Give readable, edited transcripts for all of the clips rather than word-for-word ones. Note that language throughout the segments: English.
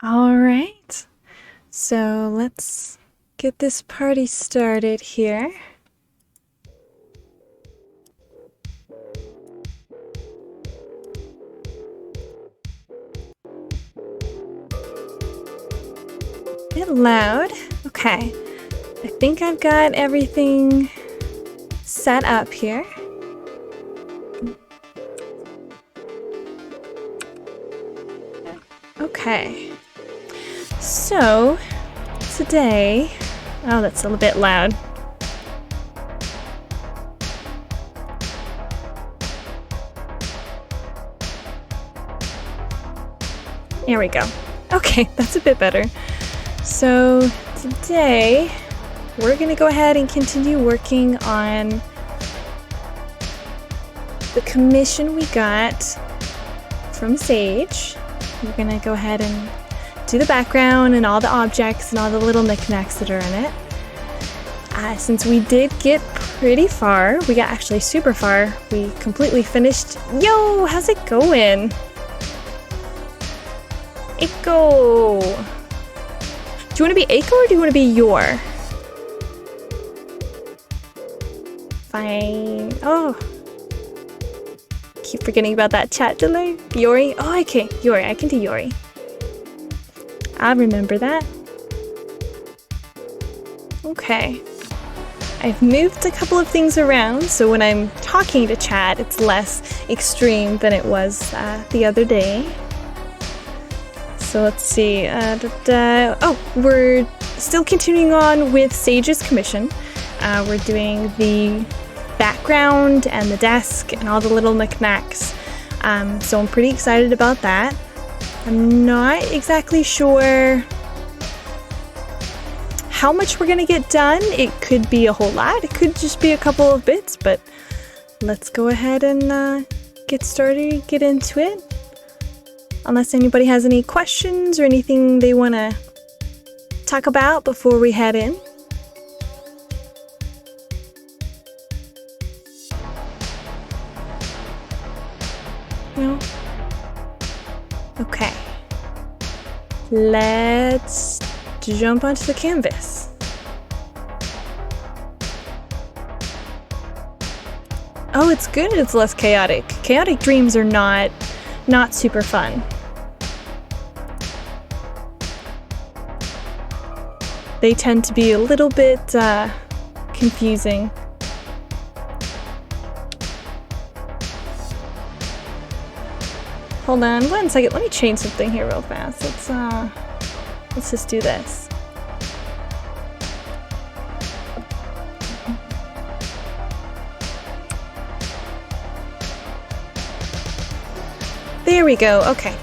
All right, so let's get this party started here. Bit loud. Okay, I think I've got everything set up here. Okay, so today, oh, that's a little bit loud. There we go. Okay, that's a bit better. So today, we're gonna go ahead and continue working on the commission we got from Sage. We're gonna go ahead and do the background and all the objects and all the little knickknacks that are in it. Since we did get pretty far, we got actually super far, we completely finished. Yo, how's it going? Echo! Do you want to be Echo or do you want to be Yor? Fine. Oh. Keep forgetting about that chat delay. Yori? Oh, okay. Yori. I can do Yori. I'll remember that. Okay. I've moved a couple of things around, so when I'm talking to chat, it's less extreme than it was the other day. So let's see. Oh, we're still continuing on with Sage's commission. We're doing the background and the desk and all the little knickknacks. So I'm pretty excited about that. I'm not exactly sure how much we're gonna get done. It could be a whole lot. It could just be a couple of bits, but let's go ahead and get started, get into it. Unless anybody has any questions or anything they want to talk about before we head in. No? Okay. Let's jump onto the canvas. Oh, it's good it's less chaotic. Chaotic dreams are not super fun. They tend to be a little bit confusing. Hold on 1 second, let me change something here real fast. Let's just do this. There we go, okay.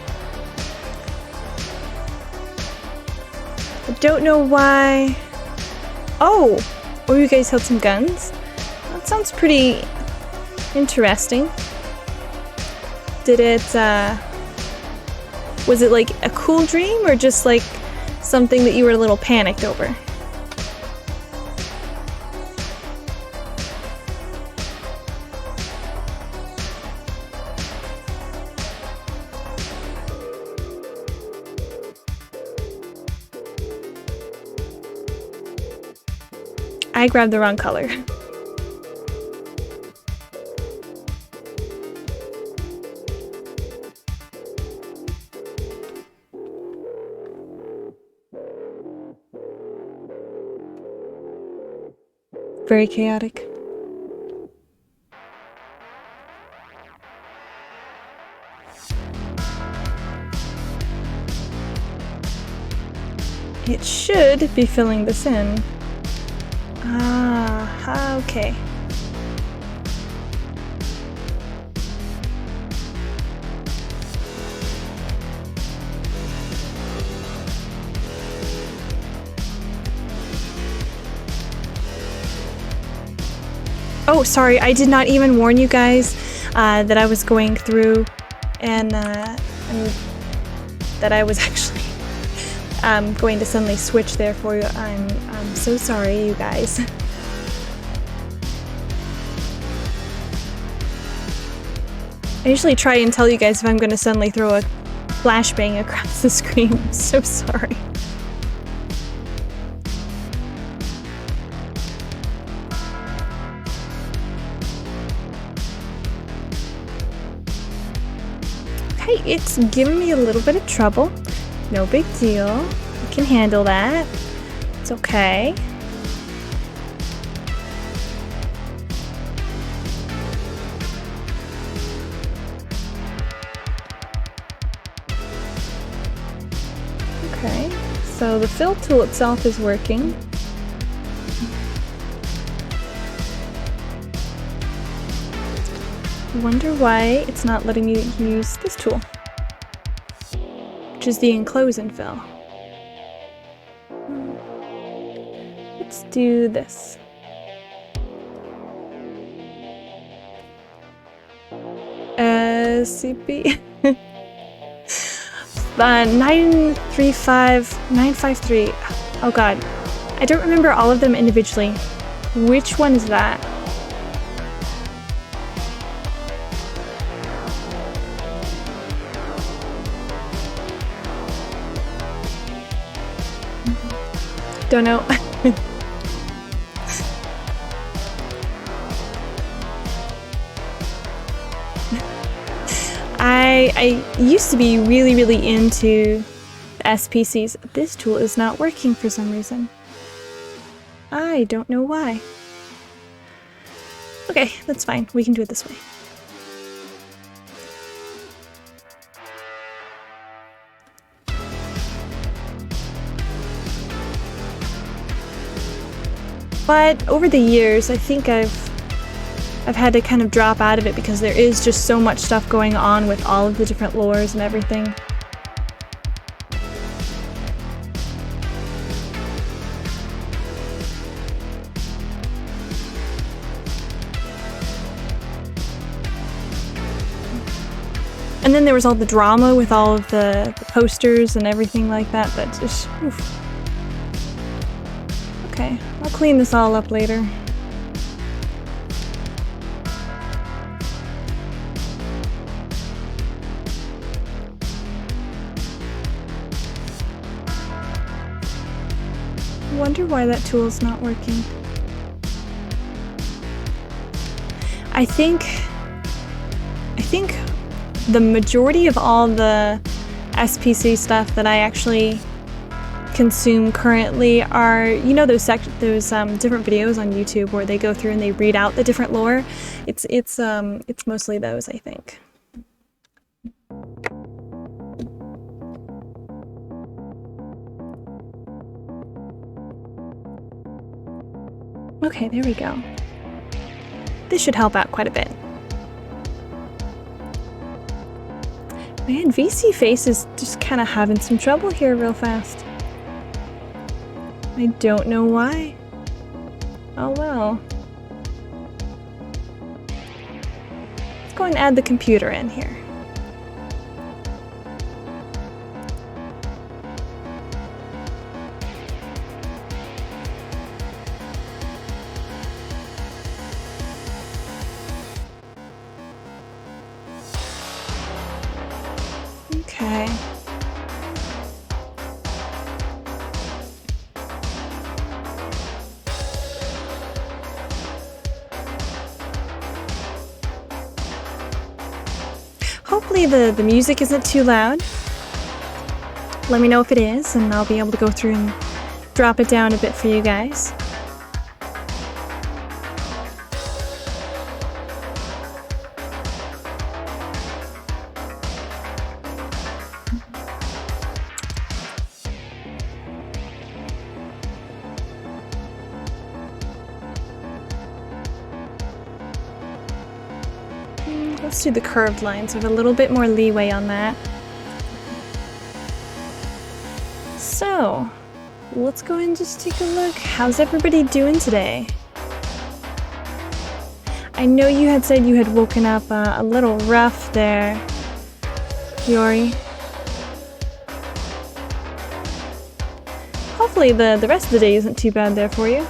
I don't know why... Oh! You guys held some guns? That sounds pretty interesting. Did it, was it like a cool dream or just like something that you were a little panicked over? I grabbed the wrong color. Very chaotic. It should be filling this in. Okay. Oh, sorry, I did not even warn you guys that I was going through and that I was actually going to suddenly switch there for you. I'm so sorry, you guys. I usually try and tell you guys if I'm going to suddenly throw a flashbang across the screen. I'm so sorry. Okay, it's giving me a little bit of trouble. No big deal. I can handle that. It's okay. Okay, so the fill tool itself is working. I wonder why it's not letting me use this tool, which is the enclose and fill. Let's do this. SCP 935953. Oh god, I don't remember all of them individually. Which one is that? Don't know. I used to be really into the SPCs. This tool is not working for some reason. I don't know why. Okay, that's fine. We can do it this way. But over the years, I think I've had to kind of drop out of it because there is just so much stuff going on with all of the different lores and everything. And then there was all the drama with all of the posters and everything like that. That just, oof. Okay, I'll clean this all up later. I wonder why that tool's not working. I think the majority of all the SPC stuff that I actually consume currently are, you know, those different videos on YouTube where they go through and they read out the different lore. It's mostly those, I think. Okay, there we go. This should help out quite a bit. Man, VC Face is just kind of having some trouble here real fast. I don't know why. Oh well. Let's go and add the computer in here. Okay. Hopefully the music isn't too loud. Let me know if it is, and I'll be able to go through and drop it down a bit for you guys. Let's do the curved lines with a little bit more leeway on that. So, let's go and just take a look. How's everybody doing today? I know you had said you had woken up a little rough there, Yori. Hopefully the rest of the day isn't too bad there for you.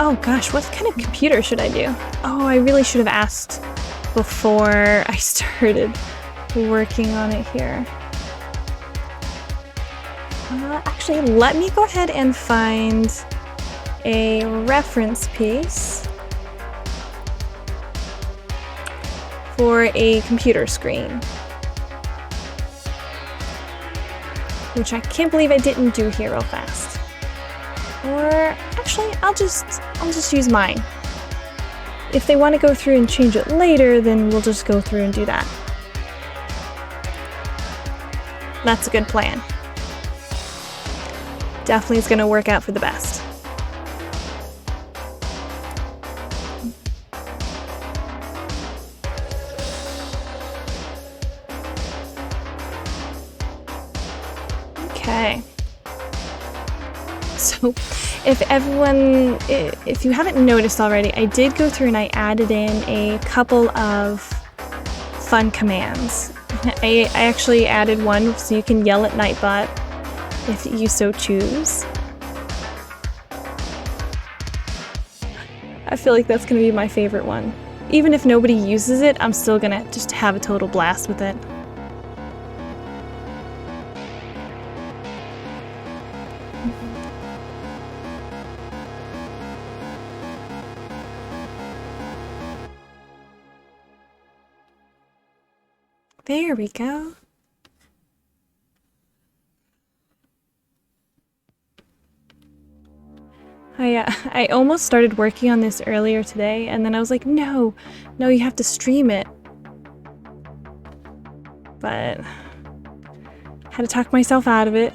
Oh gosh, what kind of computer should I do? Oh, I really should have asked before I started working on it here. Actually, let me go ahead and find a reference piece for a computer screen, which I can't believe I didn't do here real fast. Or actually, I'll just use mine. If they want to go through and change it later, then we'll just go through and do that. That's a good plan. Definitely is going to work out for the best. Okay. So, if you haven't noticed already, I did go through and I added in a couple of fun commands. I actually added one so you can yell at Nightbot if you so choose. I feel like that's going to be my favorite one. Even if nobody uses it, I'm still going to just have a total blast with it. There we go. I almost started working on this earlier today, and then I was like, no, you have to stream it. But I had to talk myself out of it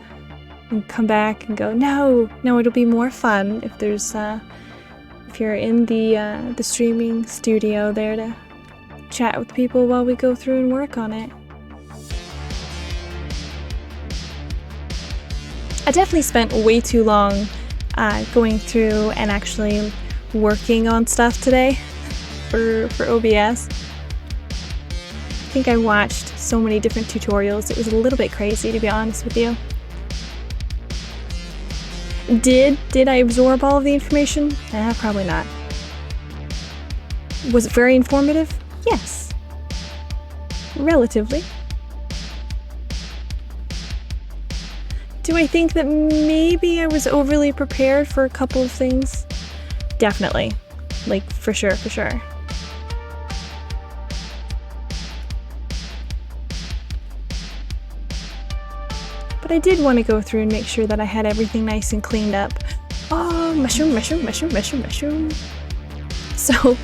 and come back and go, no, it'll be more fun if there's if you're in the streaming studio there to chat with people while we go through and work on it. I definitely spent way too long going through and actually working on stuff today for OBS. I think I watched so many different tutorials. It was a little bit crazy, to be honest with you. Did I absorb all of the information? Probably not. Was it very informative? Yes. Relatively. Do I think that maybe I was overly prepared for a couple of things? Definitely. Like, for sure, for sure. But I did want to go through and make sure that I had everything nice and cleaned up. Oh, mushroom, mushroom, mushroom, mushroom, mushroom. So,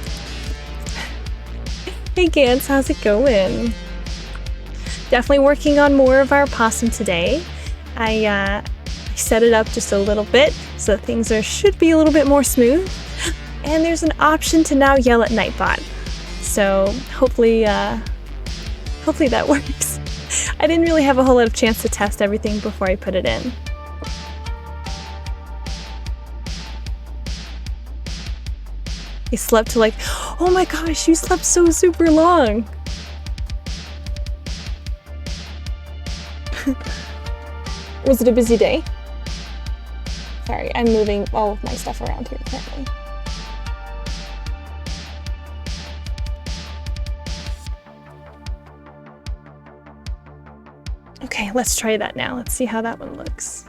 hey Gans, how's it going? Definitely working on more of our possum today. I set it up just a little bit so things should be a little bit more smooth. And there's an option to now yell at Nightbot. So hopefully that works. I didn't really have a whole lot of chance to test everything before I put it in. He slept like, oh my gosh, you slept so super long. Was it a busy day? Sorry, I'm moving all of my stuff around here currently. Okay, let's try that now. Let's see how that one looks.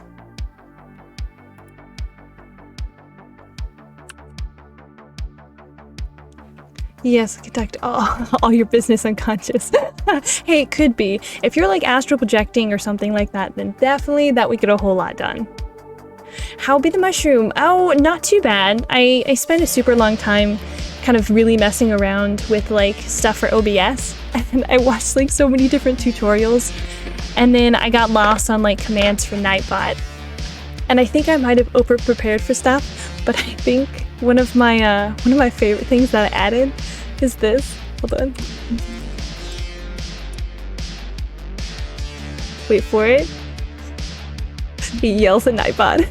Yes, conduct all your business unconscious. Hey, it could be. If you're like astral projecting or something like that, then definitely that would get a whole lot done. How be the mushroom? Oh, not too bad. I spent a super long time kind of really messing around with like stuff for OBS, and I watched like so many different tutorials, and then I got lost on like commands for Nightbot. And I think I might have over-prepared for stuff, but I think one of my favorite things that I added is this. Hold on. Wait for it. He yells at Nightbot.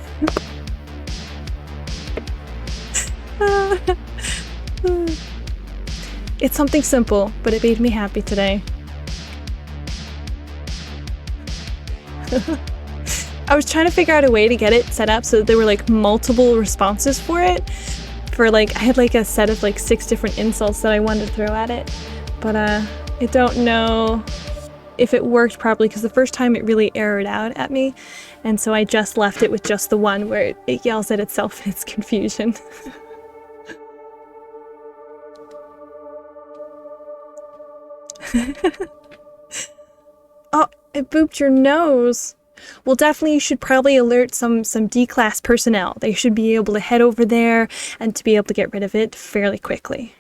It's something simple, but it made me happy today. I was trying to figure out a way to get it set up so that there were like multiple responses for it. For like, I had like a set of like 6 different insults that I wanted to throw at it. But I don't know if it worked properly because the first time it really errored out at me. And so I just left it with just the one where it yells at itself in its confusion. Oh, it booped your nose. Well, definitely you should probably alert some D-class personnel. They should be able to head over there and to be able to get rid of it fairly quickly.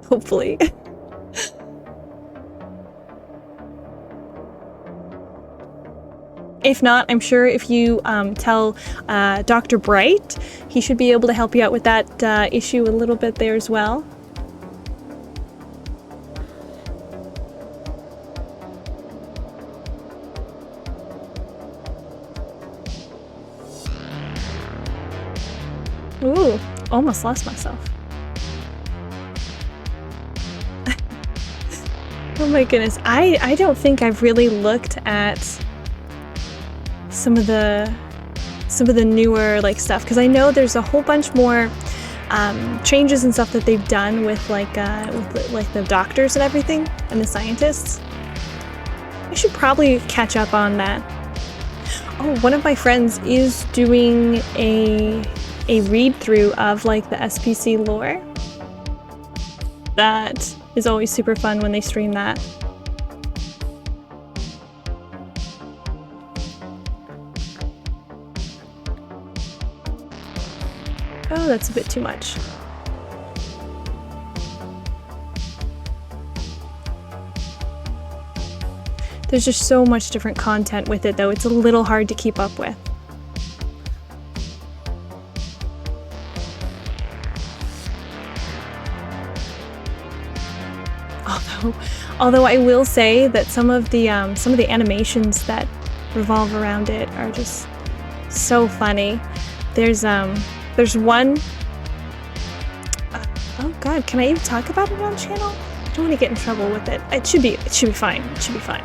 Hopefully. If not, I'm sure if you tell Dr. Bright, he should be able to help you out with that issue a little bit there as well. Ooh, almost lost myself. Oh my goodness, I don't think I've really looked at some of the newer like stuff, because I know there's a whole bunch more changes and stuff that they've done with like the doctors and everything and the scientists. I should probably catch up on that. Oh, one of my friends is doing a read-through of like the SPC lore. That is always super fun when they stream that. Oh, that's a bit too much. There's just so much different content with it though, it's a little hard to keep up with. Although I will say that some of the animations that revolve around it are just so funny. There's one. Oh God, can I even talk about it on channel? I don't want to get in trouble with it. It should be fine. It should be fine.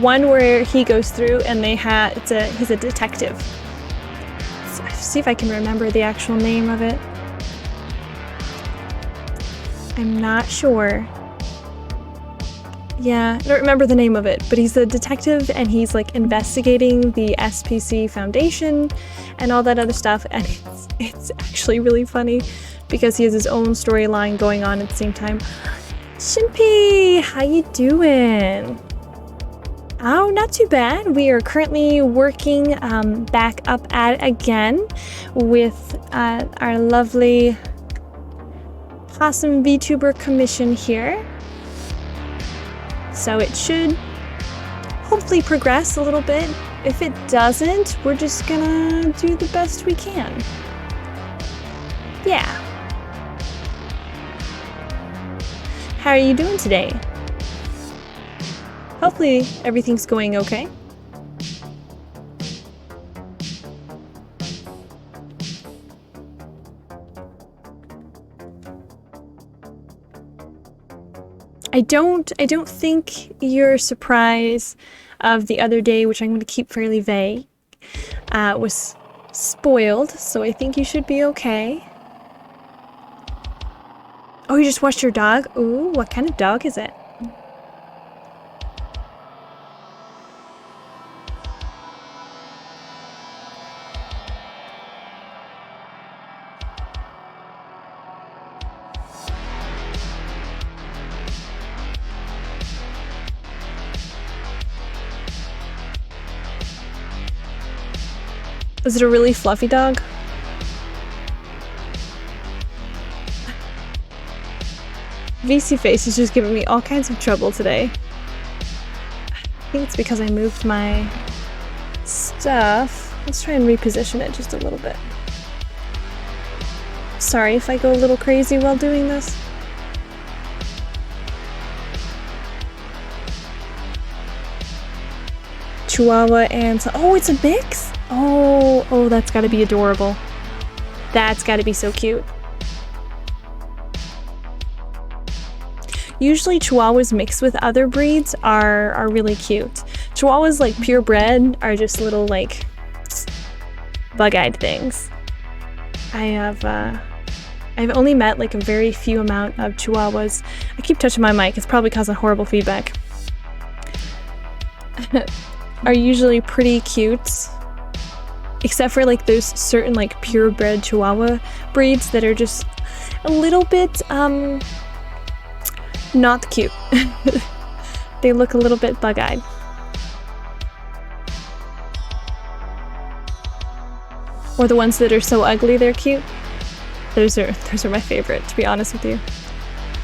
One where he goes through and he's a detective. Let's see if I can remember the actual name of it. I'm not sure. Yeah, I don't remember the name of it, but he's a detective and he's like investigating the SPC Foundation and all that other stuff, and it's actually really funny because he has his own storyline going on at the same time. Shimpy, how you doing? Oh, not too bad. We are currently working back up at it again with our lovely Possum VTuber commission here. So it should hopefully progress a little bit. If it doesn't, we're just gonna do the best we can. Yeah. How are you doing today? Hopefully everything's going okay. I don't think your surprise of the other day, which I'm going to keep fairly vague, was spoiled, so I think you should be okay. Oh, you just washed your dog? Ooh, what kind of dog is it? Is it a really fluffy dog? VC Face is just giving me all kinds of trouble today. I think it's because I moved my stuff. Let's try and reposition it just a little bit. Sorry if I go a little crazy while doing this. Chihuahua and... Oh, it's a mix? Oh, that's gotta be adorable. That's gotta be so cute. Usually Chihuahuas mixed with other breeds are really cute. Chihuahuas, like purebred, are just little like bug-eyed things. I've only met like a very few amount of Chihuahuas. I keep touching my mic, it's probably causing horrible feedback. Are usually pretty cute, except for like those certain like purebred Chihuahua breeds that are just a little bit not cute. They look a little bit bug-eyed. Or the ones that are so ugly they're cute. Those are my favorite, to be honest with you.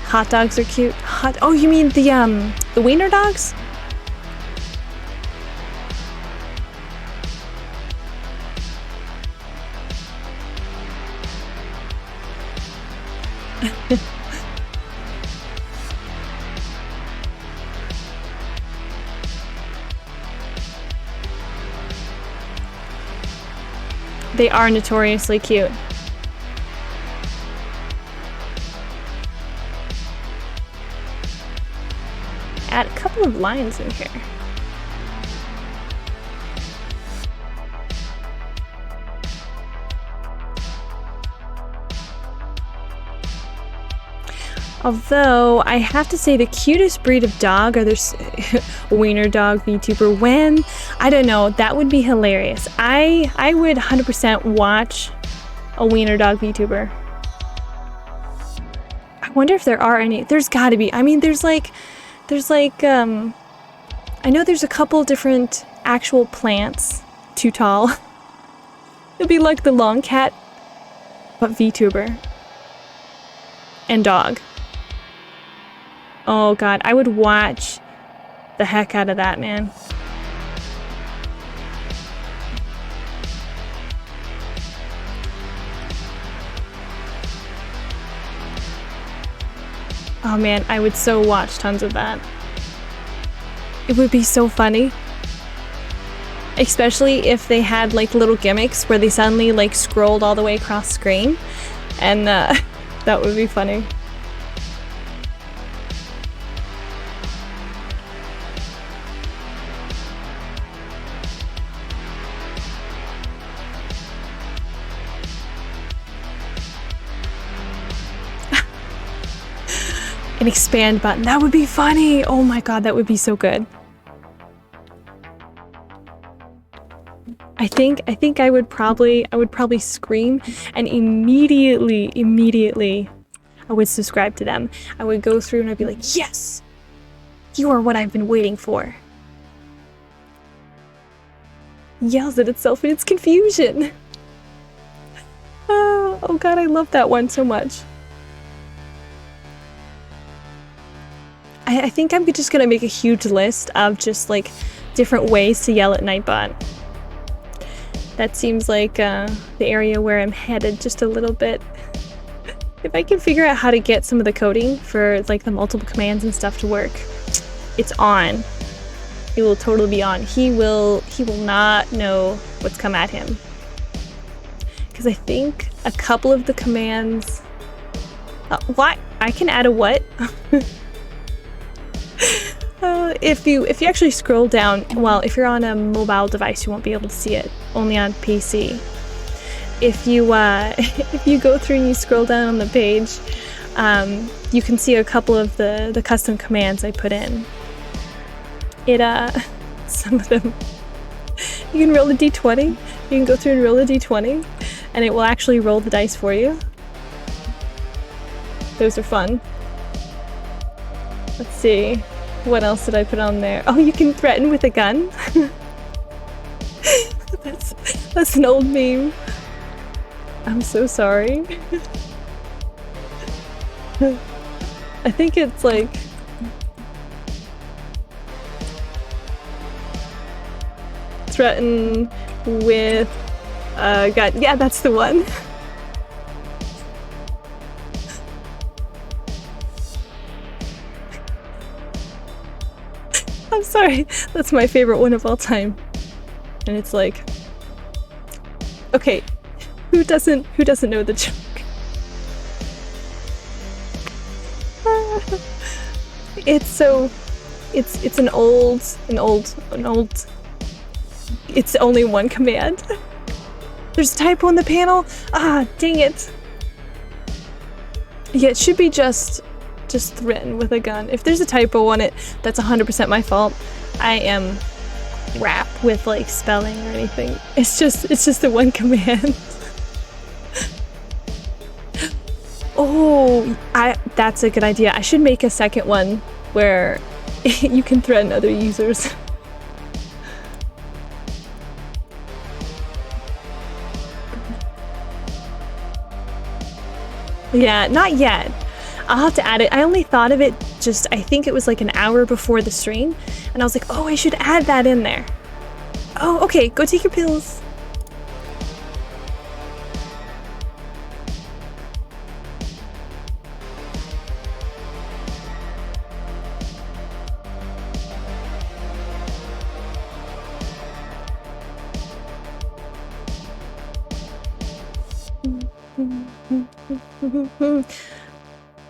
Hot dogs are cute. Oh, you mean the wiener dogs? They are notoriously cute. Add a couple of lines in here. Although, I have to say the cutest breed of dog are this wiener dog VTuber. When, I don't know, that would be hilarious. I would 100% watch a wiener dog VTuber. I wonder if there are any. There's gotta be. I mean, there's like, I know there's a couple different actual plants, too tall. It'd be like the long cat, but VTuber. And dog. Oh god, I would watch the heck out of that, man. Oh man, I would so watch tons of that. It would be so funny. Especially if they had like little gimmicks where they suddenly like scrolled all the way across screen. And that would be funny. An expand button. That would be funny. Oh my god, that would be so good. I think I would probably scream and immediately I would subscribe to them. I would go through and I'd be like, "Yes! You are what I've been waiting for." Yells at itself in its confusion. Oh god, I love that one so much. I think I'm just gonna make a huge list of just like different ways to yell at Nightbot. That seems like the area where I'm headed just a little bit. If I can figure out how to get some of the coding for like the multiple commands and stuff to work, it's on. It will totally be on. He will not know what's come at him. Because I think a couple of the commands... what? I can add a what? If you actually scroll down, well, if you're on a mobile device, you won't be able to see it. Only on PC. If you if you go through and you scroll down on the page, you can see a couple of the custom commands I put in. It some of them. You can roll a d20. You can go through and roll a d20, and it will actually roll the dice for you. Those are fun. Let's see. What else did I put on there? Oh, you can threaten with a gun. That's an old meme. I'm so sorry. I think it's like... threaten with a gun. Yeah, that's the one. I'm sorry, that's my favorite one of all time. And it's like, okay, who doesn't know the joke? It's an old, it's only one command. There's a typo in the panel. Ah, dang it. Yeah, it should be just threaten with a gun. If there's a typo on it, that's 100% my fault. I am crap with like spelling or anything. It's just the one command. Oh, that's a good idea. I should make a second one where you can threaten other users. Yeah, not yet. I'll have to add it. I only thought of it I think it was like an hour before the stream, and I was like, oh, I should add that in there. Oh, okay, go take your pills.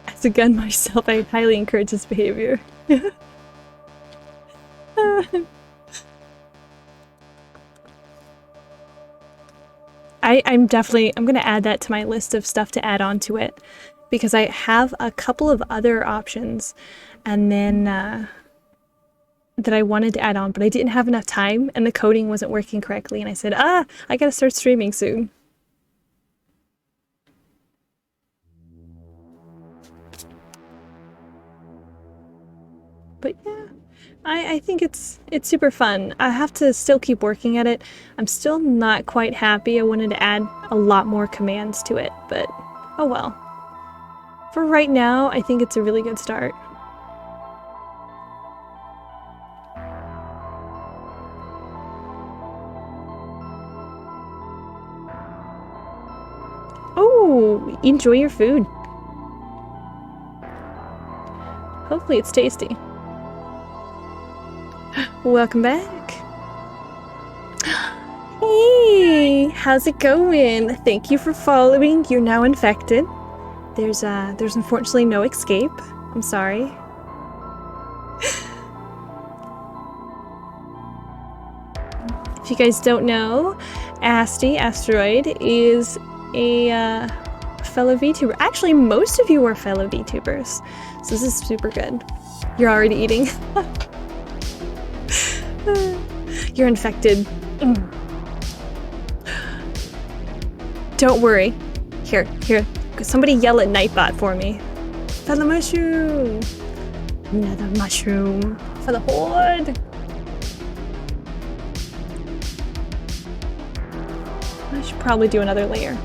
As a gun myself, I highly encourage this behavior. I'm gonna add that to my list of stuff to add on to it, because I have a couple of other options and then that I wanted to add on, but I didn't have enough time and the coding wasn't working correctly, and I said, I gotta start streaming soon. But yeah, I think it's super fun. I have to still keep working at it. I'm still not quite happy. I wanted to add a lot more commands to it, but oh well. For right now, I think it's a really good start. Oh, enjoy your food. Hopefully it's tasty. Welcome back. Hey, how's it going? Thank you for following. You're now infected. There's unfortunately no escape. I'm sorry. If you guys don't know, Asteroid is a fellow VTuber. Actually, most of you are fellow VTubers, so this is super good. You're already eating. You're infected. Don't worry. Here. Somebody yell at Nightbot for me. Fellow mushroom. Another mushroom for the horde. I should probably do another layer.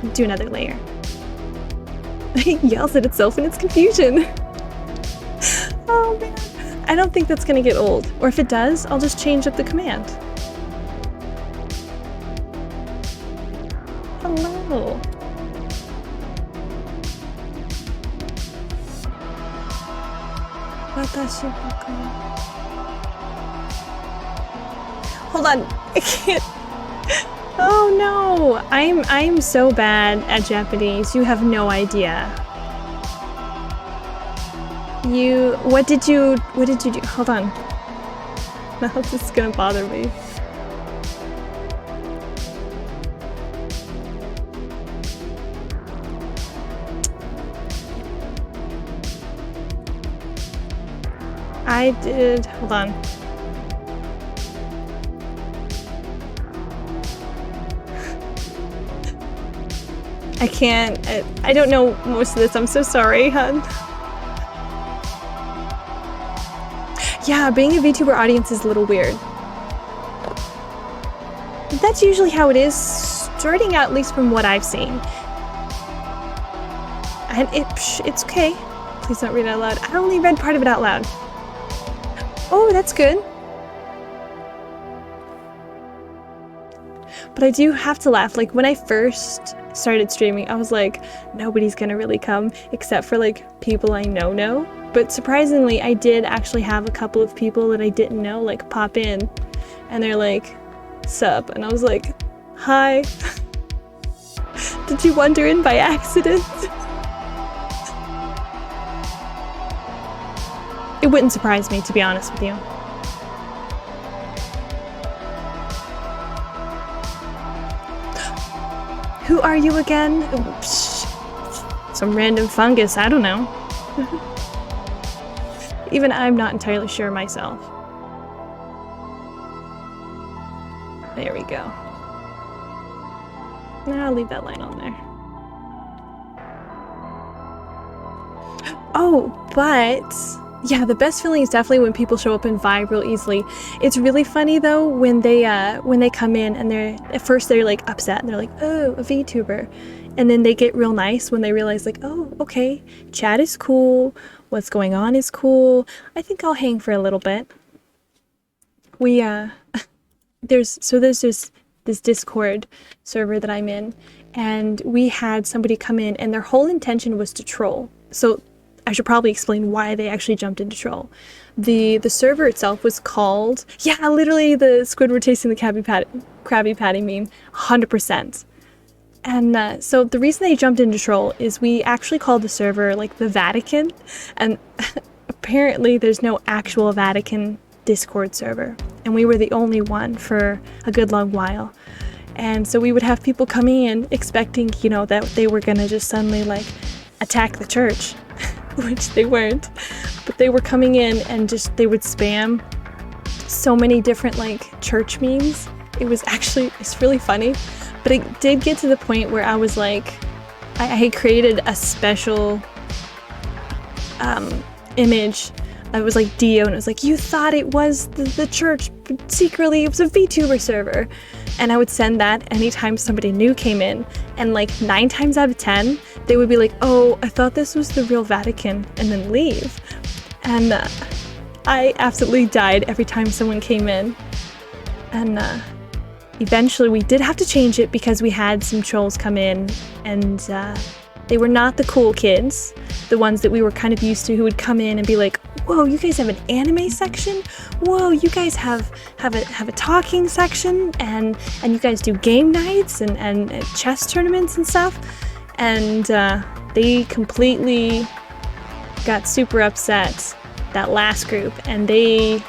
It yells at itself in its confusion. Oh man. I don't think that's gonna get old. Or if it does, I'll just change up the command. Hello. Hold on. I can't. Oh no. I'm so bad at Japanese. You have no idea. What did you do? Hold on. Now this is gonna bother me. Hold on. I can't, I don't know most of this. I'm so sorry, hun. Yeah, being a VTuber audience is a little weird. But that's usually how it is, starting out, at least from what I've seen. And it's okay. Please don't read it out loud. I only read part of it out loud. Oh, that's good. But I do have to laugh. Like, when I first started streaming, I was like, nobody's gonna really come except for like people I know. But surprisingly, I did actually have a couple of people that I didn't know like pop in, and they're like, sup? And I was like, hi. Did you wander in by accident? It wouldn't surprise me, to be honest with you. Who are you again? Some random fungus, I don't know. Even I'm not entirely sure myself. There we go. Now I'll leave that line on there. Oh, but yeah, the best feeling is definitely when people show up and vibe real easily. It's really funny though when they come in and at first they're like upset and they're like, oh, a VTuber, and then they get real nice when they realize like, oh, okay, chat is cool, what's going on is cool. I think I'll hang for a little bit. There's this Discord server that I'm in, and we had somebody come in and their whole intention was to troll. So I should probably explain why they actually jumped into troll. The server itself was called, yeah, literally the Squidward tasting the Krabby Patty meme, 100%. And so the reason they jumped into troll is we actually called the server like the Vatican, and apparently there's no actual Vatican Discord server, and we were the only one for a good long while. And so we would have people coming in expecting, you know, that they were gonna just suddenly like attack the church. Which they weren't, but they were coming in and they would spam so many different like church memes. It's really funny, but it did get to the point where I was like, I had created a special image. I was like Dio, and it was like, you thought it was the church, but secretly it was a VTuber server. And I would send that anytime somebody new came in, and like 9 times out of 10, they would be like, oh, I thought this was the real Vatican, and then leave. And I absolutely died every time someone came in. And eventually we did have to change it because we had some trolls come in, and they were not the cool kids. the ones that we were kind of used to, who would come in and be like, whoa, you guys have an anime section? Whoa, you guys have a talking section, and you guys do game nights and chess tournaments and stuff. And they completely got super upset, that last group, and they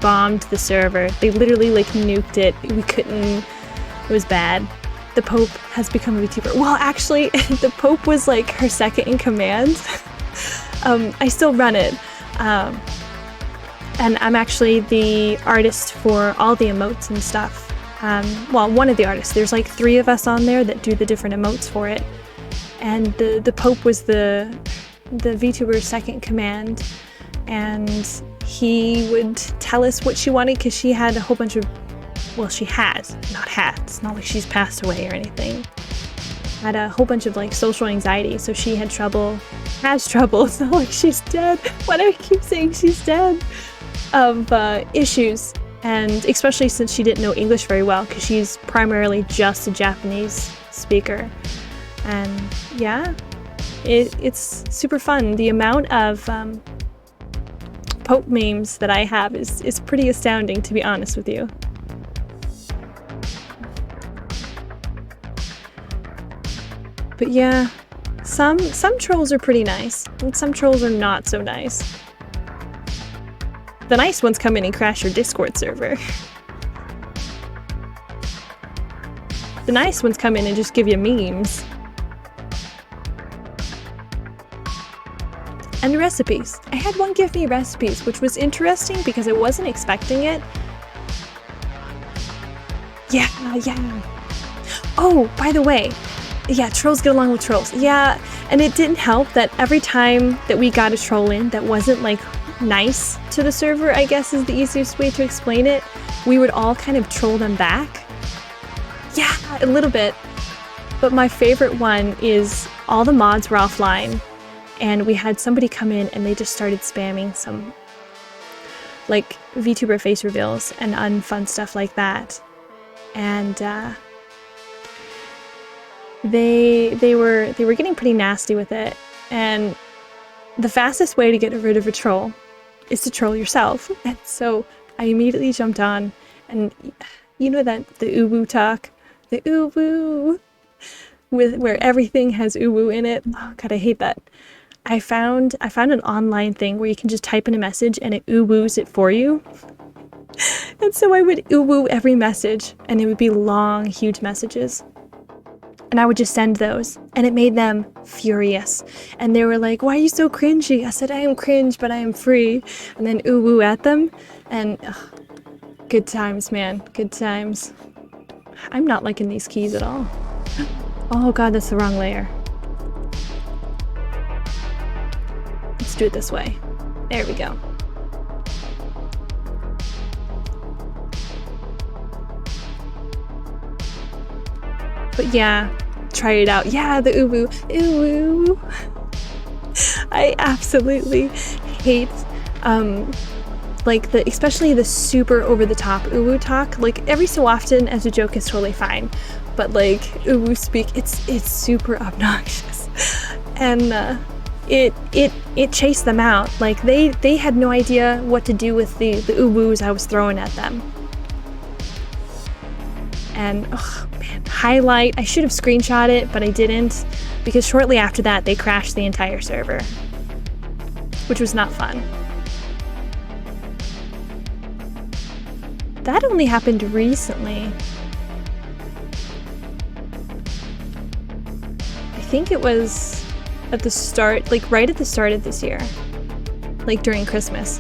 bombed the server. They literally like nuked it. We couldn't, it was bad. The Pope has become a VTuber. Well, actually, the Pope was like her second in command. I still run it. And I'm actually the artist for all the emotes and stuff. Well, one of the artists. There's like 3 of us on there that do the different emotes for it. And the Pope was the VTuber's second in command. And he would tell us what she wanted, because she had a whole bunch of, well, she has, not had, it's not like she's passed away or anything. Had a whole bunch of like social anxiety, so she had trouble, has trouble, it's not like she's dead, why do I keep saying she's dead? Of issues, and especially since she didn't know English very well, because she's primarily just a Japanese speaker. And yeah, it's super fun. The amount of Pope memes that I have is pretty astounding, to be honest with you. But yeah, some trolls are pretty nice, and some trolls are not so nice. The nice ones come in and crash your Discord server. The nice ones come in and just give you memes. And recipes. I had one give me recipes, which was interesting because I wasn't expecting it. Yeah. Oh, by the way, yeah, trolls get along with trolls. Yeah, and it didn't help that every time that we got a troll in that wasn't like nice to the server, I guess is the easiest way to explain it, we would all kind of troll them back. Yeah, a little bit. But my favorite one is all the mods were offline, and we had somebody come in and they just started spamming some like VTuber face reveals and unfun stuff like that. And they were getting pretty nasty with it. And the fastest way to get rid of a troll is to troll yourself. And so I immediately jumped on, and you know that the uwu talk, the uwu, where everything has uwu in it. Oh god, I hate that. I found an online thing where you can just type in a message and it uwus it for you. And so I would uwu every message, and it would be long, huge messages. And I would just send those, and it made them furious. And they were like, why are you so cringy? I said, I am cringe, but I am free. And then uwu at them, and good times, man, good times. I'm not liking these keys at all. Oh god, that's the wrong layer. Let's do it this way. There we go. But yeah, try it out. Yeah, the uwu. Uwu. I absolutely hate like especially the super over the top uwu talk. Like every so often as a joke is totally fine, but like uwu speak, it's super obnoxious. And it chased them out. Like they had no idea what to do with the uwus I was throwing at them. And oh man, highlight, I should have screenshot it, but I didn't, because shortly after that they crashed the entire server, which was not fun. That only happened recently. I think it was at the start, like right at the start of this year, like during Christmas.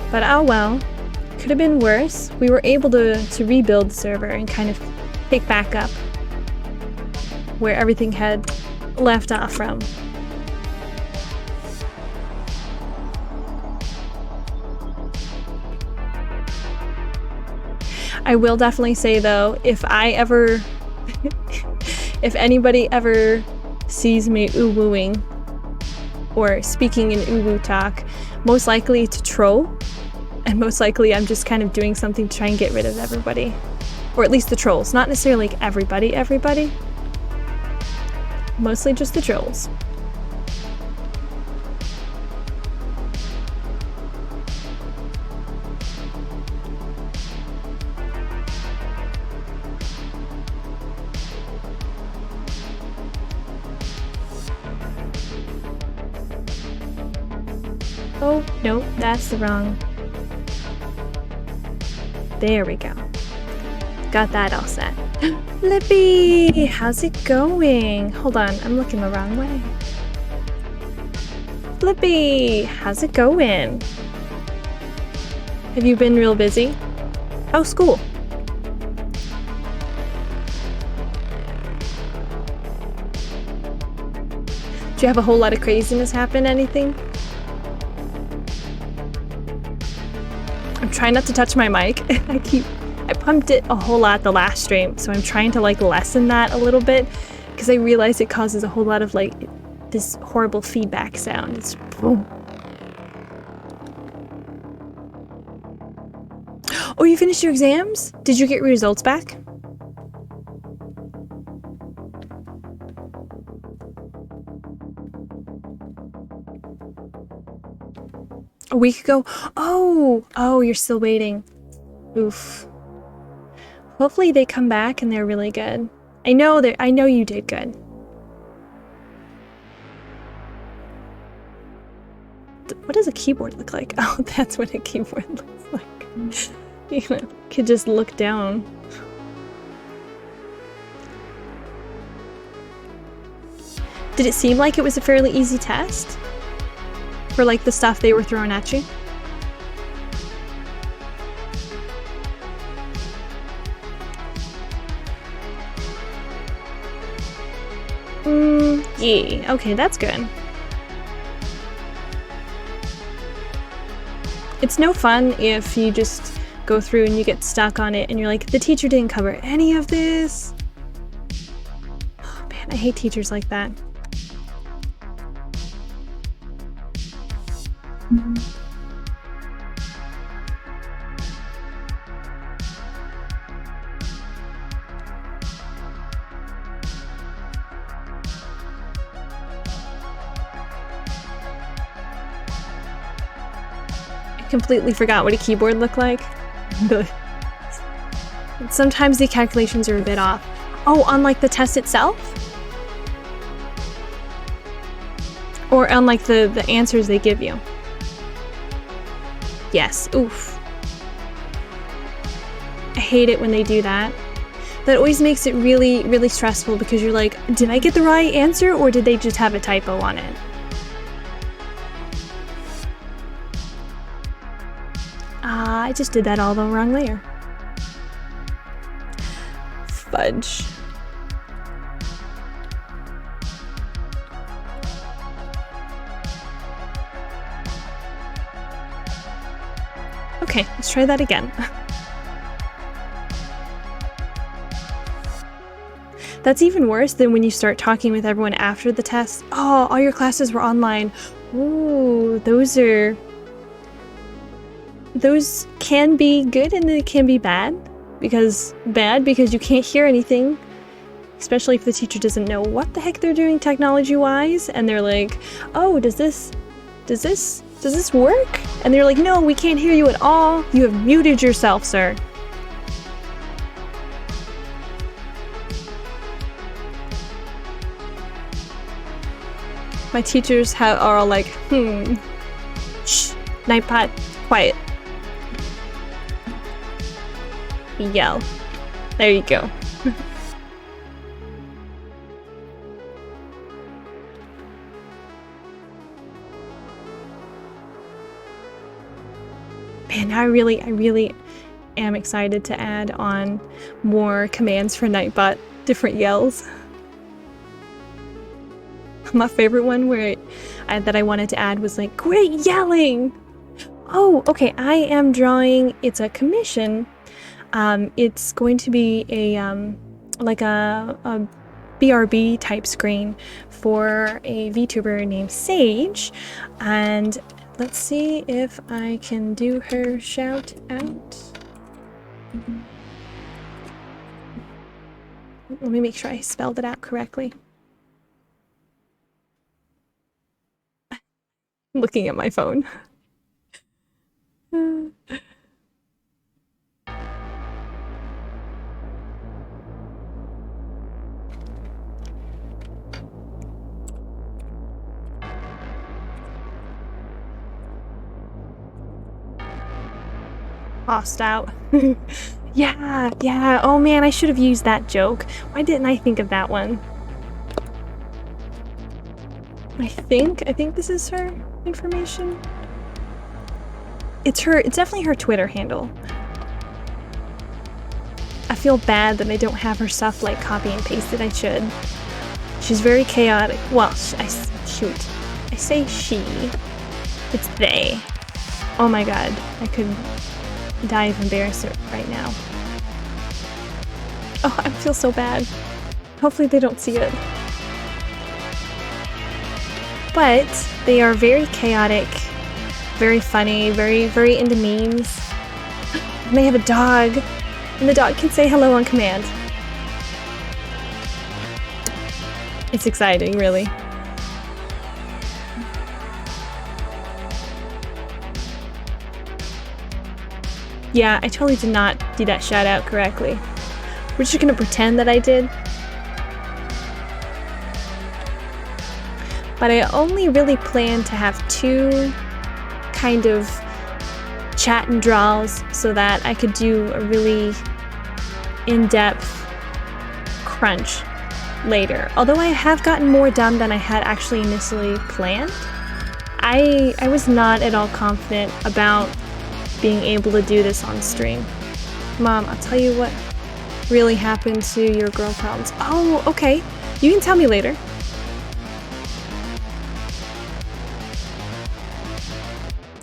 But oh well, could have been worse. We were able to rebuild the server and kind of pick back up where everything had left off from. I will definitely say though, if anybody ever sees me uwooing or speaking in uwu talk, most likely to troll, and most likely I'm just kind of doing something to try and get rid of everybody. Or at least the trolls. Not necessarily like everybody. Mostly just the trolls. Oh, no, that's the wrong. There we go. Got that all set. Lippy, how's it going? Hold on, I'm looking the wrong way. Lippy, how's it going? Have you been real busy? How's school? Do you have a whole lot of craziness happen? Anything? I'm trying not to touch my mic. I pumped it a whole lot the last stream, so I'm trying to like lessen that a little bit because I realize it causes a whole lot of like this horrible feedback sound. It's boom. Oh, you finished your exams? Did you get your results back? A week ago? Oh, you're still waiting. Oof. Hopefully they come back and they're really good. I know you did good. What does a keyboard look like? Oh, that's what a keyboard looks like. You know, could just look down. Did it seem like it was a fairly easy test? For like the stuff they were throwing at you? Yeah, okay, that's good. It's no fun if you just go through and you get stuck on it and you're like, the teacher didn't cover any of this. Oh man, I hate teachers like that. Completely forgot what a keyboard looked like. Sometimes the calculations are a bit off. Oh, on like the test itself? Or on like the answers they give you? Yes, oof. I hate it when they do that. That always makes it really, really stressful because you're like, did I get the right answer or did they just have a typo on it? I just did that all the wrong layer. Fudge. Okay, let's try that again. That's even worse than when you start talking with everyone after the test. Oh, all your classes were online. Ooh, those can be good and they can be bad because you can't hear anything, especially if the teacher doesn't know what the heck they're doing technology-wise, and they're like, oh, does this work? And they're like, no, we can't hear you at all. You have muted yourself, sir. My teachers are all like, shh, Nightbot, quiet. Yell. There you go. Man, I really am excited to add on more commands for Nightbot, different yells. My favorite one that I wanted to add was like, great yelling! Oh, okay, I am drawing, it's a commission. It's going to be like a BRB type screen for a VTuber named Sage, and let's see if I can do her shout out. Let me make sure I spelled it out correctly. I'm looking at my phone. Tossed out. Yeah. Oh man, I should have used that joke. Why didn't I think of that one? I think this is her information. It's definitely her Twitter handle. I feel bad that I don't have her stuff like copy and pasted. I should. She's very chaotic. Well, shoot. I say she. It's they. Oh my god. I could die of embarrassment right now. Oh, I feel so bad. Hopefully they don't see it. But they are very chaotic, very funny, very into memes. And they have a dog, and the dog can say hello on command. It's exciting, really. Yeah, I totally did not do that shout out correctly. We're just gonna pretend that I did. But I only really plan to have 2 kind of chat and draws so that I could do a really in-depth crunch later. Although I have gotten more done than I had actually initially planned, I was not at all confident about being able to do this on stream. Mom, I'll tell you what really happened to your girl problems. Oh, okay. You can tell me later.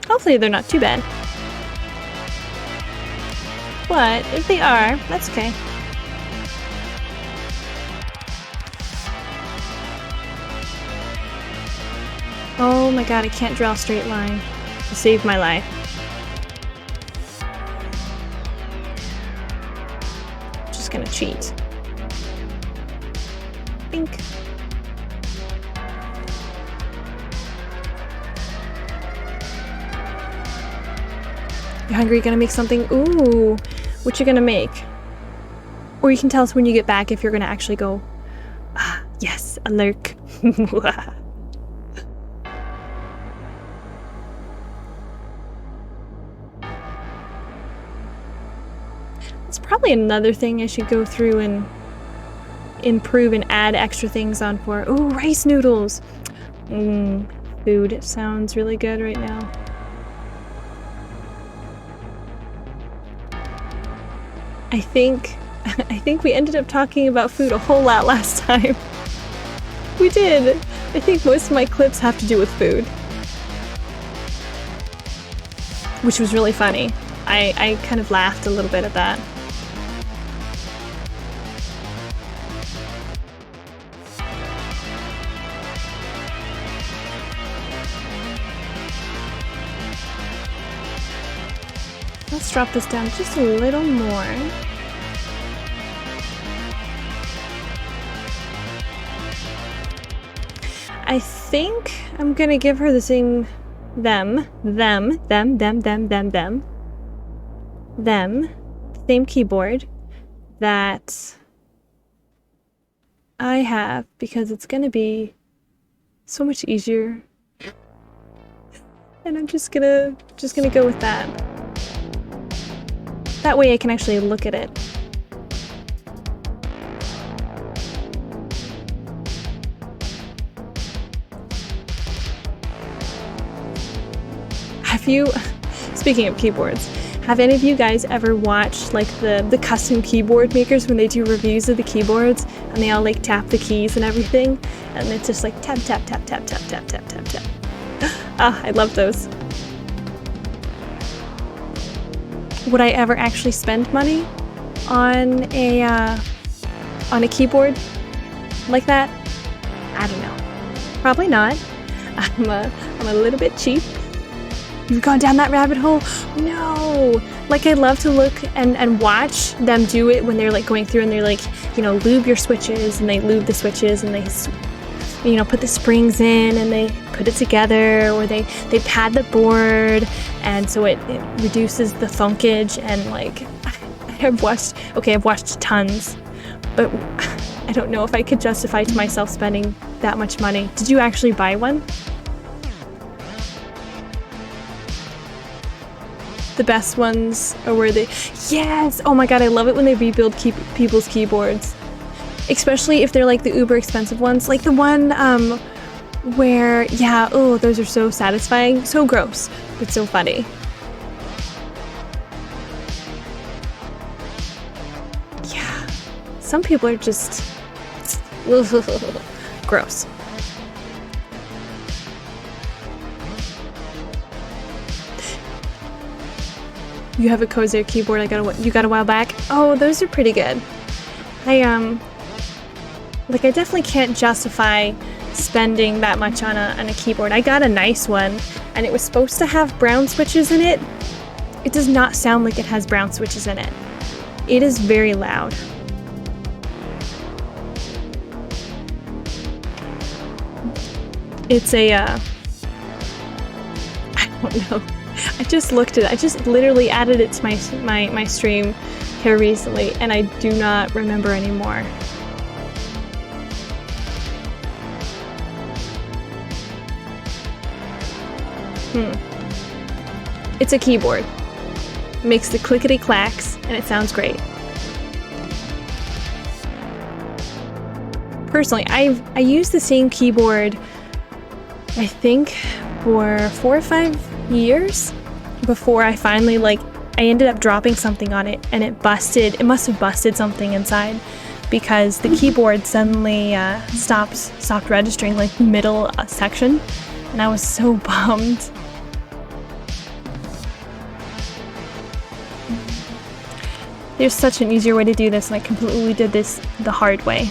Hopefully they're not too bad. But if they are, that's okay. Oh my god, I can't draw a straight line. You saved my life. Just gonna cheat. Bink. You hungry? Gonna make something? Ooh, what you gonna make? Or you can tell us when you get back if you're gonna actually go, ah, yes, a lurk. It's probably another thing I should go through and improve and add extra things on for. Ooh, rice noodles. Food sounds really good right now. I think we ended up talking about food a whole lot last time. We did. I think most of my clips have to do with food. Which was really funny. I kind of laughed a little bit at that. Let's drop this down just a little more. I think I'm gonna give her the same them, same keyboard that I have, because it's gonna be so much easier. And I'm just gonna go with that. That way I can actually look at it. Have you, speaking of keyboards, have any of you guys ever watched like the custom keyboard makers when they do reviews of the keyboards and they all like tap the keys and everything? And it's just like tap, tap, tap, tap, tap, tap, tap, tap, tap. Ah, I love those. Would I ever actually spend money on a keyboard like that? I don't know. Probably not. I'm a little bit cheap. You've gone down that rabbit hole? No! Like, I love to look and watch them do it when they're like going through and they're like lube your switches, and they lube the switches, and they put the springs in, and they put it together, or they pad the board, and so it reduces the funkage. And like, I've watched tons, but I don't know if I could justify to myself spending that much money. Did you actually buy one? The best ones are where they... Yes! Oh my god, I love it when they rebuild people's keyboards. Especially if they're like the uber expensive ones. Like the one where... Yeah, oh, those are so satisfying. So gross, but so funny. Yeah. Some people are just... gross. You have a Corsair keyboard you got a while back? Oh, those are pretty good. I definitely can't justify spending that much on a keyboard. I got a nice one, and it was supposed to have brown switches in it. It does not sound like it has brown switches in it. It is very loud. It's a, I don't know. I just looked at it. I just literally added it to my stream here recently, and I do not remember anymore. It's a keyboard. It makes the clickety clacks, and it sounds great. Personally, I used the same keyboard, I think, for 4 or 5 years before I finally, I ended up dropping something on it, and it busted. It must have busted something inside, because the keyboard suddenly stopped registering middle section, and I was so bummed. There's such an easier way to do this, and I completely did this the hard way.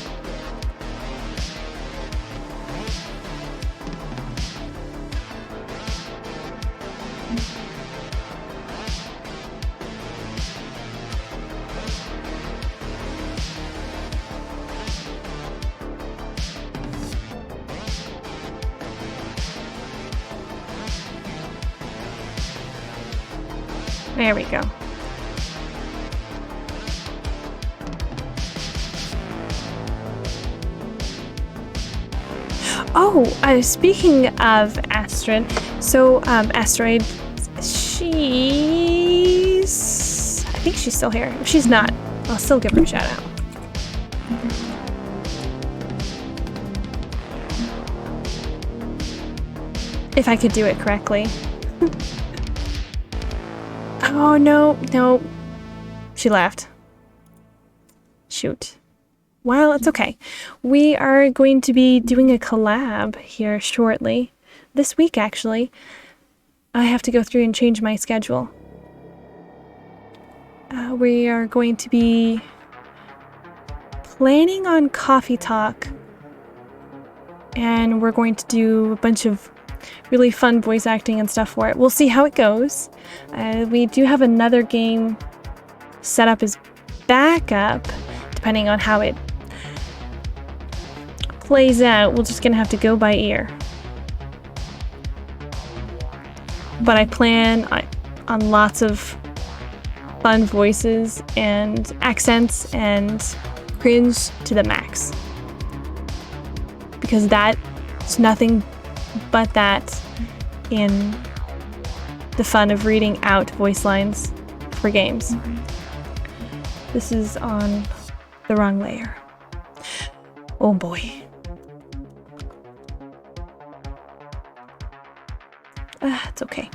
There we go. Oh, speaking of Asteroid, Asteroid, I think she's still here. If she's not, I'll still give her a shout out. If I could do it correctly. Oh, no. She left. Shoot. Well, it's okay. We are going to be doing a collab here shortly. This week, actually. I have to go through and change my schedule. We are going to be planning on Coffee Talk. And we're going to do a bunch of really fun voice acting and stuff for it. We'll see how it goes. We do have another game set up as backup, depending on how it plays out. We're just gonna have to go by ear. But I plan on lots of fun voices and accents and cringe to the max. Because that's nothing but that in the fun of reading out voice lines for games. This is on the wrong layer. Oh boy. It's okay.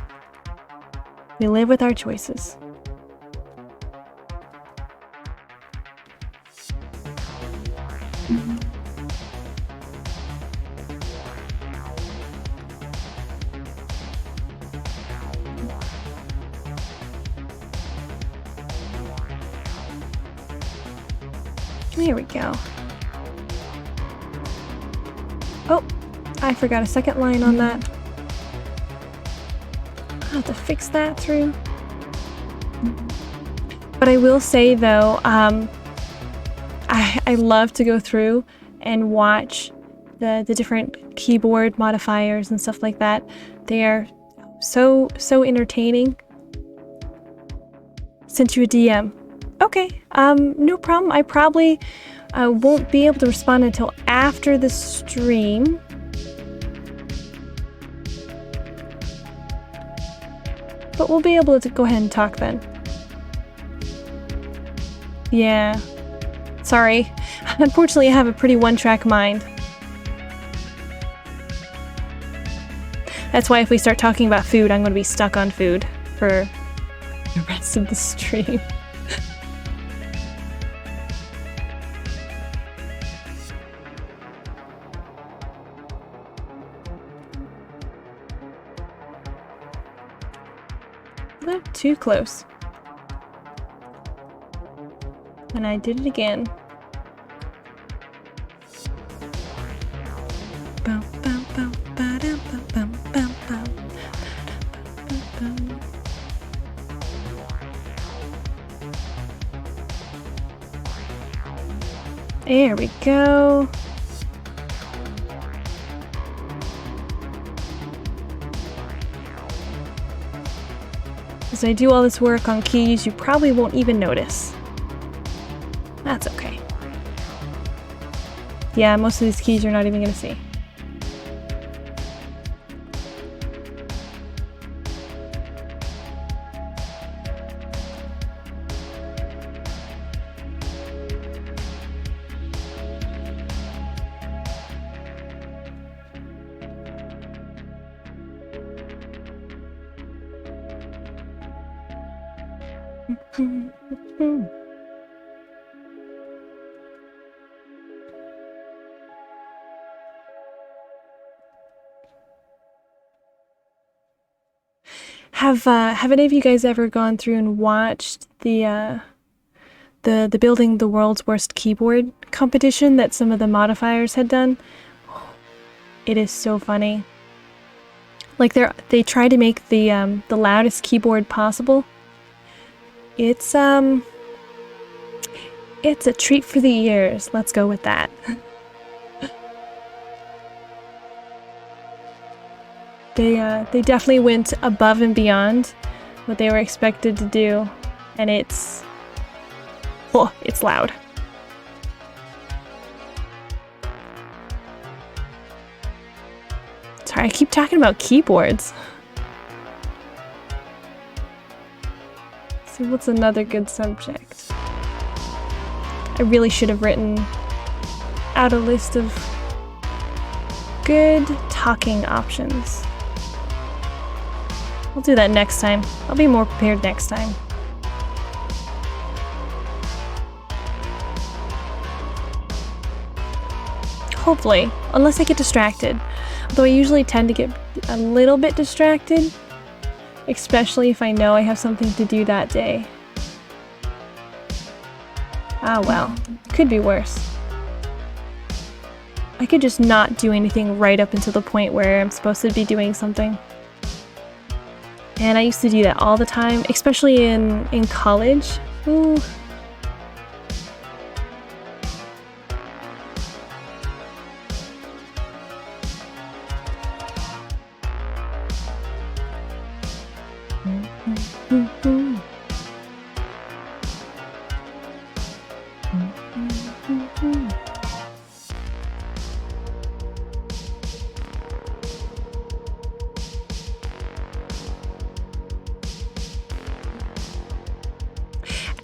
We live with our choices. There we go. Oh, I forgot a second line on that. I'll have to fix that through. But I will say though, I love to go through and watch the different keyboard modifiers and stuff like that. They are so entertaining. Sent you a DM. Okay, no problem. I probably won't be able to respond until after the stream. But we'll be able to go ahead and talk then. Yeah. Sorry. Unfortunately, I have a pretty one-track mind. That's why if we start talking about food, I'm going to be stuck on food for the rest of the stream. Not too close. And I did it again. There we go. As I do all this work on keys, you probably won't even notice. That's okay. Yeah, most of these keys you're not even gonna see. Have any of you guys ever gone through and watched the Building the World's Worst Keyboard competition that some of the modifiers had done? It is so funny. Like they try to make the loudest keyboard possible. It's a treat for the ears. Let's go with that. They definitely went above and beyond what they were expected to do, and it's loud. Sorry, I keep talking about keyboards. So what's another good subject? I really should have written out a list of good talking options. I'll do that next time. I'll be more prepared next time. Hopefully, unless I get distracted. Although I usually tend to get a little bit distracted, especially if I know I have something to do that day. Ah well, could be worse. I could just not do anything right up until the point where I'm supposed to be doing something. And I used to do that all the time, especially in college. Ooh.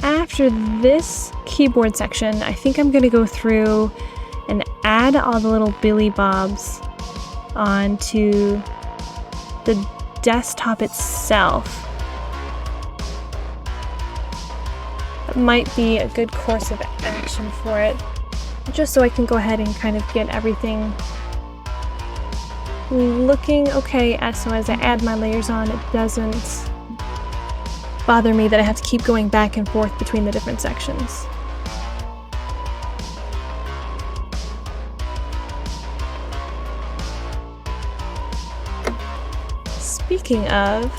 After this keyboard section, I think I'm going to go through and add all the little Billy Bobs onto the desktop itself. That might be a good course of action for it, just so I can go ahead and kind of get everything looking okay. So as I add my layers on, it doesn't bother me that I have to keep going back and forth between the different sections. Speaking of,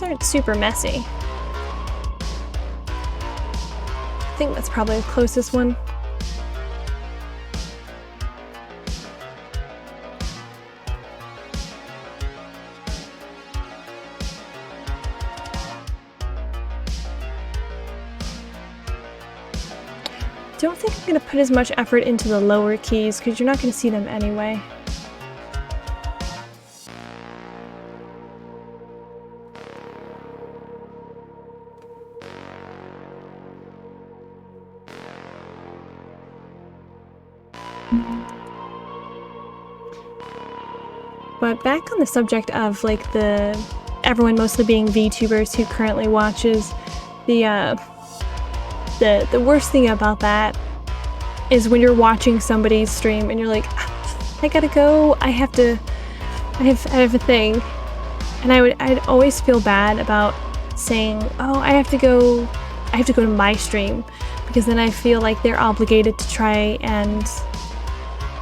these aren't super messy. I think that's probably the closest one. Don't think I'm going to put as much effort into the lower keys because you're not going to see them anyway. But back on the subject of like everyone mostly being VTubers who currently watches, the worst thing about that is when you're watching somebody's stream and you're like, I gotta go, I have a thing. And I'd always feel bad about saying, oh, I have to go to my stream, because then I feel like they're obligated to try and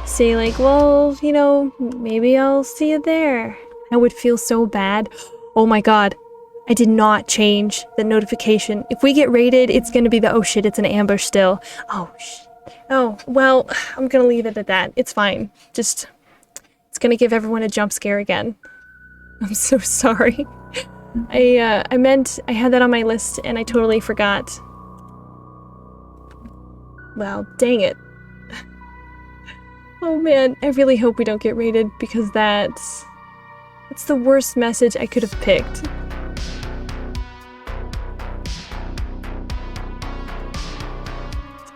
say like, well, you know, maybe I'll see you there. I would feel so bad. Oh my god, I did not change the notification. If we get raided, it's gonna be the, oh shit, it's an ambush still. Oh shit. Oh, well, I'm gonna leave it at that. It's fine. Just, it's gonna give everyone a jump scare again. I'm so sorry. I had that on my list and I totally forgot. Well, dang it. Oh man, I really hope we don't get raided, because that's the worst message I could have picked.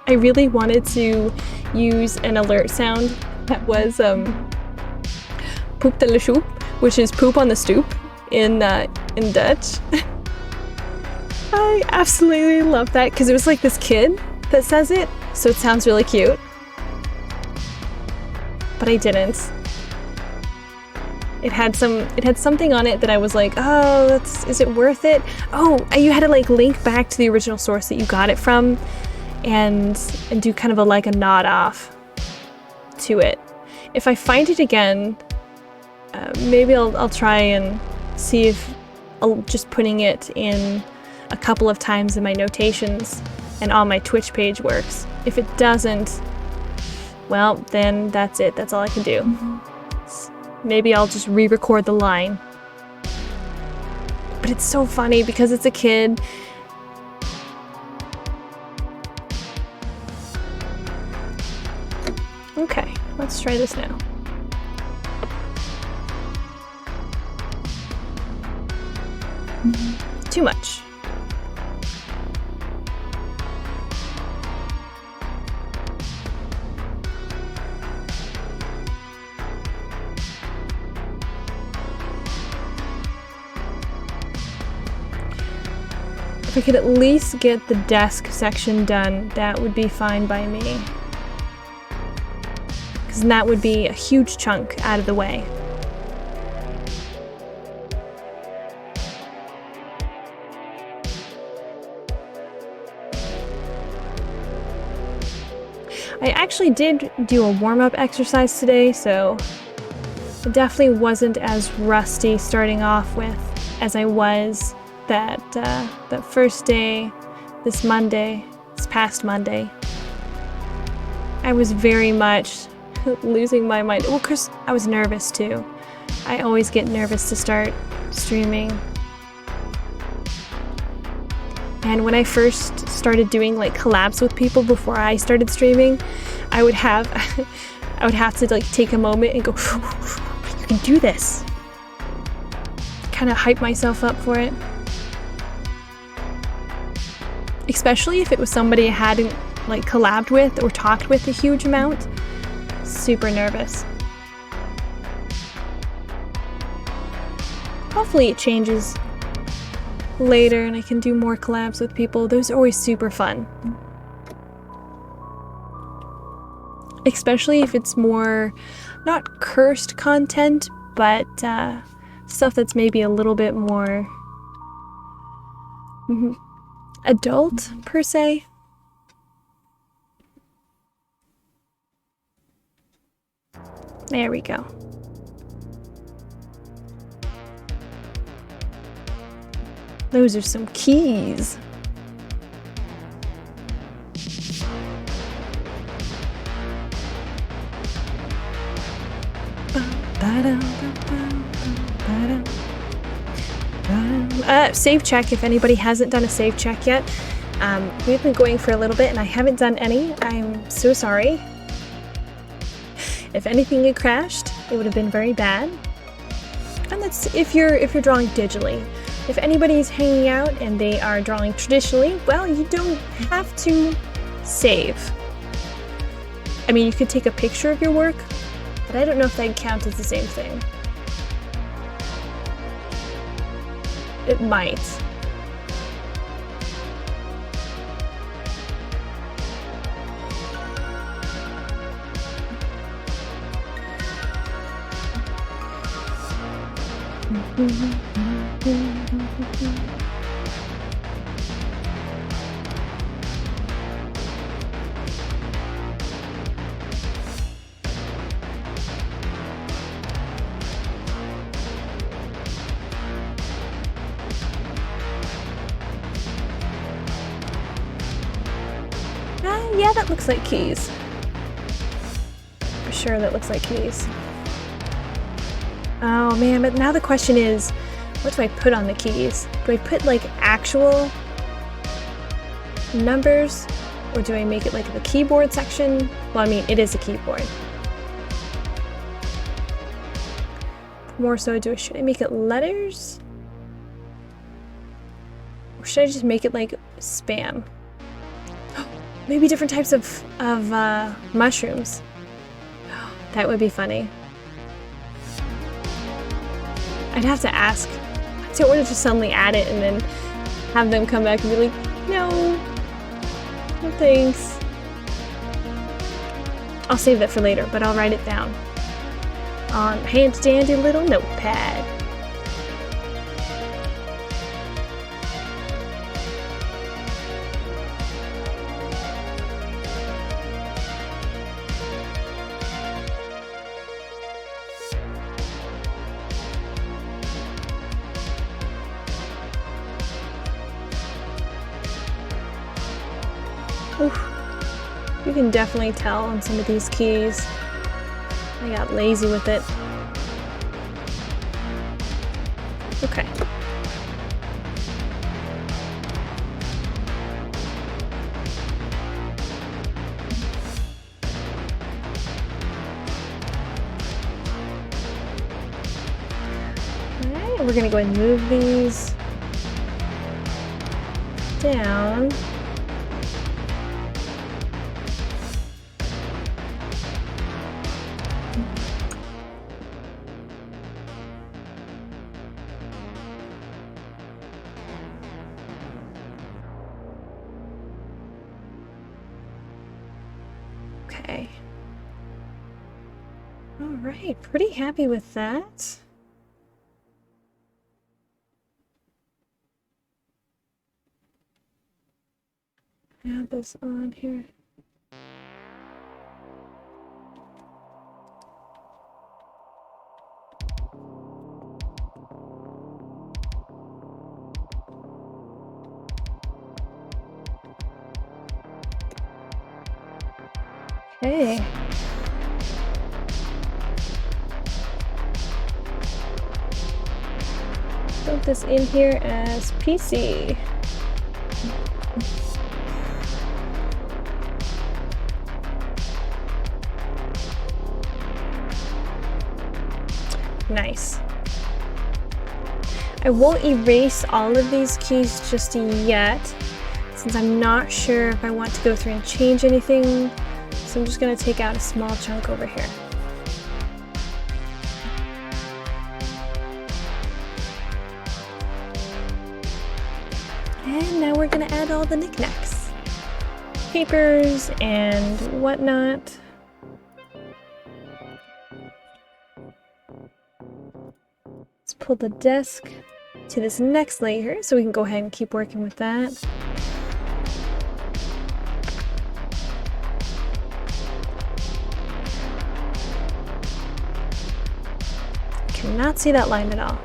I really wanted to use an alert sound that was poep de la stoep, which is poop on the stoop in Dutch. I absolutely love that because it was like this kid that says it, so it sounds really cute. But I didn't. It had something on it that I was like, oh, is it worth it? Oh, you had to like link back to the original source that you got it from and do kind of a nod off to it. If I find it again, maybe I'll try and see if just putting it in a couple of times in my notations and on my Twitch page works. If it doesn't, well, then that's it. That's all I can do. Maybe I'll just re-record the line. But it's so funny because it's a kid. Okay, let's try this now. Too much. If I could at least get the desk section done, that would be fine by me. Because that would be a huge chunk out of the way. I actually did do a warm-up exercise today, so it definitely wasn't as rusty starting off with as I was that first day, this past Monday. I was very much losing my mind. Well, Chris, I was nervous too. I always get nervous to start streaming. And when I first started doing like collabs with people before I started streaming, I would have to like take a moment and go, you can do this. Kind of hype myself up for it. Especially if it was somebody I hadn't like collabed with or talked with a huge amount. Super nervous. Hopefully it changes later and I can do more collabs with people. Those are always super fun. Especially if it's more, not cursed content, but stuff that's maybe a little bit more adult, per se. There we go. Those are some keys. Save check, if anybody hasn't done a save check yet. We've been going for a little bit and I haven't done any. I'm so sorry. If anything had crashed, it would have been very bad. And that's if you're drawing digitally. If anybody's hanging out and they are drawing traditionally, well, you don't have to save. I mean, you could take a picture of your work, but I don't know if that counts as the same thing. It might. Yeah, that looks like keys. For sure, that looks like keys. Oh man, but now the question is, what do I put on the keys? Do I put like actual numbers, or do I make it like the keyboard section? Well, I mean, it is a keyboard. More so, should I make it letters? Or should I just make it like spam? Maybe different types of mushrooms. That would be funny. I'd have to ask. I don't want to just suddenly add it and then have them come back and be like, no, no thanks. I'll save that for later, but I'll write it down on a handy dandy little notepad. Oof. You can definitely tell on some of these keys. I got lazy with it. Okay. Alright, we're gonna go ahead and move these down. Okay. All right, pretty happy with that. Add this on here. Okay. Put this in here as PC. Nice. I won't erase all of these keys just yet, since I'm not sure if I want to go through and change anything. So I'm just going to take out a small chunk over here. And now we're going to add all the knickknacks. Papers and whatnot. Let's pull the desk to this next layer so we can go ahead and keep working with that. Cannot see that line at all.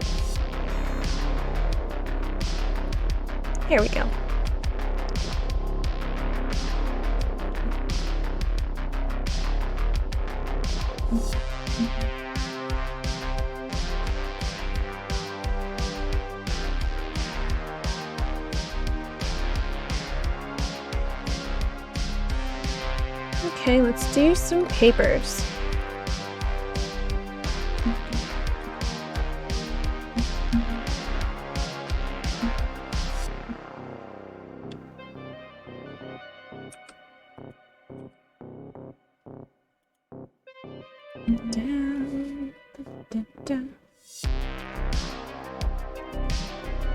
Here we go. Okay, let's do some papers.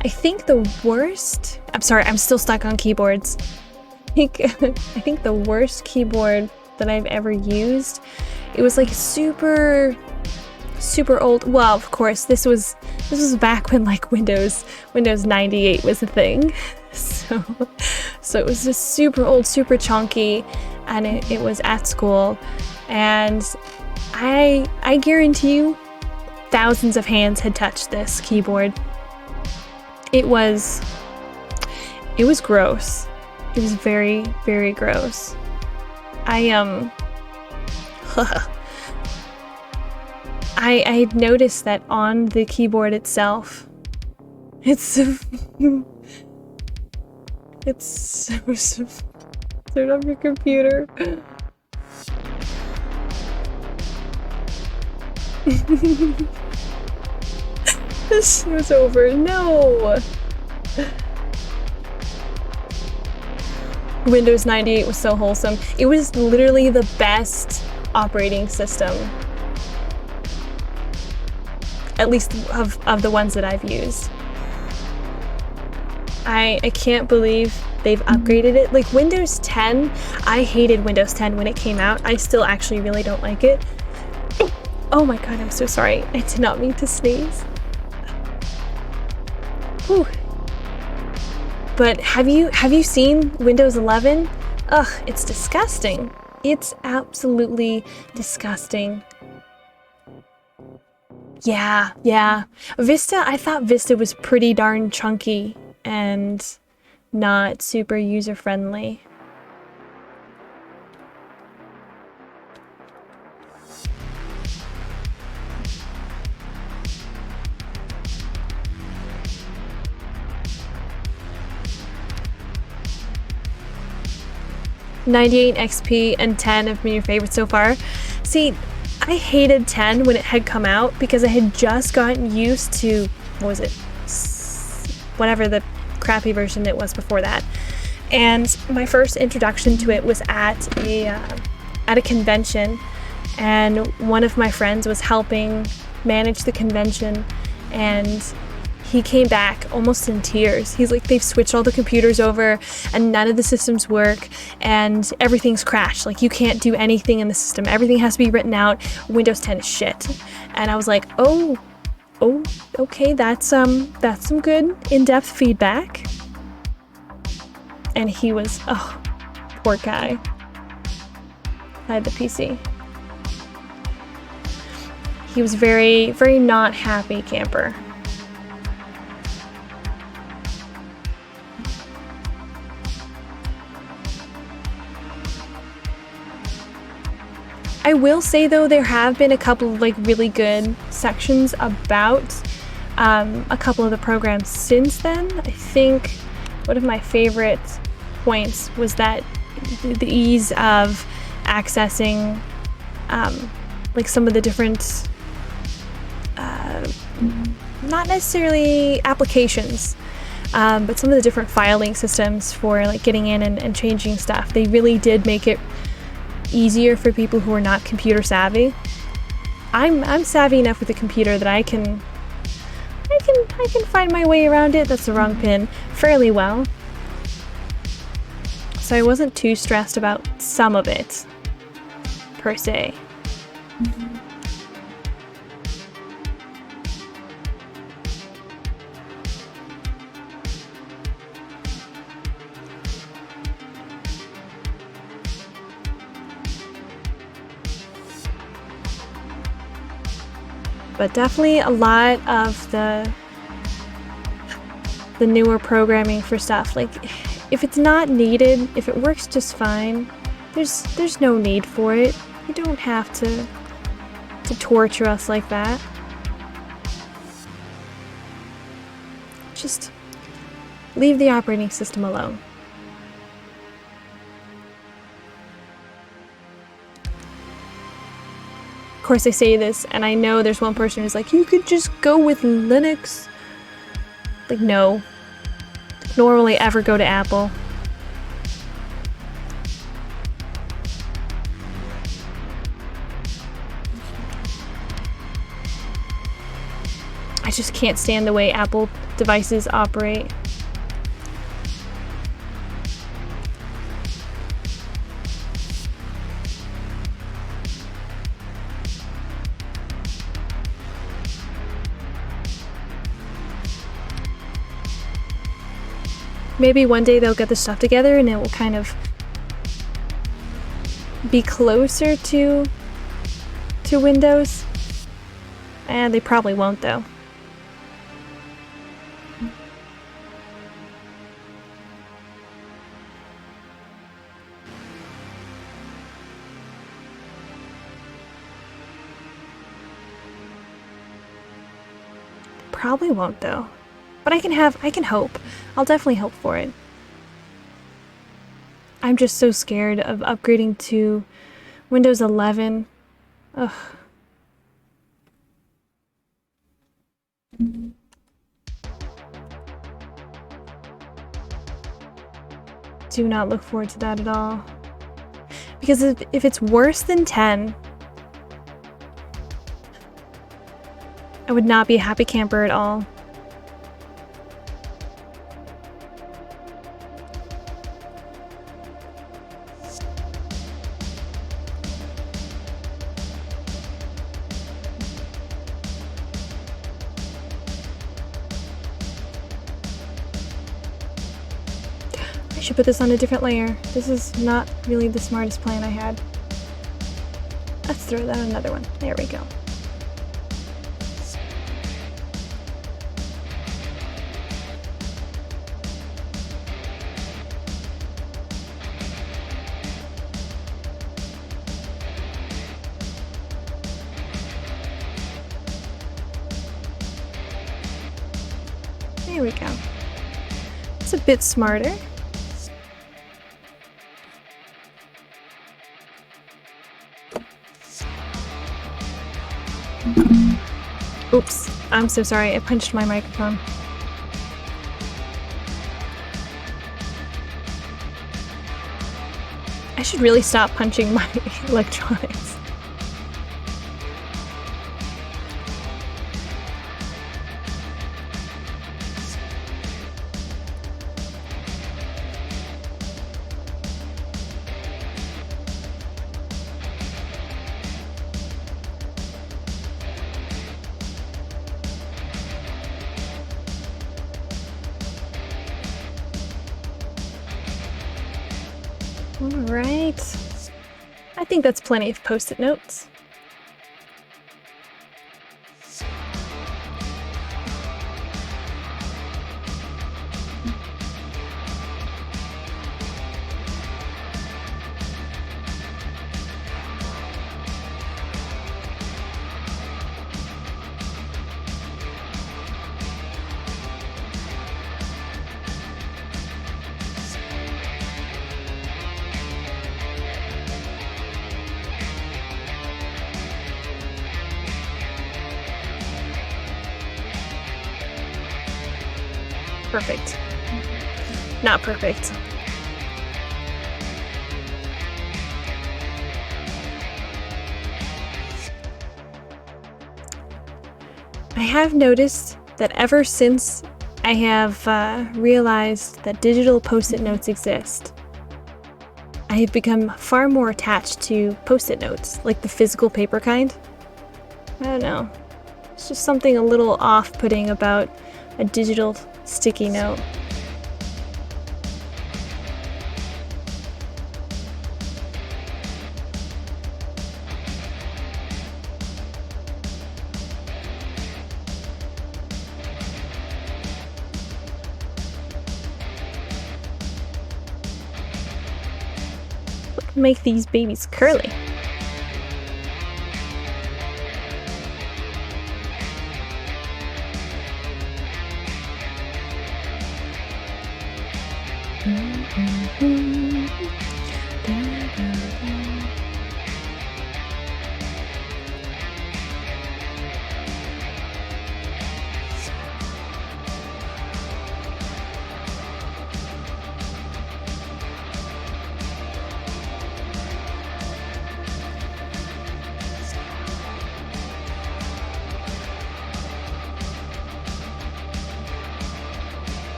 I think the worst, I'm sorry, I'm still stuck on keyboards. I think the worst keyboard that I've ever used, it was like super old. Well, of course, this was back when like Windows 98 was a thing. So it was just super old, super chunky, and it was at school. And I guarantee you thousands of hands had touched this keyboard. It was gross. It was very, very gross. I noticed that on the keyboard itself, turn off your computer. This was over. No. Windows 98 was so wholesome. It was literally the best operating system, at least of the ones that I've used. I can't believe they've upgraded it. Like Windows 10, I hated Windows 10 when it came out. I still actually really don't like it. Oh my god, I'm so sorry. I did not mean to sneeze. Whew. But have you seen Windows 11? Ugh, it's disgusting. It's absolutely disgusting. Yeah. Vista, I thought Vista was pretty darn chunky and not super user-friendly. '98 XP and 10 have been your favorites so far. See, I hated 10 when it had come out because I had just gotten used to, what was it? Whatever the crappy version it was before that. And my first introduction to it was at a convention, and one of my friends was helping manage the convention, and he came back almost in tears. He's like, they've switched all the computers over and none of the systems work and everything's crashed. Like you can't do anything in the system. Everything has to be written out. Windows 10 is shit. And I was like, oh, okay, that's some good in-depth feedback. And he was, oh, poor guy. I had the PC. He was very, very not happy camper. I will say though, there have been a couple of like really good sections about a couple of the programs since then. I think one of my favorite points was that the ease of accessing like some of the different not necessarily applications, but some of the different filing systems for like getting in and changing stuff. They really did make it easier for people who are not computer savvy. I'm savvy enough with a computer that I can find my way around it. That's the wrong pin fairly well. So I wasn't too stressed about some of it per se. But definitely a lot of the the newer programming for stuff. Like, if it's not needed, if it works just fine, there's no need for it. You don't have to torture us like that. Just leave the operating system alone. Of course I say this, and I know there's one person who's like, you could just go with Linux. Like, no. Nor will I ever go to Apple. I just can't stand the way Apple devices operate. Maybe one day they'll get the stuff together and it will kind of be closer to Windows. And they probably won't, though. Probably won't, though. But I can hope. I'll definitely hope for it. I'm just so scared of upgrading to Windows 11. Ugh. Do not look forward to that at all. Because if it's worse than 10, I would not be a happy camper at all. I should put this on a different layer. This is not really the smartest plan I had. Let's throw that on another one. There we go. There we go. It's a bit smarter. Oops, I'm so sorry, I punched my microphone. I should really stop punching my electronics. Alright. I think that's plenty of post-it notes. Perfect. Not perfect. I have noticed that ever since I have realized that digital post-it notes exist, I have become far more attached to post-it notes, like the physical paper kind. I don't know. It's just something a little off-putting about a digital sticky note. make these babies curly.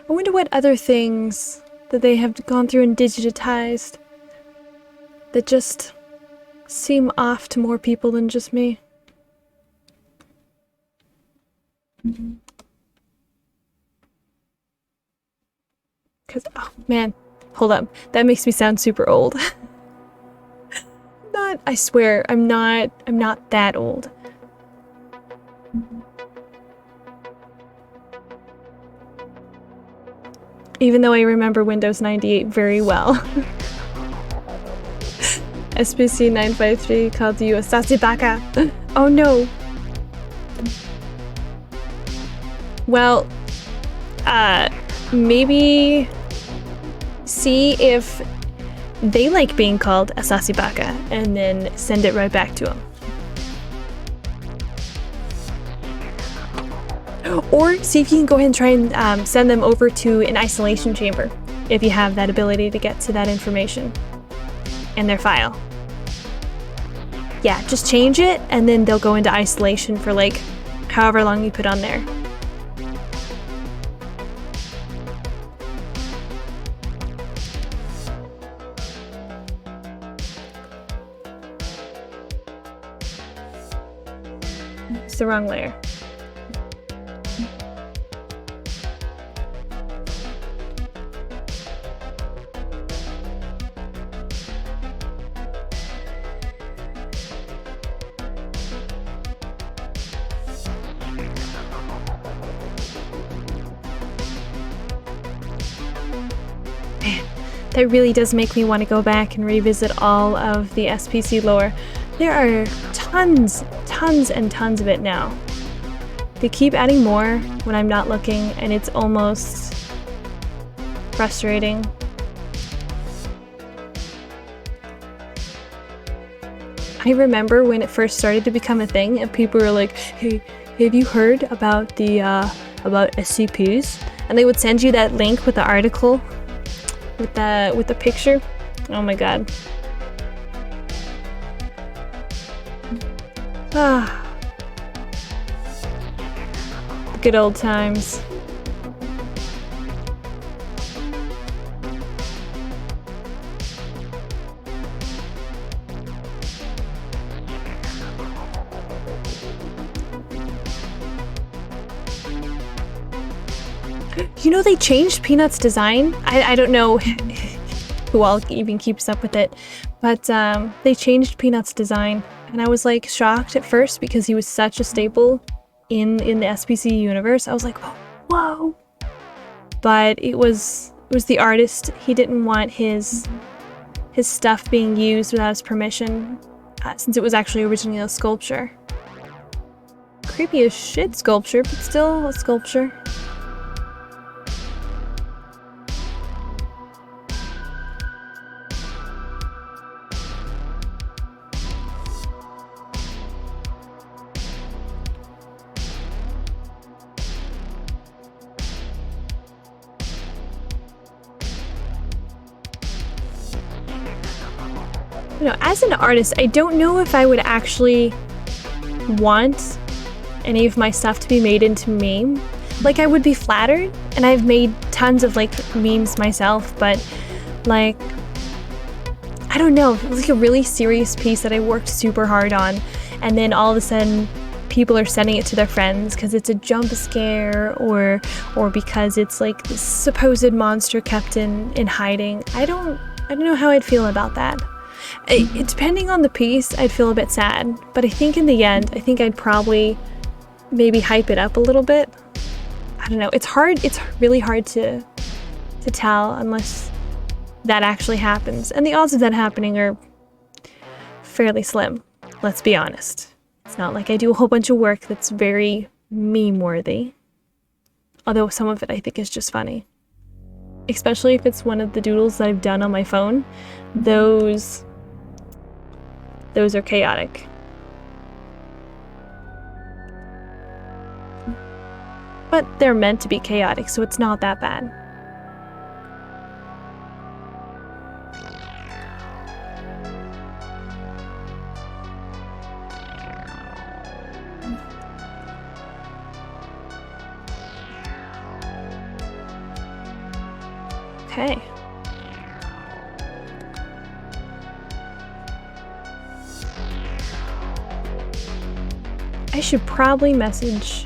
I wonder what other things that they have gone through and digitized that just seem off to more people than just me. Because, oh man, hold up. That makes me sound super old. I swear, I'm not that old. Even though I remember Windows 98 very well. SPC 953 called you a sassy baka. Oh no. Well, maybe see if they like being called a sassy baka and then send it right back to them. Or see if you can go ahead and try and send them over to an isolation chamber if you have that ability to get to that information in their file. Yeah, just change it and then they'll go into isolation for like however long you put on there. It's the wrong layer. That really does make me want to go back and revisit all of the SPC lore. There are tons and tons of it now. They keep adding more when I'm not looking, and it's almost frustrating. I remember when it first started to become a thing, and people were like, "Hey, have you heard about the about SCPs?" And they would send you that link with the article. With the picture. Oh my god. Ah. Good old times. You know, they changed Peanut's design. I don't know who all even keeps up with it, but they changed Peanut's design, and I was like shocked at first because he was such a staple in the SPC universe. I was like, whoa! But it was the artist. He didn't want his stuff being used without his permission, since it was actually originally a sculpture. Creepy as shit sculpture, but still a sculpture. You know, as an artist, I don't know if I would actually want any of my stuff to be made into meme. Like, I would be flattered, and I've made tons of like memes myself, but like, I don't know, it was like a really serious piece that I worked super hard on, and then all of a sudden people are sending it to their friends because it's a jump scare or because it's like this supposed monster kept in hiding. I don't know how I'd feel about that. Depending on the piece, I'd feel a bit sad, but I think in the end, I think I'd probably maybe hype it up a little bit. I don't know. It's really hard to tell unless that actually happens. And the odds of that happening are fairly slim, let's be honest. It's not like I do a whole bunch of work that's very meme-worthy. Although some of it I think is just funny. Especially if it's one of the doodles that I've done on my phone. Those are chaotic. But they're meant to be chaotic, so it's not that bad. Okay. I should probably message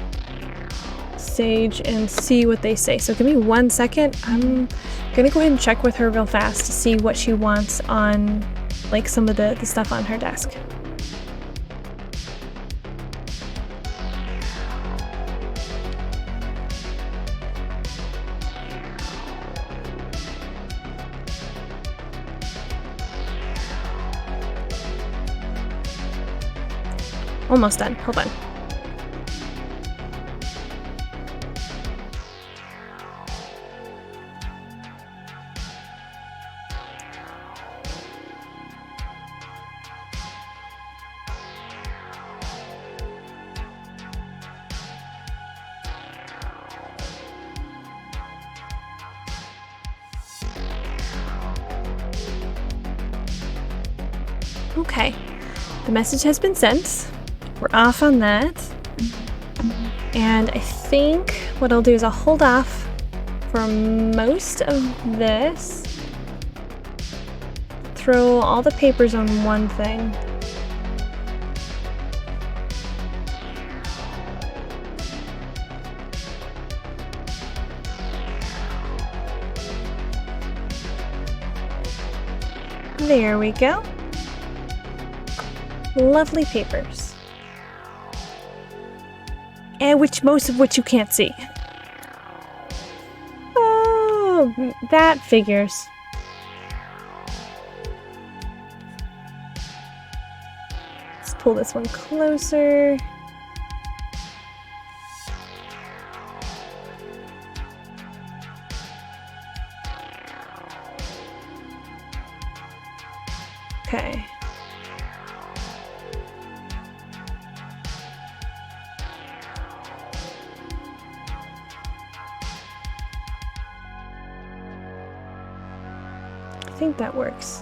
Sage and see what they say. So give me 1 second. I'm gonna go ahead and check with her real fast to see what she wants on like some of the stuff on her desk. Almost done. Hold on. Okay. The message has been sent. We're off on that. And I think what I'll do is I'll hold off for most of this. Throw all the papers on one thing. There we go. Lovely papers. And most of which you can't see. Oh, that figures. Let's pull this one closer. Okay. I think that works.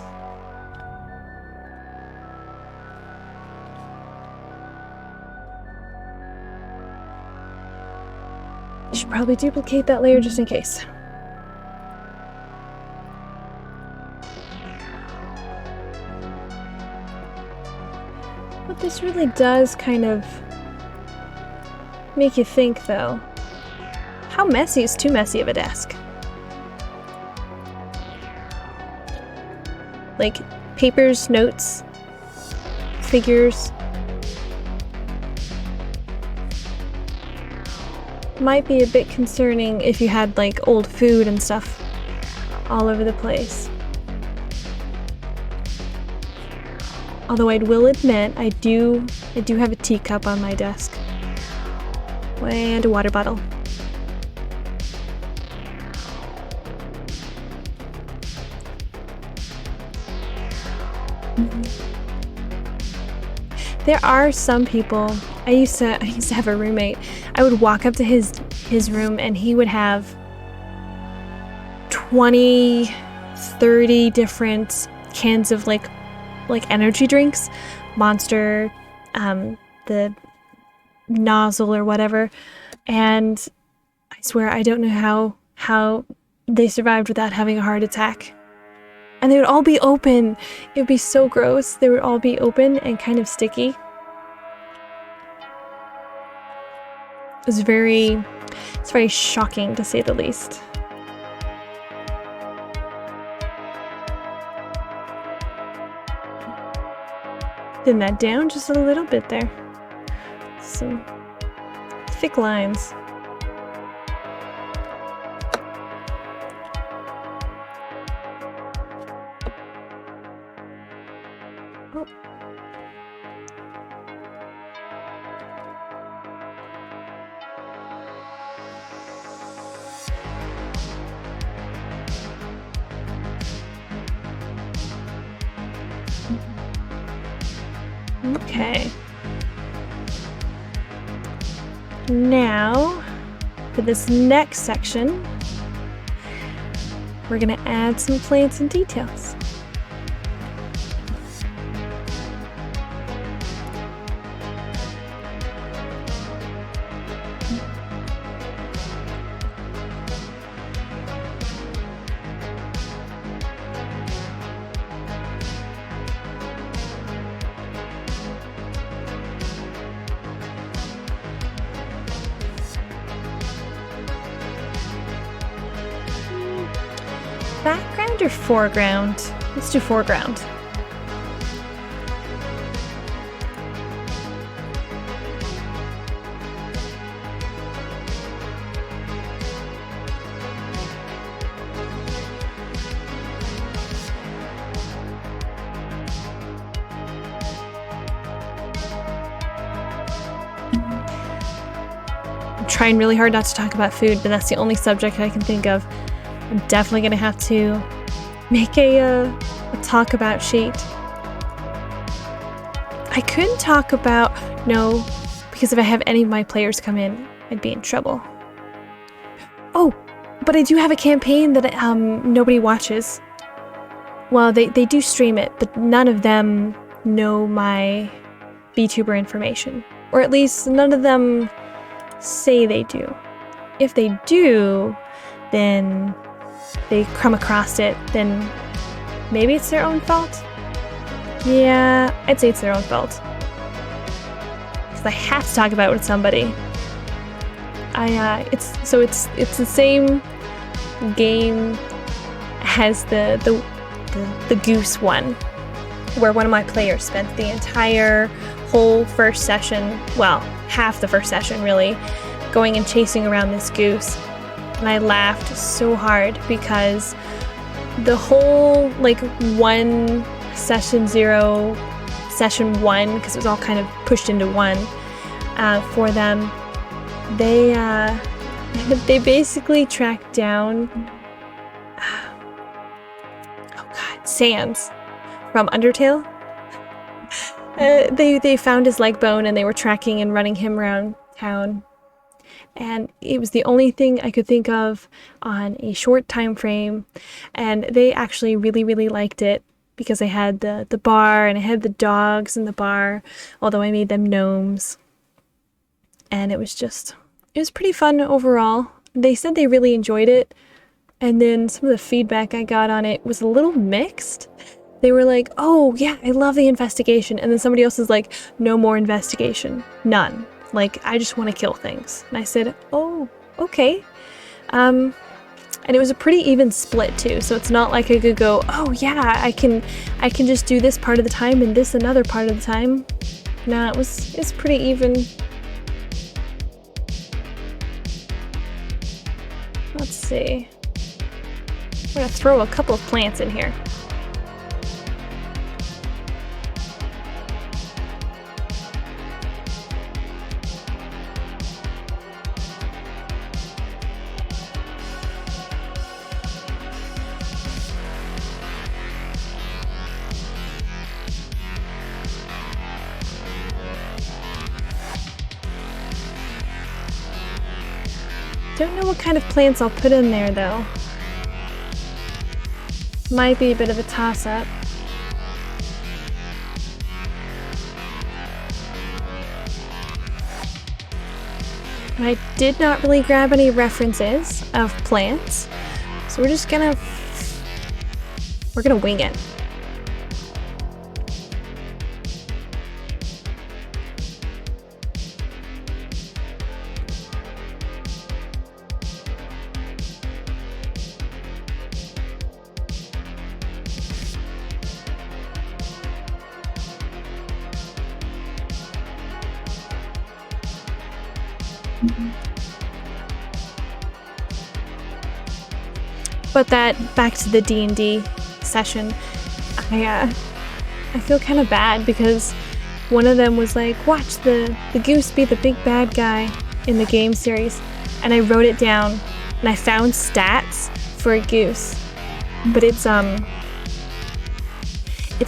I should probably duplicate that layer just in case. But this really does kind of make you think, though. How messy is too messy of a desk? Like papers, notes, figures. Might be a bit concerning if you had like old food and stuff all over the place. Although I will admit, I do have a teacup on my desk. And a water bottle. There are some people, I used to have a roommate. I would walk up to his room and he would have 20, 30 different cans of like energy drinks, Monster, the nozzle or whatever. And I swear I don't know how they survived without having a heart attack. And they would all be open. It would be so gross. They would all be open and kind of sticky. It's very shocking to say the least. Thin that down just a little bit there. Some thick lines. Oh. Okay. Now, for this next section, we're going to add some plants and details. Background or foreground? Let's do foreground. I'm trying really hard not to talk about food, but that's the only subject I can think of. I'm definitely going to have to make a talk about sheet. I couldn't talk about, no, because if I have any of my players come in, I'd be in trouble. Oh, but I do have a campaign that nobody watches. Well, they do stream it, but none of them know my VTuber information. Or at least none of them say they do. If they do, then they come across it, then maybe it's their own fault? Yeah, I'd say it's their own fault. Because I have to talk about it with somebody. It's the same game as the goose one, where one of my players spent the entire whole first session, well, half the first session really, going and chasing around this goose. And I laughed so hard because the whole, like, session 0, session 1, because it was all kind of pushed into one for them, they basically tracked down, Sans from Undertale. They found his leg bone and they were tracking and running him around town. And it was the only thing I could think of on a short time frame. And they actually really, really liked it because I had the bar and I had the dogs in the bar, although I made them gnomes. And it was pretty fun overall. They said they really enjoyed it. And then some of the feedback I got on it was a little mixed. They were like, oh yeah, I love the investigation. And then somebody else is like, no more investigation. None. Like, I just want to kill things. And I said, oh, okay. And it was a pretty even split too. So it's not like I could go, oh yeah, I can just do this part of the time and this another part of the time. Nah, it's pretty even. Let's see. I'm gonna throw a couple of plants in here. Don't know what kind of plants I'll put in there though. Might be a bit of a toss-up. I did not really grab any references of plants, so we're gonna wing it. But back to the D&D session, I feel kind of bad because one of them was like, watch the goose be the big bad guy in the game series. And I wrote it down and I found stats for a goose. But it's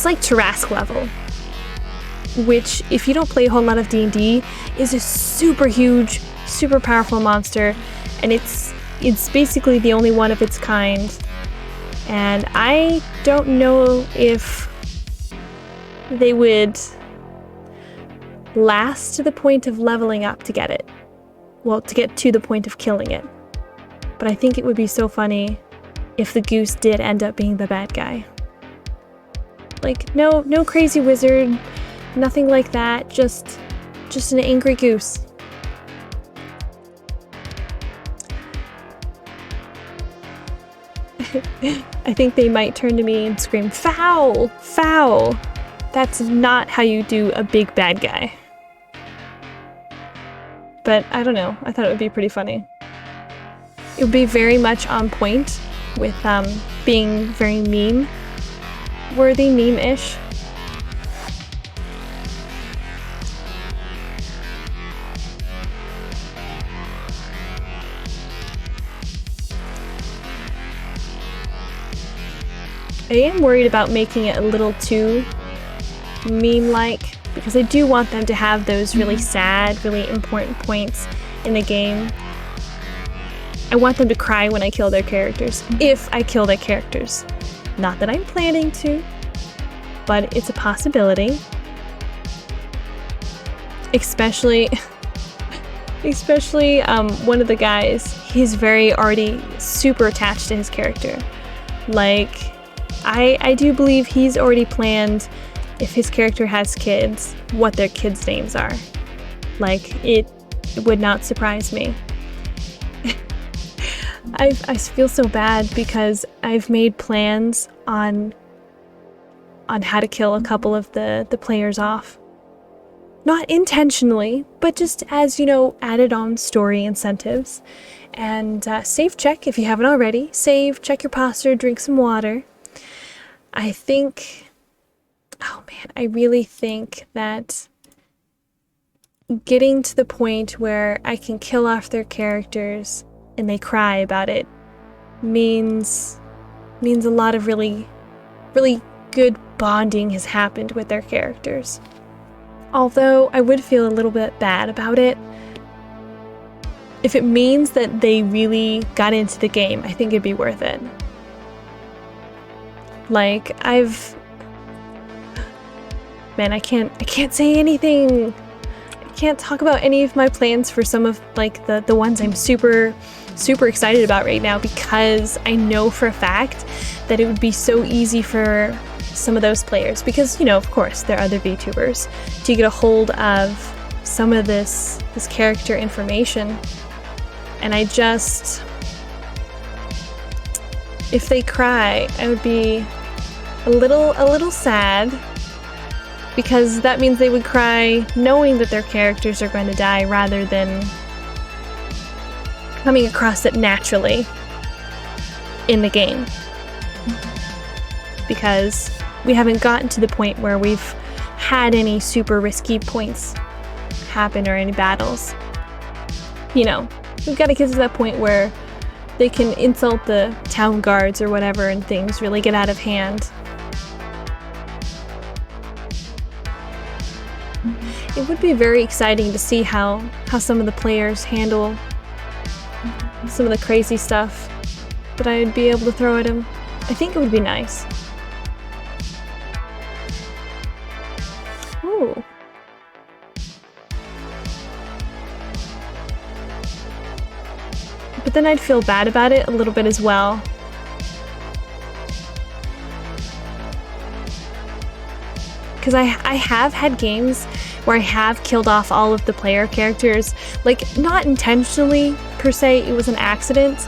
like Tarrasque level, which if you don't play a whole lot of D&D is a super huge, super powerful monster, and it's basically the only one of its kind. And I don't know if they would last to the point of leveling up to get it. Well, to get to the point of killing it. But I think it would be so funny if the goose did end up being the bad guy. Like, no crazy wizard, nothing like that, just an angry goose. I think they might turn to me and scream, "Foul! Foul!" That's not how you do a big bad guy. But I don't know, I thought it would be pretty funny. It would be very much on point with being very meme-worthy, meme-ish. I am worried about making it a little too meme-like, because I do want them to have those really sad, really important points in the game. I want them to cry when I kill their characters, if I kill their characters. Not that I'm planning to, but it's a possibility. Especially one of the guys, he's already super attached to his character. Like, I do believe he's already planned, if his character has kids, what their kids' names are. Like, it would not surprise me. I feel so bad because I've made plans on how to kill a couple of the players off. Not intentionally, but just as, added on story incentives. And save check if you haven't already. Save, check your posture, drink some water. I really think that getting to the point where I can kill off their characters and they cry about it means a lot of really, really good bonding has happened with their characters. Although I would feel a little bit bad about it. If it means that they really got into the game, I think it'd be worth it. Like, I can't say anything. I can't talk about any of my plans for some of the ones I'm super excited about right now, because I know for a fact that it would be so easy for some of those players, because of course they're other VTubers, to get a hold of some of this character information. And if they cry, I would be a little sad, because that means they would cry knowing that their characters are going to die rather than coming across it naturally in the game. Because we haven't gotten to the point where we've had any super risky points happen or any battles. We've got to get to that point where they can insult the town guards or whatever and things really get out of hand. It would be very exciting to see how some of the players handle some of the crazy stuff that I would be able to throw at them. I think it would be nice. Ooh. But then I'd feel bad about it a little bit as well. Because I have had games where I have killed off all of the player characters. Like, not intentionally, per se, it was an accident.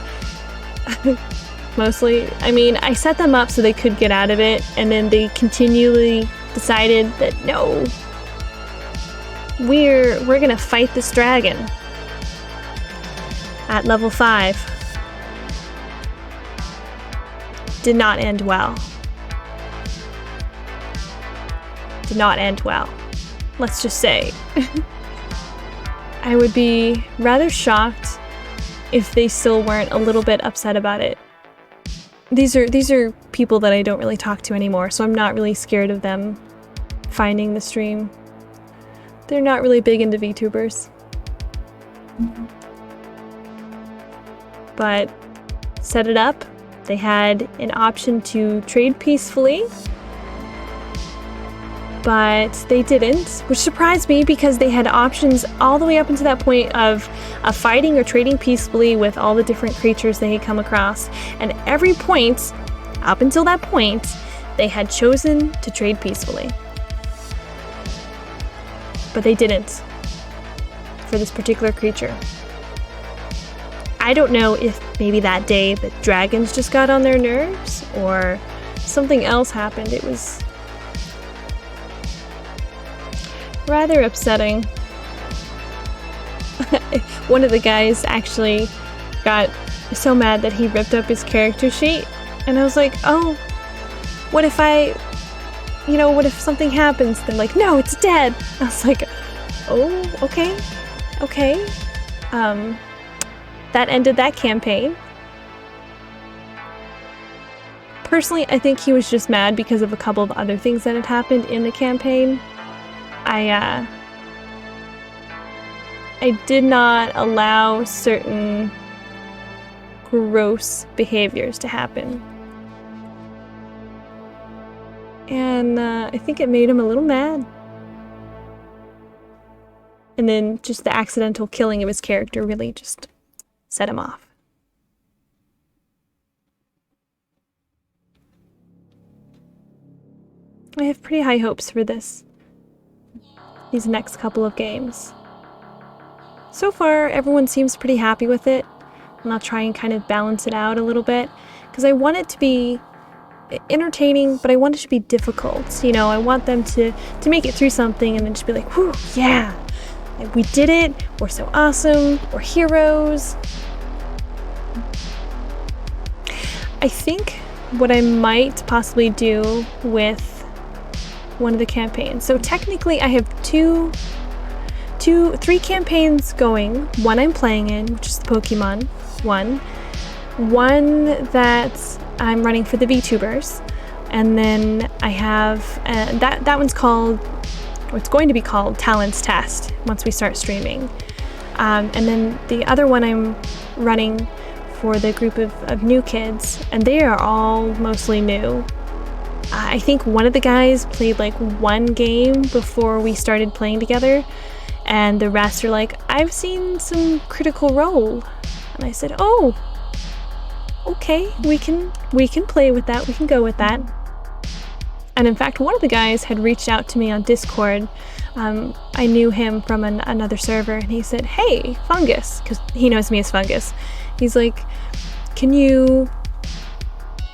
Mostly. I mean, I set them up so they could get out of it, and then they continually decided that, no, we're gonna fight this dragon. at level 5 did not end well. Did not end well. Let's just say. I would be rather shocked if they still weren't a little bit upset about it. These are people that I don't really talk to anymore, so I'm not really scared of them finding the stream. They're not really big into VTubers. But set it up. They had an option to trade peacefully, but they didn't, which surprised me because they had options all the way up until that point of fighting or trading peacefully with all the different creatures they had come across. And every point, up until that point, they had chosen to trade peacefully. But they didn't for this particular creature. I don't know if maybe that day the dragons just got on their nerves or something else happened. It was rather upsetting. One of the guys actually got so mad that he ripped up his character sheet, and I was like, oh, what if what if something happens? They're like, no, it's dead. I was like, oh, okay. That ended that campaign. Personally, I think he was just mad because of a couple of other things that had happened in the campaign. I did not allow certain gross behaviors to happen. And I think it made him a little mad. And then just the accidental killing of his character really just set him off. I have pretty high hopes for these next couple of games. So far, everyone seems pretty happy with it. And I'll try and kind of balance it out a little bit, because I want it to be entertaining, but I want it to be difficult. You know, I want them to make it through something and then just be like, whew, yeah, we did it, we're so awesome, we're heroes. I think what I might possibly do with one of the campaigns. So technically I have three campaigns going. One I'm playing in, which is the Pokemon one. One that I'm running for the VTubers. And then I have, that one's called, or it's going to be called Talents Test once we start streaming. And then the other one I'm running for the group of new kids, and they are all mostly new. I think one of the guys played like one game before we started playing together, and the rest are like, I've seen some Critical Role. And I said, oh, okay, we can play with that, we can go with that. And in fact, one of the guys had reached out to me on Discord. I knew him from another server, and he said, hey, Fungus, because he knows me as Fungus. He's like, can you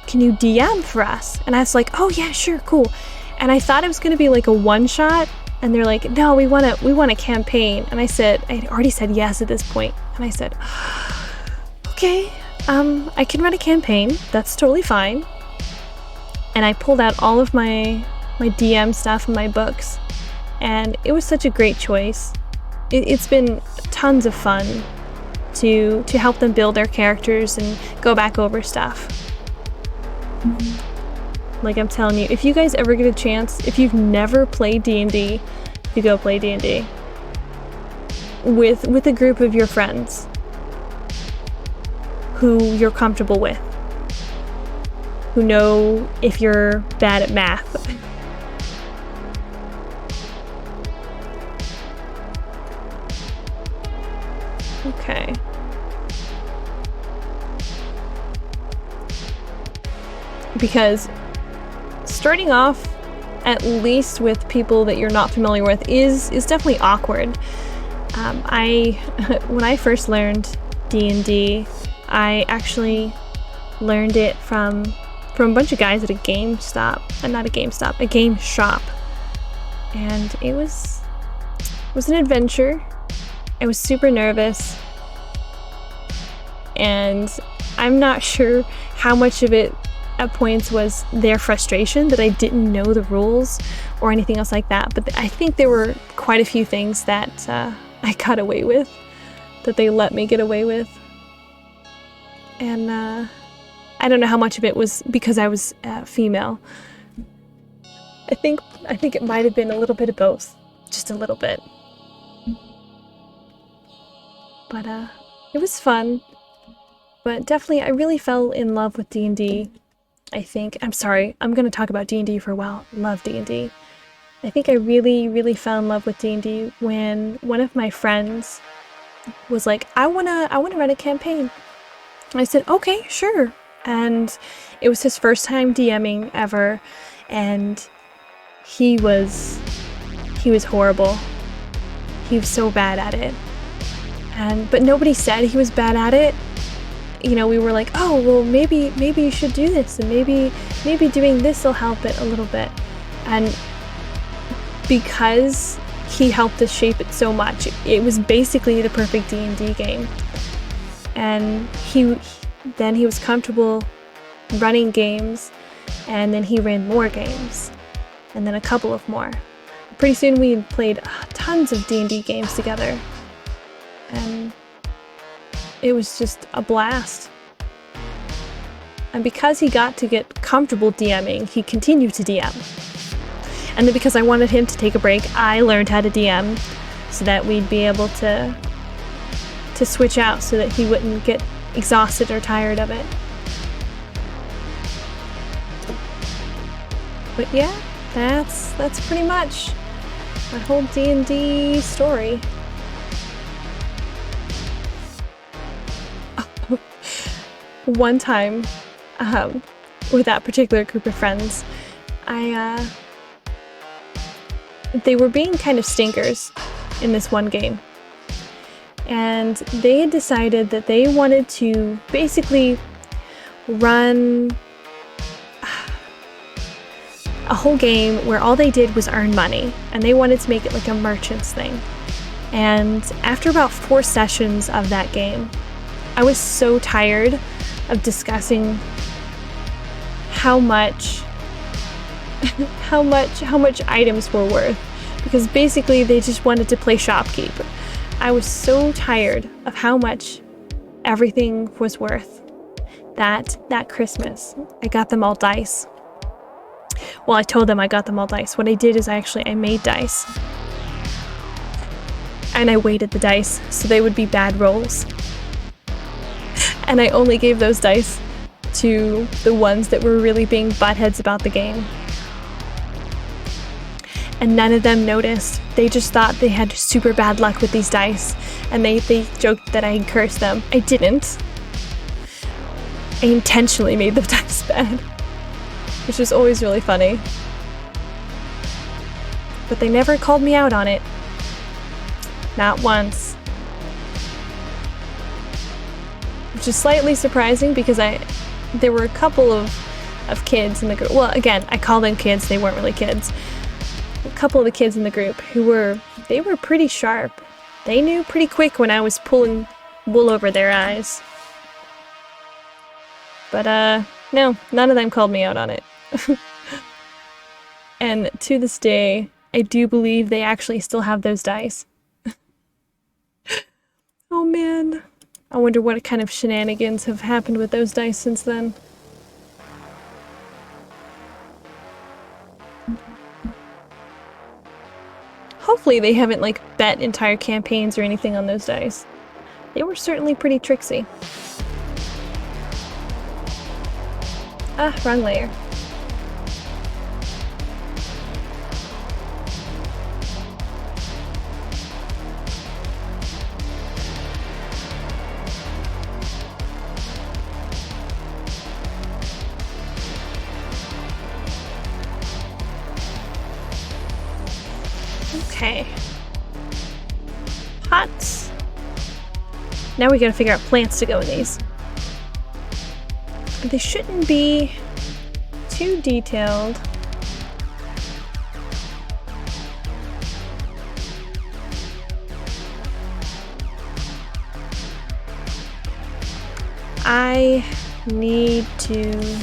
DM for us? And I was like, oh yeah, sure, cool. And I thought it was going to be like a one-shot, and they're like, no, we want a campaign. And I had already said yes at this point. And I said, okay, I can run a campaign. That's totally fine. And I pulled out all of my DM stuff and my books, and it was such a great choice. It's been tons of fun to help them build their characters and go back over stuff. Like, I'm telling you, if you guys ever get a chance, if you've never played D&D, you go play D&D with a group of your friends who you're comfortable with, who know if you're bad at math. Okay. Because starting off, at least with people that you're not familiar with, is definitely awkward. When I first learned D&D, I actually learned it from a bunch of guys at a game shop. And it was an adventure. I was super nervous. And I'm not sure how much of it at points was their frustration that I didn't know the rules or anything else like that, but I think there were quite a few things that I got away with, that they let me get away with. And I don't know how much of it was because I was female. I think it might have been a little bit of both, just a little bit. But it was fun. But definitely, I really fell in love with D&D. I think, I'm sorry, I'm going to talk about D&D for a while. Love D&D. I think I really, really fell in love with D&D when one of my friends was like, I wanna run a campaign. I said, okay, sure. And it was his first time DMing ever, and he was horrible. He was so bad at it. But nobody said he was bad at it. You know, we were like, oh, well, maybe you should do this, and maybe doing this will help it a little bit. And because he helped us shape it so much, it was basically the perfect D&D game. And he was comfortable running games, and then he ran more games, and then a couple of more. Pretty soon we had played tons of D&D games together, and it was just a blast. And because he got to get comfortable DMing, he continued to DM. And then because I wanted him to take a break, I learned how to DM so that we'd be able to switch out so that he wouldn't get exhausted or tired of it. But yeah, that's pretty much my whole D&D story. One time, with that particular group of friends, they were being kind of stinkers in this one game. And they had decided that they wanted to basically run a whole game where all they did was earn money, and they wanted to make it like a merchant's thing. And after about 4 sessions of that game, I was so tired of discussing how much items were worth, because basically they just wanted to play shopkeep. I was so tired of how much everything was worth that Christmas. I got them all dice. Well, I told them I got them all dice. What I did is I made dice. And I weighted the dice so they would be bad rolls. And I only gave those dice to the ones that were really being buttheads about the game. And none of them noticed. They just thought they had super bad luck with these dice, and they joked that I had cursed them. I didn't. I intentionally made the dice bad, which was always really funny. But they never called me out on it. Not once. Which is slightly surprising because there were a couple of kids in the group. Well, again, I call them kids, they weren't really kids. A couple of the kids in the group they were pretty sharp. They knew pretty quick when I was pulling wool over their eyes. But no, none of them called me out on it. And to this day, I do believe they actually still have those dice. Oh man. I wonder what kind of shenanigans have happened with those dice since then. Hopefully they haven't like bet entire campaigns or anything on those dice. They were certainly pretty tricksy. Ah, wrong layer. Okay. Pots. Now we gotta figure out plants to go in these. They shouldn't be too detailed. I need to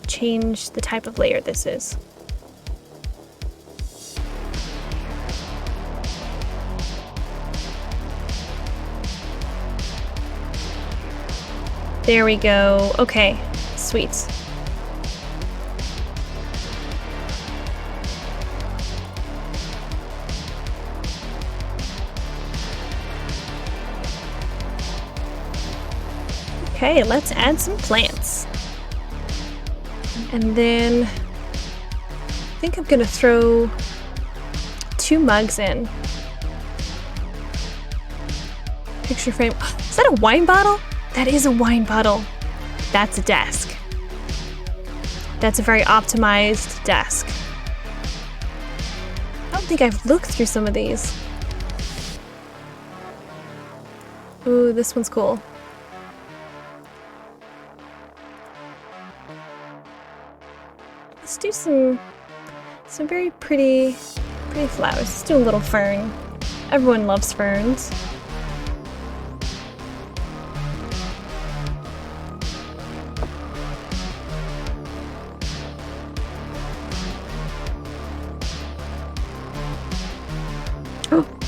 change the type of layer this is. There we go. Okay, sweet. Okay, let's add some plants. And then I think I'm gonna throw 2 mugs in. Picture frame. Is that a wine bottle? That is a wine bottle. That's a desk. That's a very optimized desk. I don't think I've looked through some of these. Ooh, this one's cool. Let's do some very pretty flowers. Let's do a little fern. Everyone loves ferns.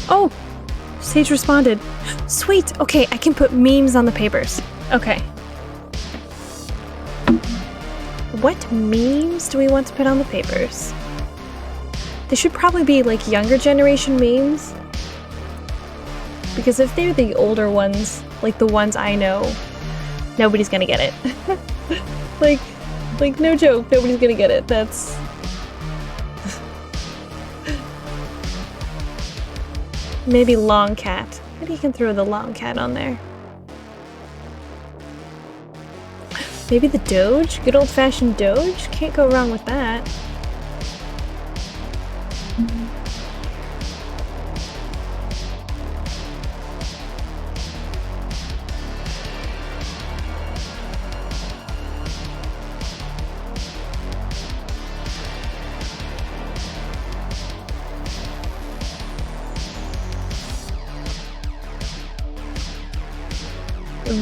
Oh! Sage responded. Sweet! Okay, I can put memes on the papers. Okay. What memes do we want to put on the papers? They should probably be like younger generation memes. Because if they're the older ones, like the ones I know, nobody's gonna get it. like no joke, nobody's gonna get it. That's... Maybe long cat. Maybe you can throw the long cat on there. Maybe the Doge? Good old-fashioned Doge? Can't go wrong with that.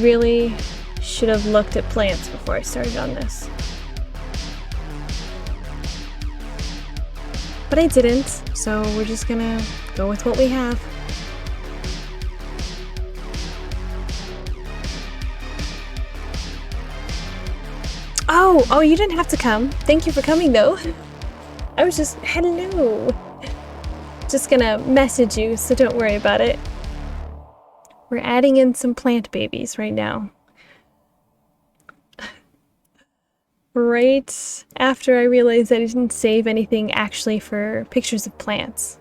Really should have looked at plants before I started on this. But I didn't, so we're just gonna go with what we have. Oh, you didn't have to come. Thank you for coming though. I was just, hello. Just gonna message you, so don't worry about it. We're adding in some plant babies right now. Right after I realized that I didn't save anything actually for pictures of plants.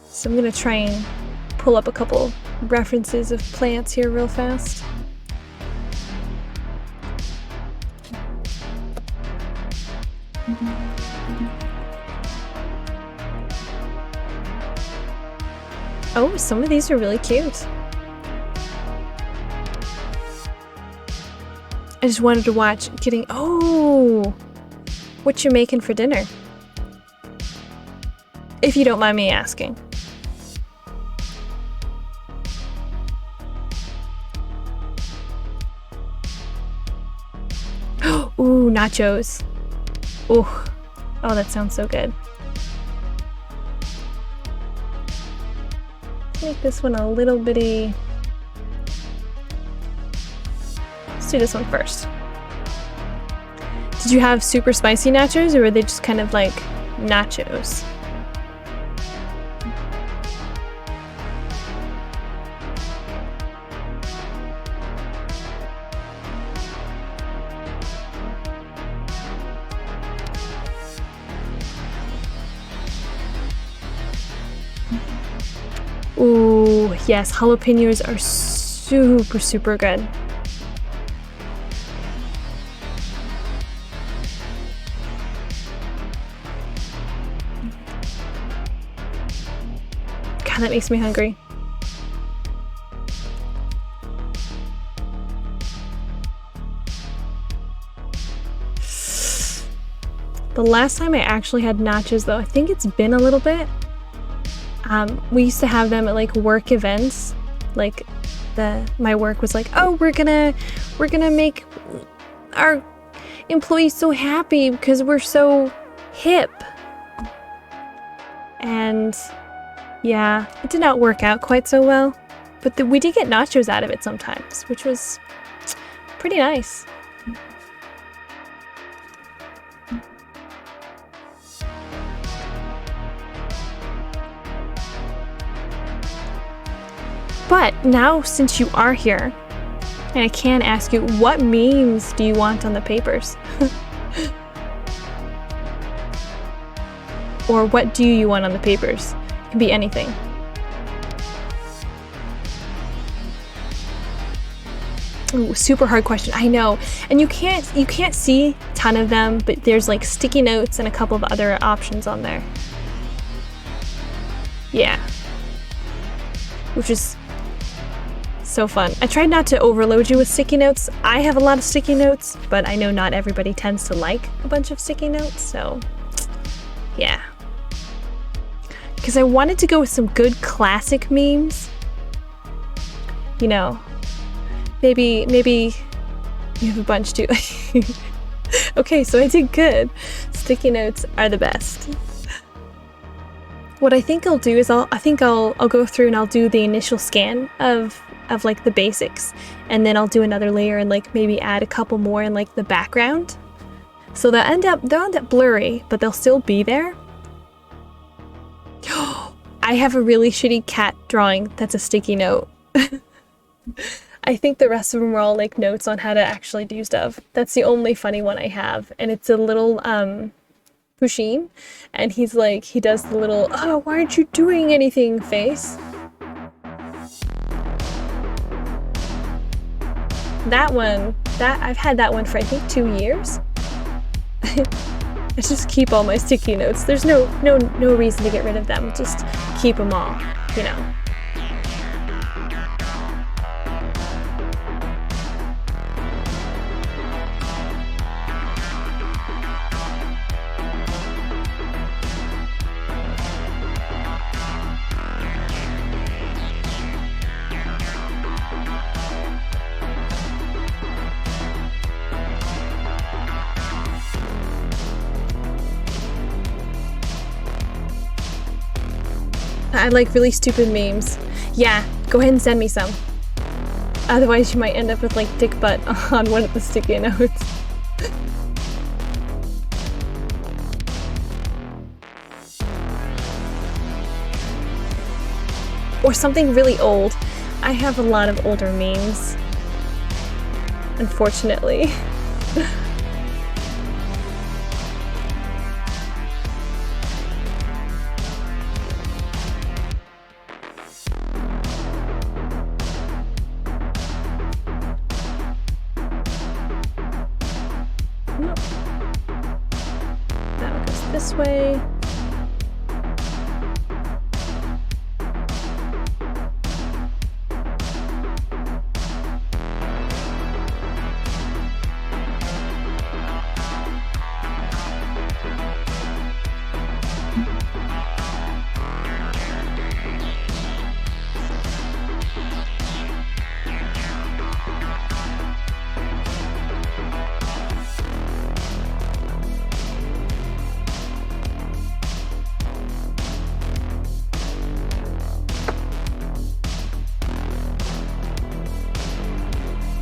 So I'm gonna try and pull up a couple references of plants here real fast. Oh, some of these are really cute. I just wanted to watch getting... Oh! What you making for dinner? If you don't mind me asking. Ooh, nachos. Ooh. Oh, that sounds so good. Make this one a little bitty. Let's do this one first. Did you have super spicy nachos, or were they just kind of like nachos? Ooh, yes, jalapenos are super, super good. God, that makes me hungry. The last time I actually had nachos, though, I think it's been a little bit. We used to have them at like work events. Like my work was like, oh, we're gonna make our employees so happy because we're so hip. And yeah, it did not work out quite so well, but we did get nachos out of it sometimes, which was pretty nice. But now, since you are here, and I can ask you, what memes do you want on the papers? Or what do you want on the papers? It can be anything. Ooh, super hard question, I know. And you can't see a ton of them, but there's like sticky notes and a couple of other options on there. Yeah. Which is so fun. I tried not to overload you with sticky notes. I have a lot of sticky notes, but I know not everybody tends to like a bunch of sticky notes, so yeah. Because I wanted to go with some good classic memes. You know, maybe you have a bunch too. Okay, so I did good. Sticky notes are the best. What I think I'll do is I'll go through and I'll do the initial scan of like the basics, and then I'll do another layer and like maybe add a couple more in like the background. So they'll end up blurry, but they'll still be there. I have a really shitty cat drawing that's a sticky note. I think the rest of them were all like notes on how to actually do stuff. That's the only funny one I have, and it's a little Pusheen, and he's like, he does the little, oh, why aren't you doing anything face? That one, I've had that one for I think 2 years. I just keep all my sticky notes. There's no reason to get rid of them. Just keep them all, you know. I like really stupid memes. Yeah, go ahead and send me some. Otherwise you might end up with like dick butt on one of the sticky notes. Or something really old. I have a lot of older memes, unfortunately. This way.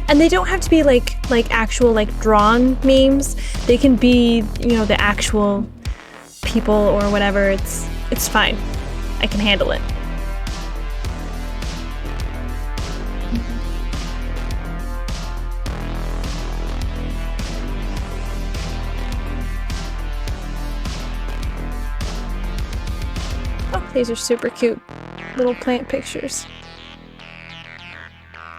And they don't have to be like actual like drawn memes. They can be, you know, the actual people or whatever. It's fine. I can handle it. Oh, these are super cute little plant pictures.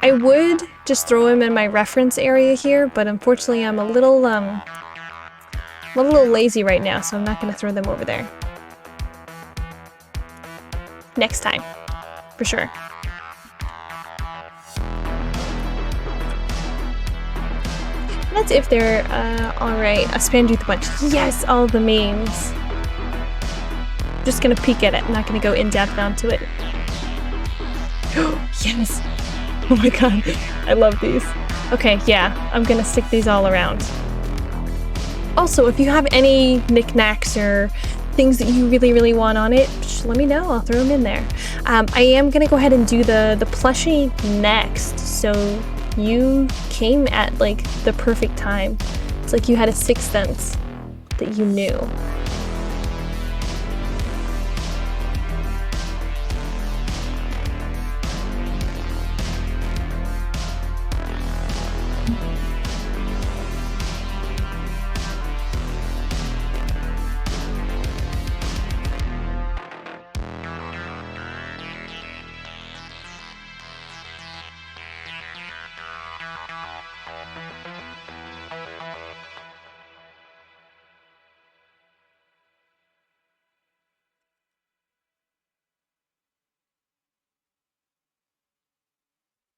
I would just throw him in my reference area here, but unfortunately I'm a little lazy right now, so I'm not gonna throw them over there. Next time, for sure. And that's if they're alright. I'll spam you the bunch. Yes, all the memes. Just gonna peek at it. I'm not gonna go in depth onto it. Yes. Oh my god, I love these. Okay, yeah, I'm gonna stick these all around. Also, if you have any knickknacks or things that you really, really want on it, just let me know. I'll throw them in there. I am gonna go ahead and do the plushie next. So you came at like the perfect time. It's like you had a sixth sense that you knew.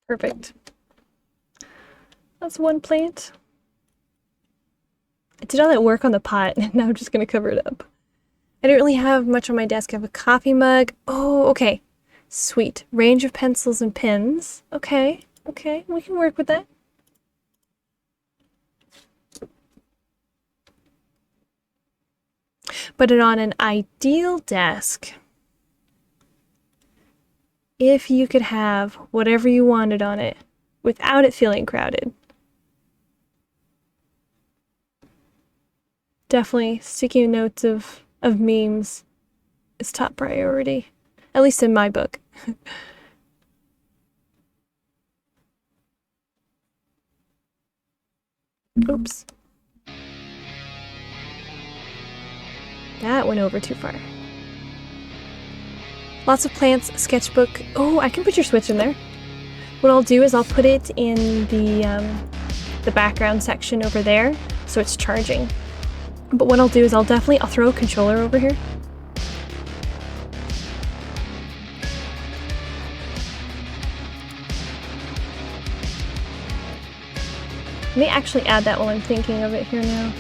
Perfect. That's one plant. I did all that work on the pot, and now I'm just gonna cover it up. I didn't really have much on my desk. I have a coffee mug. Oh, okay. Sweet. Range of pencils and pens. Okay, okay, we can work with that. But on an ideal desk, if you could have whatever you wanted on it without it feeling crowded. Definitely sticky notes of memes is top priority, at least in my book. Oops. That went over too far. Lots of plants, sketchbook. Oh, I can put your switch in there. What I'll do is I'll put it in the background section over there, so it's charging. But what I'll do is I'll throw a controller over here. Let me actually add that while I'm thinking of it here now.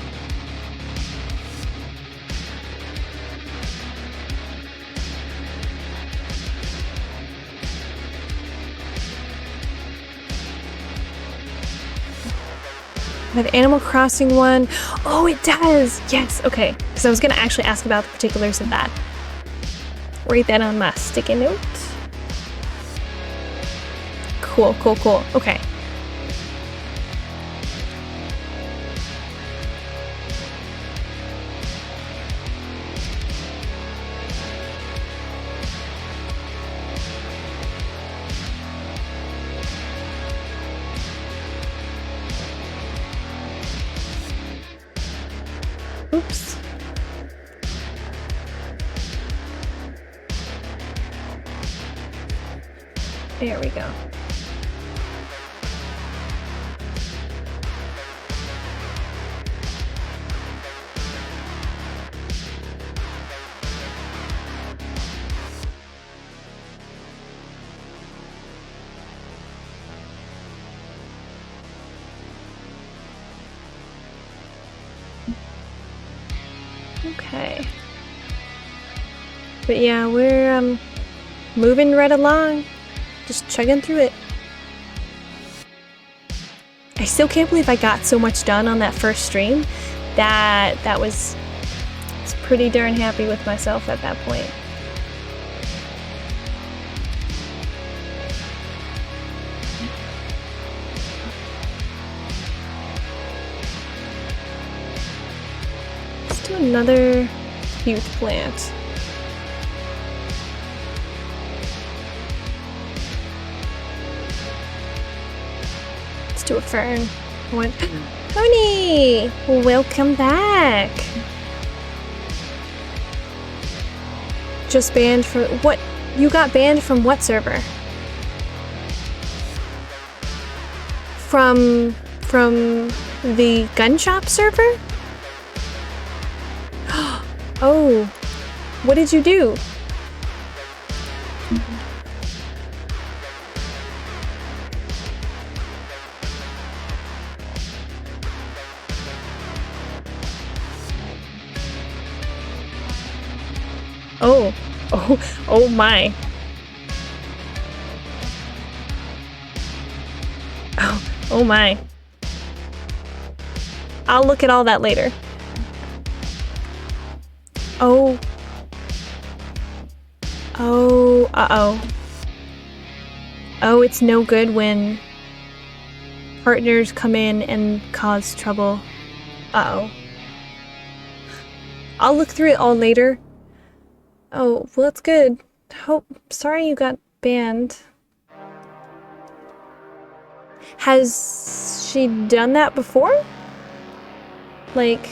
I have Animal Crossing one. Oh, it does! Yes, okay. Because I was going to actually ask about the particulars of that. Write that on my sticky note. Cool, cool, cool. Okay. Oops. There we go. Okay. But yeah, we're moving right along. Just chugging through it. I still can't believe I got so much done on that first stream. I was pretty darn happy with myself at that point. Let's do another cute plant. To a fern. Tony! Welcome back! Just banned for what? You got banned from what server? From the gun shop server? Oh, what did you do? Oh my. Oh my. I'll look at all that later. Oh. Oh, uh-oh. Oh, it's no good when partners come in and cause trouble. Uh-oh. I'll look through it all later. Oh, well, that's good. Sorry you got banned. Has she done that before? Like...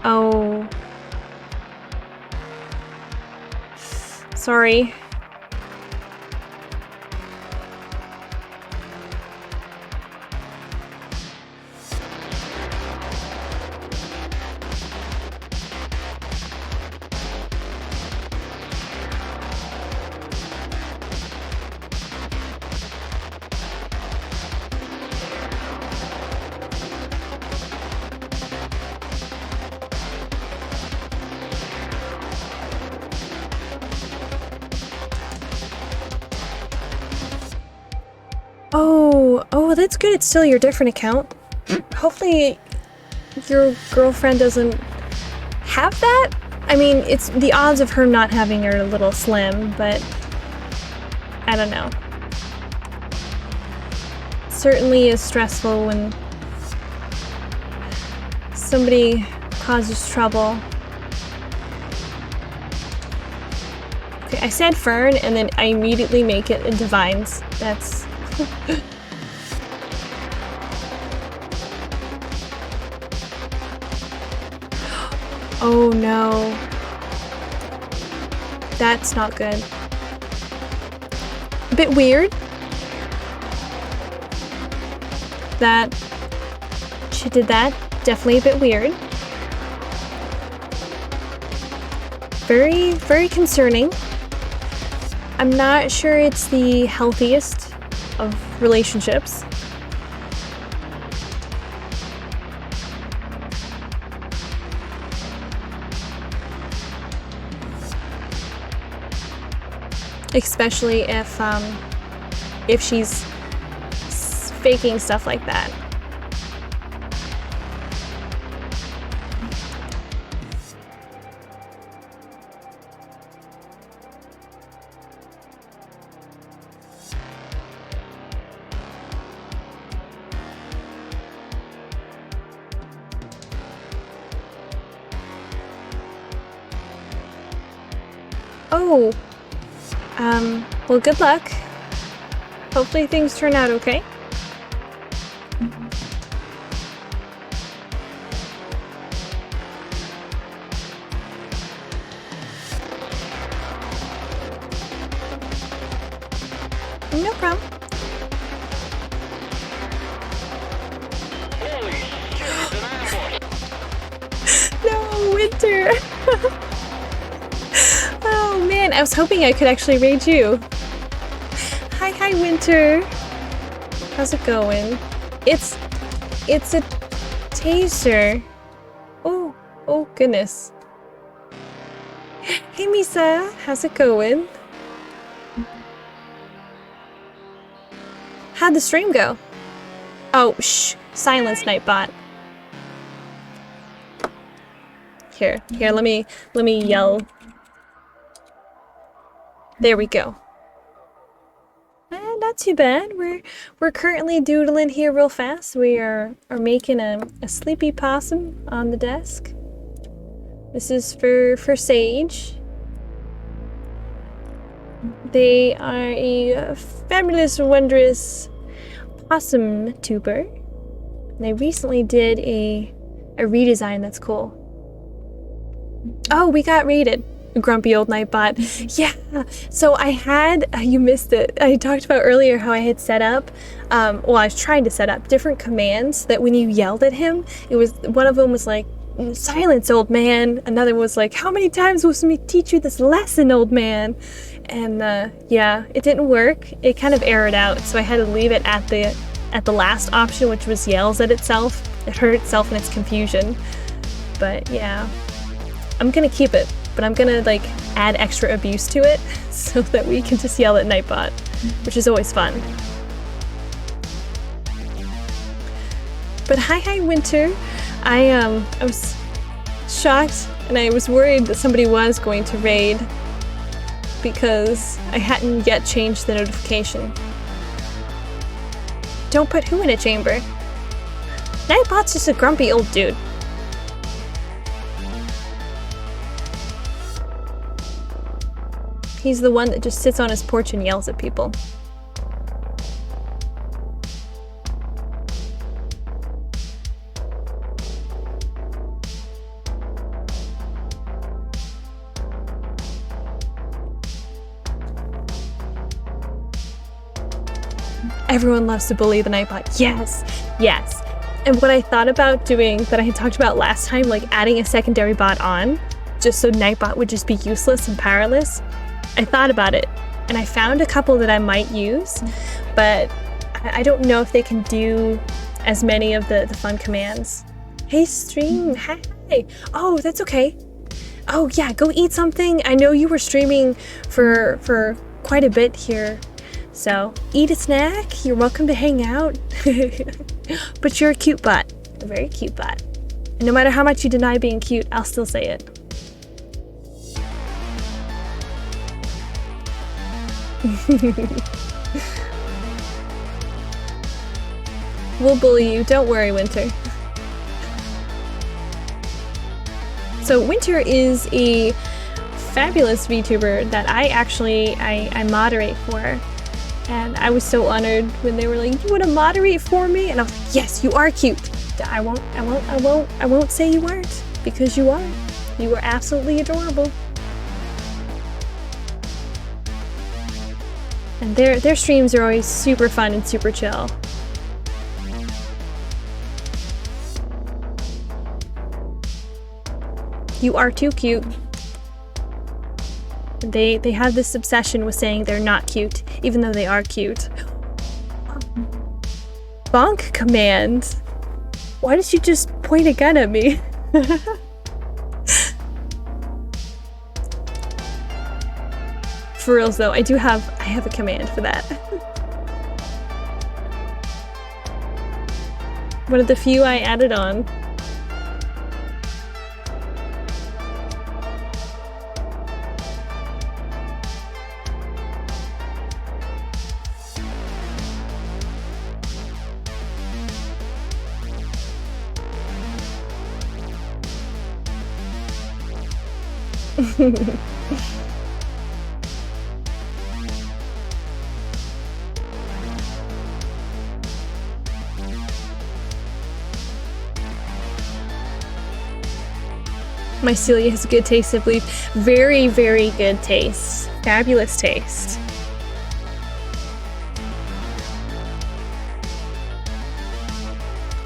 Oh. Sorry. Oh, that's good. It's still your different account. Hopefully your girlfriend doesn't have that. I mean, it's the odds of her not having are a little slim, but I don't know. It certainly is stressful when somebody causes trouble. Okay, I said fern and then I immediately make it into vines. That's... Oh no. That's not good. A bit weird that she did that. Definitely a bit weird. Very, very concerning. I'm not sure it's the healthiest of relationships. Especially if she's faking stuff like that. Oh. Well, good luck. Hopefully things turn out okay. No problem. Holy shit, it's an ambush! No, Winter! Oh man, I was hoping I could actually raid you. Hi, Winter. How's it going? It's a taser. Oh goodness. Hey Misa, how's it going? How'd the stream go? Oh, shh. Silence, Nightbot. Here, let me yell. There we go. Not too bad. We're currently doodling here real fast. We are making a sleepy possum on the desk. This is for Sage. They are a fabulous, wondrous possum tuber. They recently did a redesign that's cool. Oh, we got raided. Grumpy old Nightbot. Yeah, so I had, you missed it. I talked about earlier how I had set up, well, I was trying to set up different commands that when you yelled at him, it was, one of them was like, silence, old man. Another was like, how many times will me teach you this lesson, old man? And yeah, it didn't work. It kind of errored out, so I had to leave it at the last option, which was yells at itself. It heard itself in its confusion. But yeah. I'm gonna keep it, but I'm gonna like add extra abuse to it so that we can just yell at Nightbot, which is always fun. But hi Winter. I was shocked and I was worried that somebody was going to raid because I hadn't yet changed the notification. Don't put who in a chamber? Nightbot's just a grumpy old dude. He's the one that just sits on his porch and yells at people. Everyone loves to bully the Nightbot. Yes, yes. And what I thought about doing that I had talked about last time, like adding a secondary bot on, just so Nightbot would just be useless and powerless, I thought about it. And I found a couple that I might use, but I don't know if they can do as many of the fun commands. Hey stream, hi. Oh, that's okay. Oh yeah, go eat something. I know you were streaming for quite a bit here. So, eat a snack, you're welcome to hang out. But you're a cute bot, a very cute bot. And no matter how much you deny being cute, I'll still say it. We'll bully you, don't worry, Winter. So Winter is a fabulous VTuber that I moderate for. And I was so honored when they were like, you want to moderate for me? And I was like, yes, you are cute. I won't say you aren't, because you are. You are absolutely adorable. And their streams are always super fun and super chill. You are too cute. They have this obsession with saying they're not cute, even though they are cute. Bonk command? Why did you just point a gun at me? For reals though, I have a command for that. One of the few I added on. Mycelia has good taste, I believe. Very, very good taste. Fabulous taste.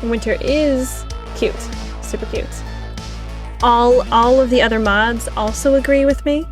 Winter is cute. Super cute. All of the other mods also agree with me.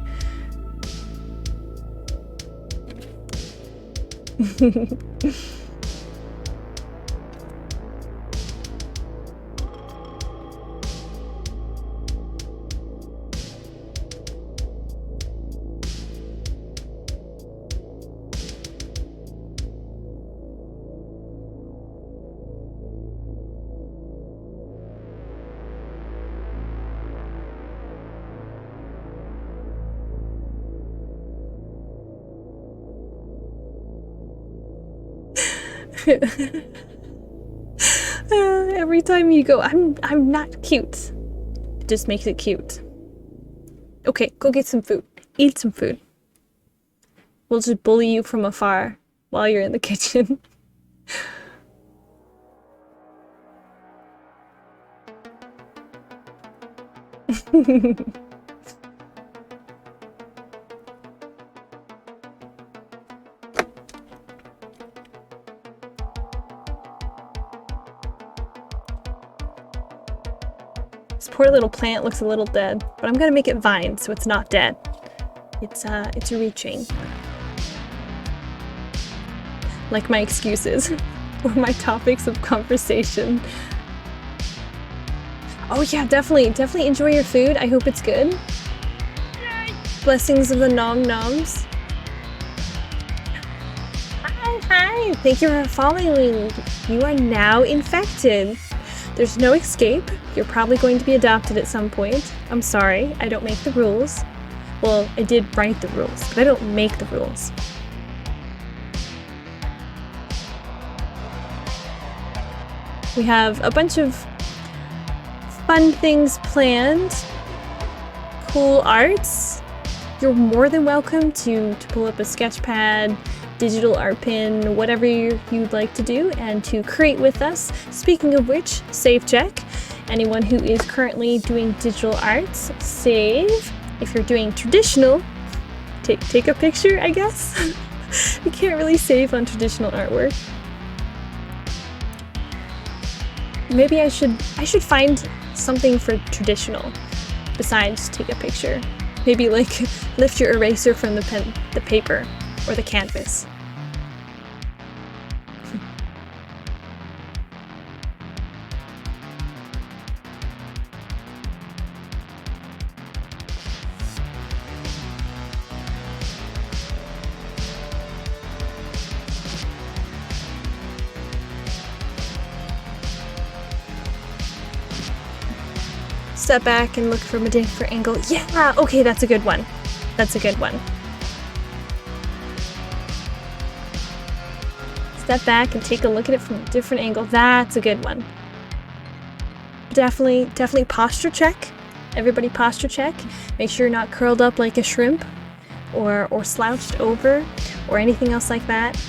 Every time you go, I'm not cute. It just makes it cute. Okay, go get some food. Eat some food. We'll just bully you from afar while you're in the kitchen. This poor little plant looks a little dead, but I'm gonna make it vine so it's not dead. It's reaching. Like my excuses or my topics of conversation. Oh yeah, definitely enjoy your food. I hope it's good. Blessings of the nom noms. Hi, thank you for following. You are now infected. There's no escape. You're probably going to be adopted at some point. I'm sorry, I don't make the rules. Well, I did write the rules, but I don't make the rules. We have a bunch of fun things planned. Cool arts. You're more than welcome to pull up a sketch pad, digital art pin, whatever you'd like to do, and to create with us. Speaking of which, save check. Anyone who is currently doing digital arts, save. If you're doing traditional, take a picture, I guess. You can't really save on traditional artwork. Maybe I should find something for traditional besides take a picture. Maybe like lift your eraser from the paper, or the canvas. Step back and look from a different angle. Yeah, okay, that's a good one. That's a good one. Step back and take a look at it from a different angle. That's a good one. Definitely posture check. Everybody posture check. Make sure you're not curled up like a shrimp or slouched over or anything else like that.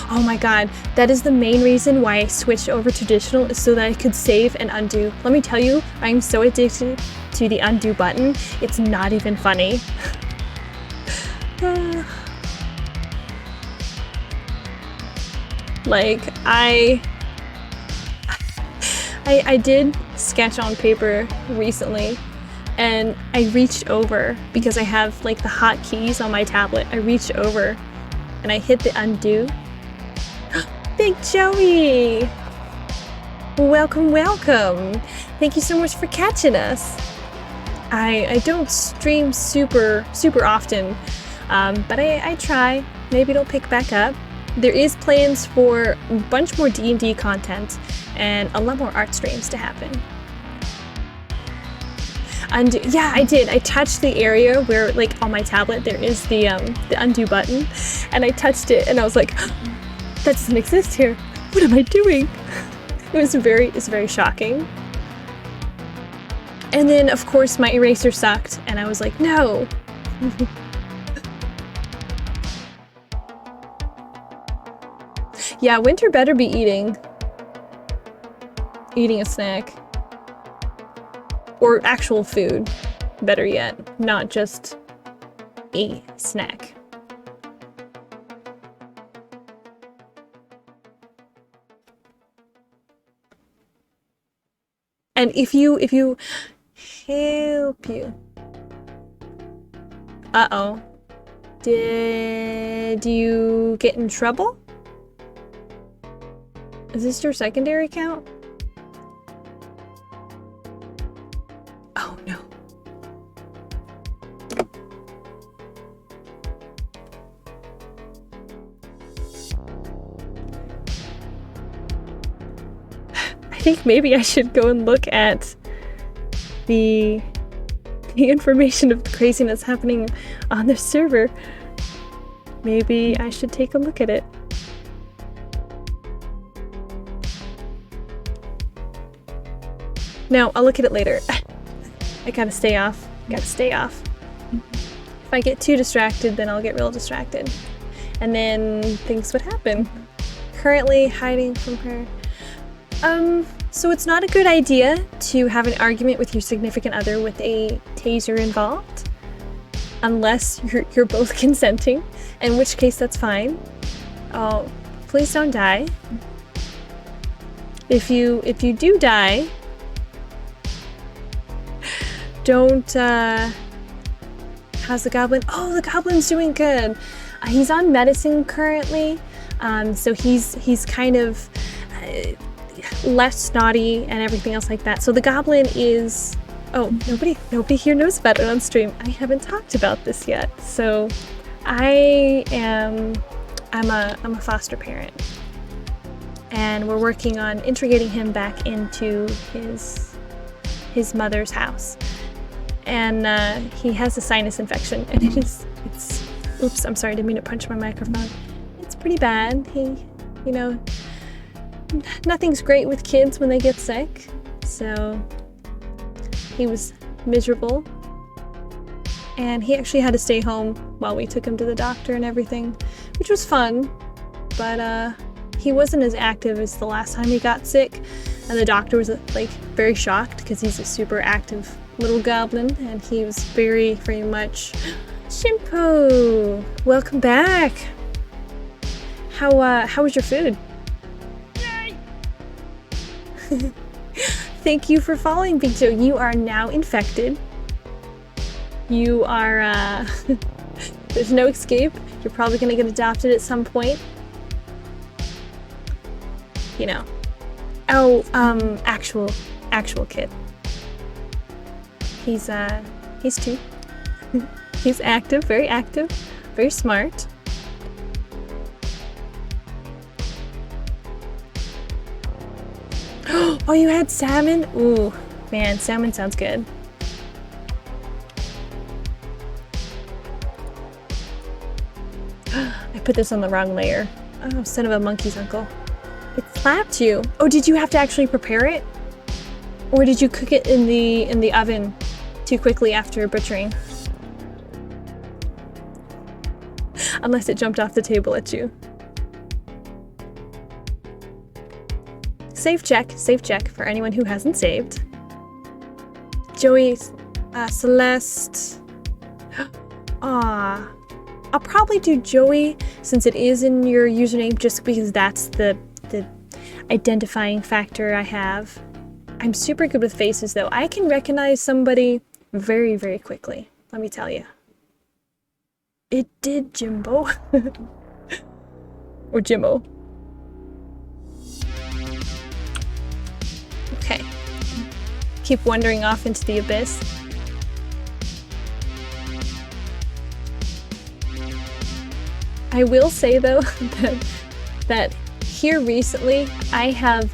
Oh my god, that is the main reason why I switched over traditional, is so that I could save and undo. Let me tell you, I'm so addicted to the undo button, it's not even funny. Like, I did sketch on paper recently, and I reached over, because I have like the hotkeys on my tablet, I reached over and I hit the undo. Big Joey! Welcome. Thank you so much for catching us. I don't stream super often, but I try. Maybe it'll pick back up. There is plans for a bunch more D&D content and a lot more art streams to happen. And yeah, I did. I touched the area where, like, on my tablet there is the undo button, and I touched it and I was like, that doesn't exist here. What am I doing? It's very shocking. And then of course my eraser sucked and I was like, no. Yeah, Winter better be eating a snack. Or actual food, better yet, not just a snack. And if you help you. Uh-oh. Did you get in trouble? Is this your secondary account? Oh no. I think maybe I should go and look at the information of the craziness happening on the server. Maybe I should take a look at it. No, I'll look at it later. I gotta stay off. If I get too distracted, then I'll get real distracted. And then things would happen. Currently hiding from her. So it's not a good idea to have an argument with your significant other with a taser involved. Unless you're both consenting, in which case that's fine. Oh, please don't die. If you do die, don't, how's the goblin? Oh, the goblin's doing good. He's on medicine currently, so he's kind of less snotty and everything else like that. So the goblin is... Oh, nobody here knows about it on stream. I haven't talked about this yet. So I'm a foster parent. And we're working on integrating him back into his mother's house. And he has a sinus infection, and it's oops, I'm sorry, didn't mean to punch my microphone. It's pretty bad. You know, nothing's great with kids when they get sick. So he was miserable. And he actually had to stay home while we took him to the doctor and everything, which was fun. But he wasn't as active as the last time he got sick. And the doctor was like very shocked because he's a super active little goblin, and he was very, very much... Shimpo! Welcome back! How was your food? Yay! Thank you for following, Big Joe. You are now infected. You are, there's no escape. You're probably gonna get adopted at some point. You know. Oh, actual kid. He's 2. He's active, very smart. Oh, you had salmon? Ooh, man, salmon sounds good. I put this on the wrong layer. Oh, son of a monkey's uncle. It slapped you. Oh, did you have to actually prepare it? Or did you cook it in the oven too quickly after butchering? Unless it jumped off the table at you. Save check for anyone who hasn't saved. Joey, Celeste. Ah, I'll probably do Joey since it is in your username, just because that's the identifying factor I have. I'm super good with faces though. I can recognize somebody very, very quickly, let me tell you. It did, Jimbo. Or Jimmo. Okay. Keep wandering off into the abyss. I will say though that here recently I have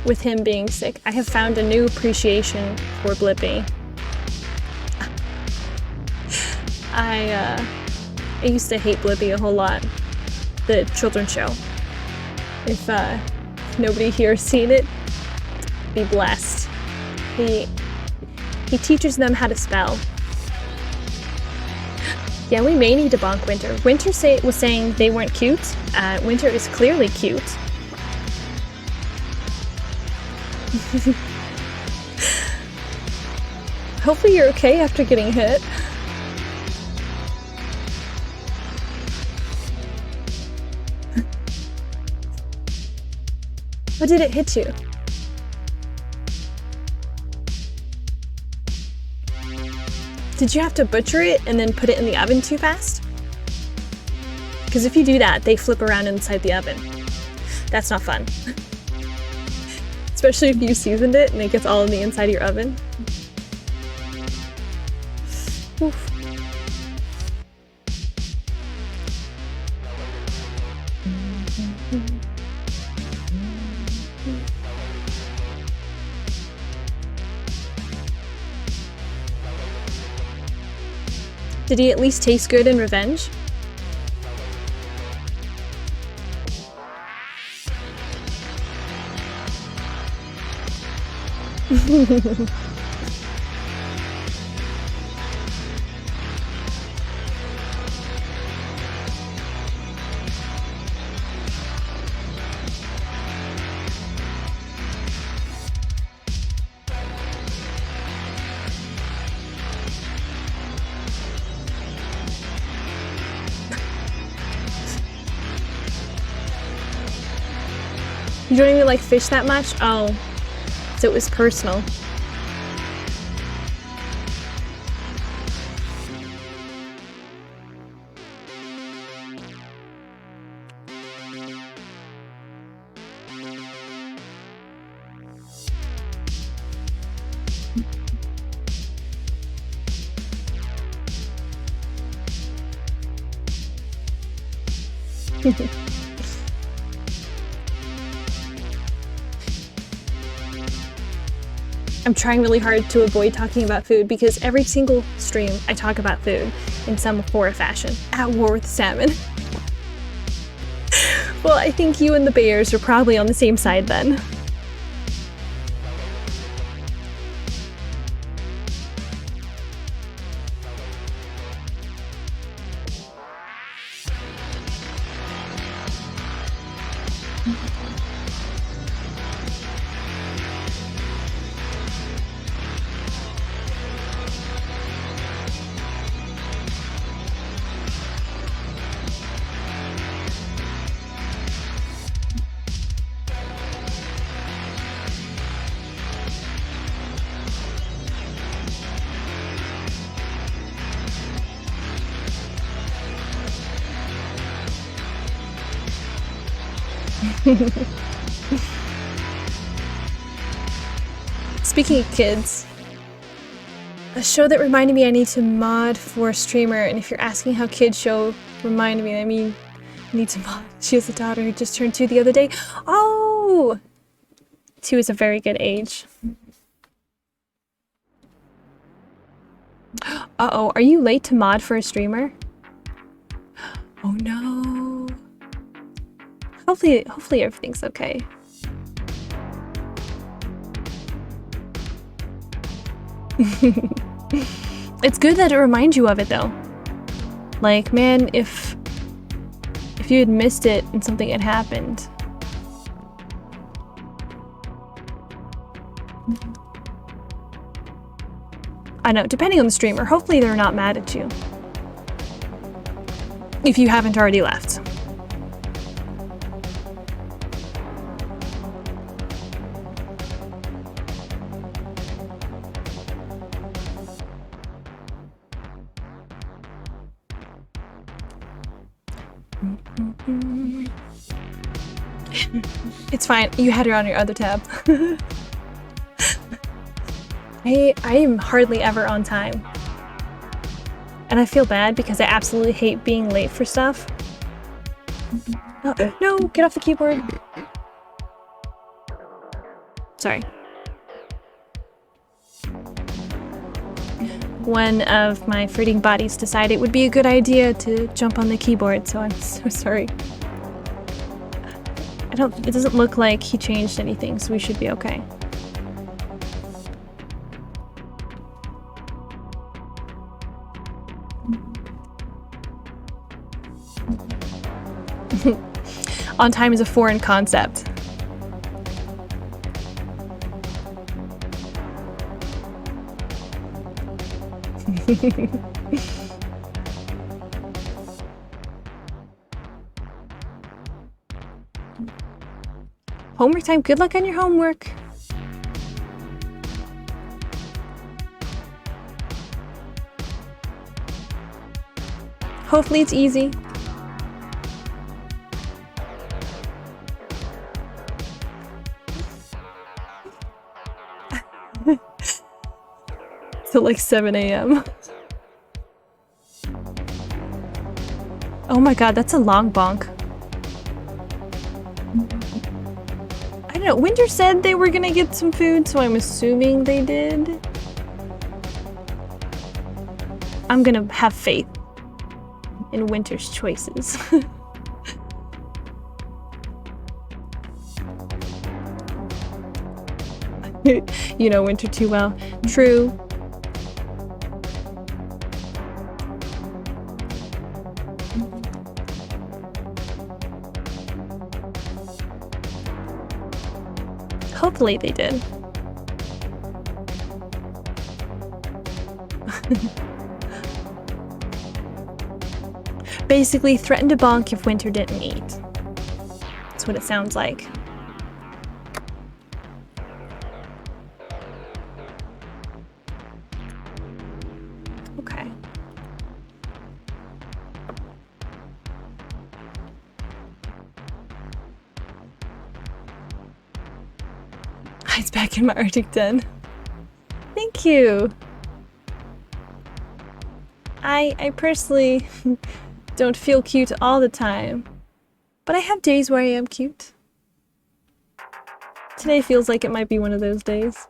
with him being sick, I have found a new appreciation for Blippi. I used to hate Blippi a whole lot. The children's show. If nobody here has seen it, be blessed. He teaches them how to spell. Yeah, we may need to bonk Winter. Winter was saying they weren't cute. Winter is clearly cute. Hopefully you're okay after getting hit. How did it hit you? Did you have to butcher it and then put it in the oven too fast? Because if you do that, they flip around inside the oven. That's not fun. Especially if you seasoned it and it gets all in the inside of your oven. Oof. Did he at least taste good in Revenge? You don't even like fish that much? Oh, so it was personal. I'm trying really hard to avoid talking about food because every single stream I talk about food in some form or fashion. At war with salmon. Well, I think you and the bears are probably on the same side then. Speaking of kids, a show that reminded me I need to mod for a streamer, and if you're asking how kids show reminded me, I mean, I need to mod. She has a daughter who just turned 2 the other day. Oh! 2 is a very good age. Uh-oh, are you late to mod for a streamer? Oh no. Hopefully everything's okay. It's good that it reminds you of it though. Like, man, if you had missed it and something had happened. I know, depending on the streamer, hopefully they're not mad at you. If you haven't already left. It's fine. You had her on your other tab. I am hardly ever on time. And I feel bad because I absolutely hate being late for stuff. Oh, no, get off the keyboard. Sorry. One of my fruiting bodies decided it would be a good idea to jump on the keyboard, so I'm so sorry. It doesn't look like he changed anything, so we should be okay. On time is a foreign concept. Homework time. Good luck on your homework. Hopefully it's easy. Till like 7 a.m. Oh my god, that's a long bonk. I don't know, Winter said they were gonna get some food, so I'm assuming they did. I'm gonna have faith in Winter's choices. You know Winter too well. True. Hopefully they did. Basically, threatened to bonk if Winter didn't eat. That's what it sounds like. Okay. Hides back in my Arctic den. Thank you. I personally don't feel cute all the time, But I have days where I am cute. Today feels like it might be one of those days.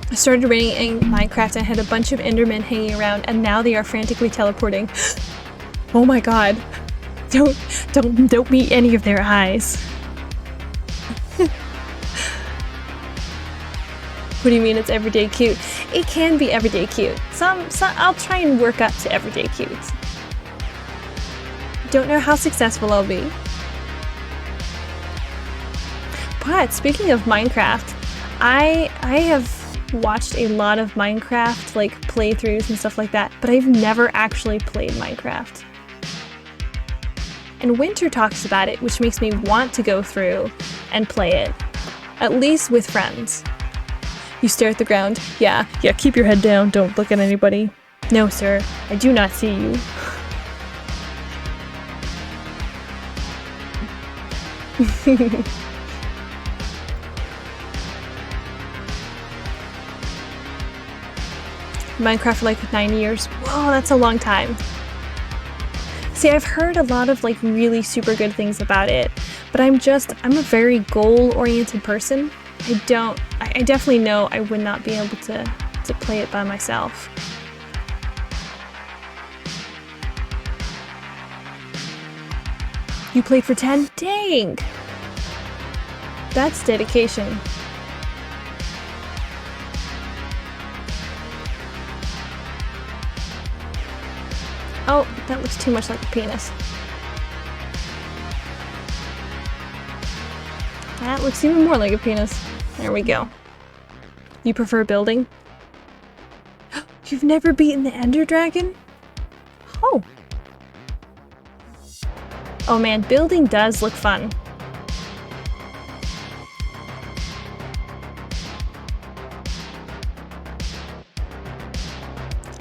I started running in Minecraft and I had a bunch of Endermen hanging around, and now they are frantically teleporting. Oh my god. Don't meet any of their eyes. What do you mean it's everyday cute? It can be everyday cute. Some I'll try and work up to everyday cute. Don't know how successful I'll be. But speaking of Minecraft, I have watched a lot of Minecraft like playthroughs and stuff like that, but I've never actually played Minecraft. And Winter talks about it, which makes me want to go through and play it, at least with friends. You stare at the ground. Yeah, keep your head down, don't look at anybody. No, sir, I do not see you. Minecraft for like 9 years. Whoa, that's a long time. See, I've heard a lot of like really super good things about it, but I'm a very goal-oriented person. I definitely know I would not be able to play it by myself. You played for 10? Dang! That's dedication. Oh, that looks too much like a penis. That looks even more like a penis. There we go. You prefer building? You've never beaten the Ender Dragon? Oh. Oh man, building does look fun.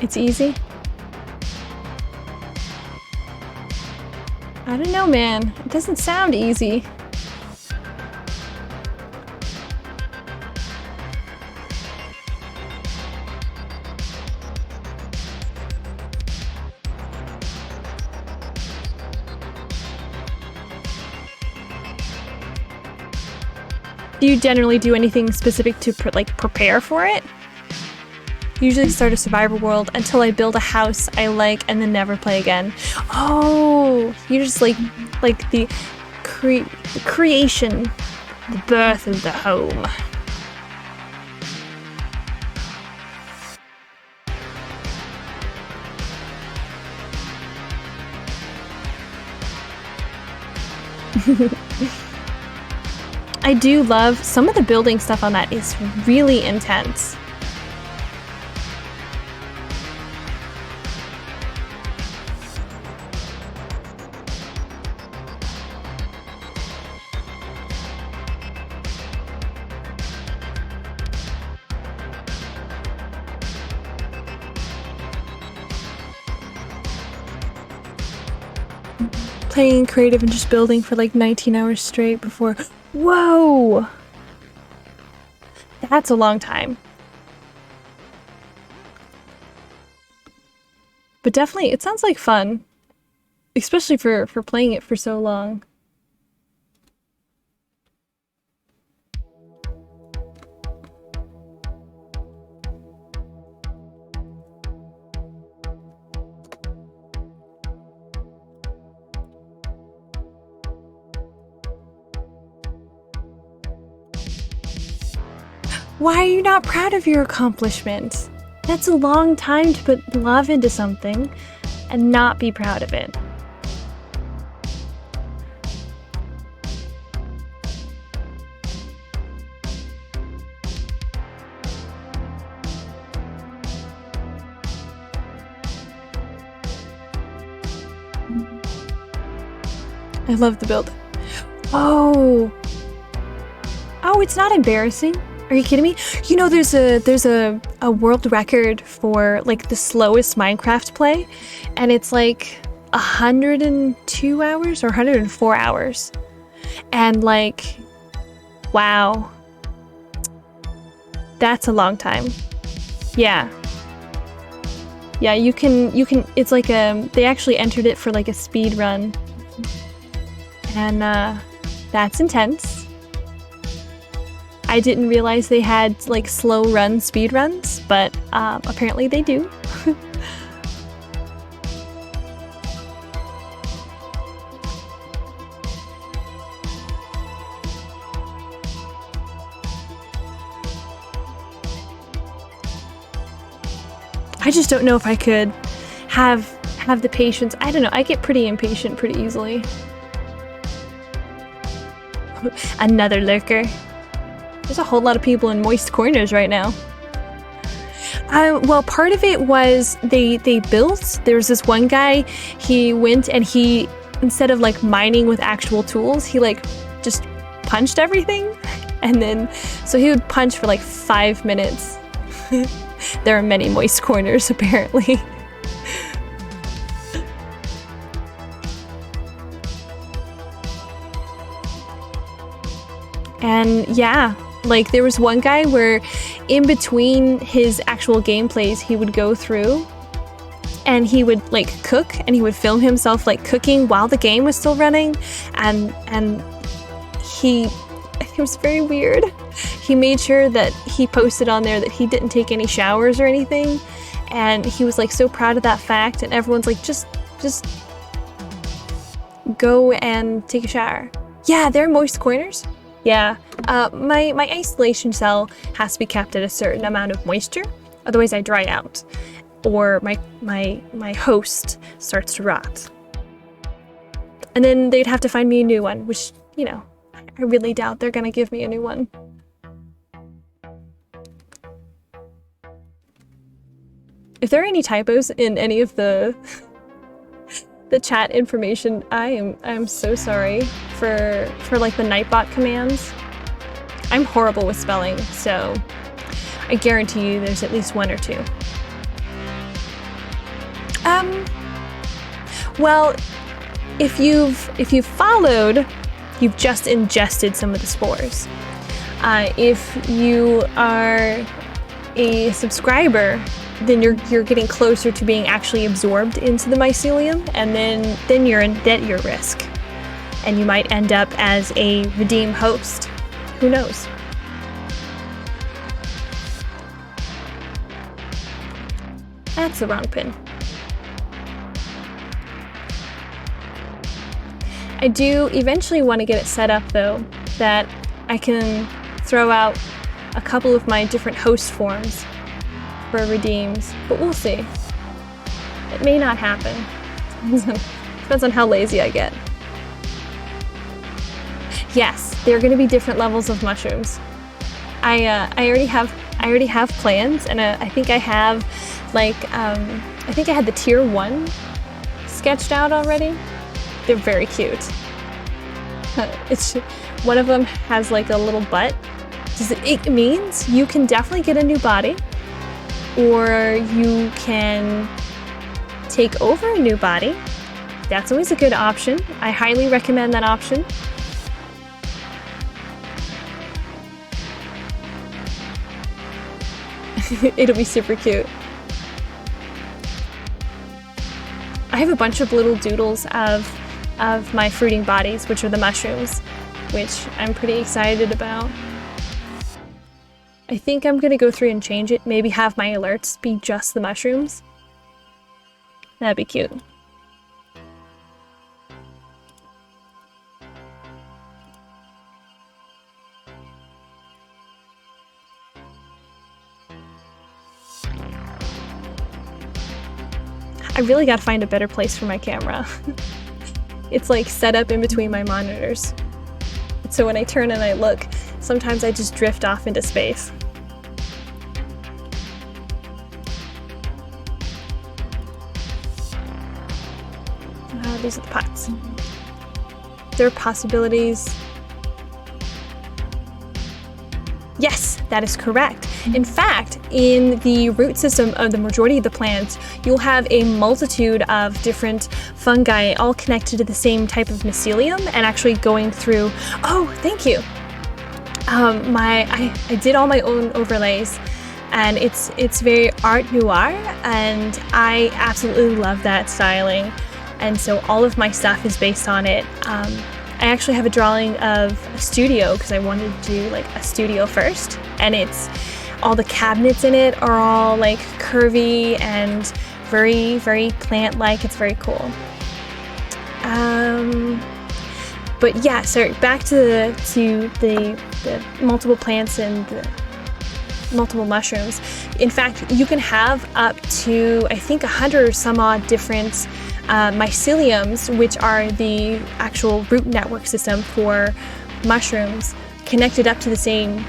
It's easy? I don't know, man. It doesn't sound easy. Do you generally do anything specific to prepare for it? Usually start a survival world until I build a house I like and then never play again. Oh, you just like the creation, the birth of the home. I do love some of the building stuff on that is really intense. Playing creative and just building for like 19 hours straight before... Whoa! That's a long time. But definitely, it sounds like fun. Especially for playing it for so long. Why are you not proud of your accomplishment? That's a long time to put love into something and not be proud of it. I love the build. Oh, it's not embarrassing. Are you kidding me? You know, there's a world record for like the slowest Minecraft play, and it's like 102 hours or 104 hours. And like Wow. That's a long time. Yeah. Yeah, you can, it's like they actually entered it for like a speed run. And that's intense. I didn't realize they had like slow run speed runs, but apparently they do. I just don't know if I could have the patience. I don't know, I get pretty impatient pretty easily. Another lurker. There's a whole lot of people in moist corners right now. Well, part of it was they built. There was this one guy, he went and he, instead of like mining with actual tools, he like just punched everything. And then, so he would punch for like 5 minutes. There are many moist corners, apparently. And yeah, like there was one guy where in between his actual gameplays, he would go through and he would like cook and he would film himself like cooking while the game was still running. And it was very weird. He made sure that he posted on there that he didn't take any showers or anything. And he was like so proud of that fact. And everyone's like, just go and take a shower. Yeah, they're moist corners. Yeah, my isolation cell has to be kept at a certain amount of moisture. Otherwise I dry out. Or my host starts to rot. And then they'd have to find me a new one, which, you know, I really doubt they're gonna give me a new one. If there are any typos in any of the chat information, I'm so sorry for like the Nightbot commands. I'm horrible with spelling, so I guarantee you there's at least one or two. Well, if you've followed, you've just ingested some of the spores. If you are a subscriber, then you're getting closer to being actually absorbed into the mycelium, and then you're at your risk. And you might end up as a redeem host. Who knows? That's the wrong pin. I do eventually want to get it set up though, that I can throw out a couple of my different host forms for redeems, but we'll see. It may not happen. Depends on how lazy I get. Yes, there are going to be different levels of mushrooms. I already have plans, and I think I have like I think I had the tier 1 sketched out already. They're very cute. It's one of them has like a little butt. It means you can definitely get a new body, or you can take over a new body. That's always a good option. I highly recommend that option. It'll be super cute. I have a bunch of little doodles of my fruiting bodies, which are the mushrooms, which I'm pretty excited about. I think I'm gonna go through and change it, maybe have my alerts be just the mushrooms. That'd be cute. I really gotta find a better place for my camera. It's like set up in between my monitors. So when I turn and I look, sometimes I just drift off into space. These are the pots. There are possibilities. Yes, that is correct. In fact, in the root system of the majority of the plants, you'll have a multitude of different fungi all connected to the same type of mycelium and actually going through... Oh, thank you. I did all my own overlays, and it's very art noir, and I absolutely love that styling. And so all of my stuff is based on it. I actually have a drawing of a studio because I wanted to do like a studio first, and it's all the cabinets in it are all like curvy and very, very plant-like. It's very cool. But yeah, so back to the multiple plants and the multiple mushrooms. In fact, you can have up to, I think, 100 or some odd different myceliums, which are the actual root network system for mushrooms, connected up to the same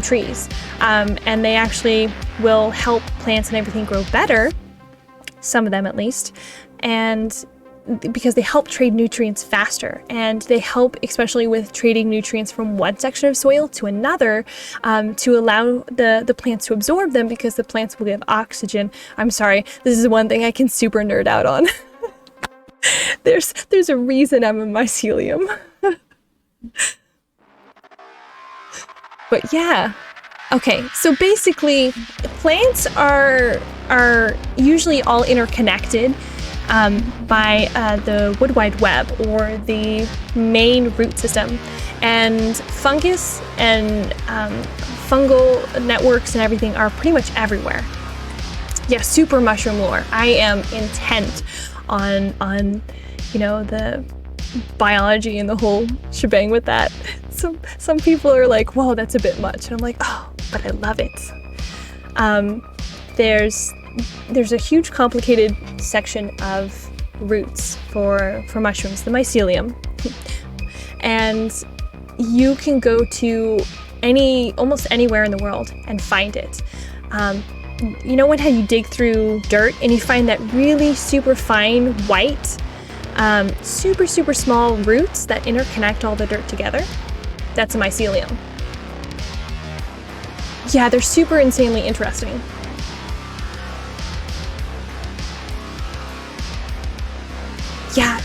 trees, and they actually will help plants and everything grow better, some of them at least, and because they help trade nutrients faster, and they help especially with trading nutrients from one section of soil to another, to allow the plants to absorb them, because the plants will give oxygen. I'm sorry, this is one thing I can super nerd out on. There's a reason I'm a mycelium. But yeah. Okay, so basically plants are usually all interconnected by the Wood Wide Web, or the main root system, and fungus and fungal networks and everything are pretty much everywhere. Yeah, super mushroom lore. I am intent on the biology and the whole shebang with that. Some people are like, whoa, that's a bit much, and I'm like, oh, but I love it. There's a huge complicated section of roots for mushrooms, the mycelium, and you can go to almost anywhere in the world and find it. You know how you dig through dirt and you find that really super fine white, super small roots that interconnect all the dirt together? That's a mycelium. Yeah, they're super insanely interesting. Yeah,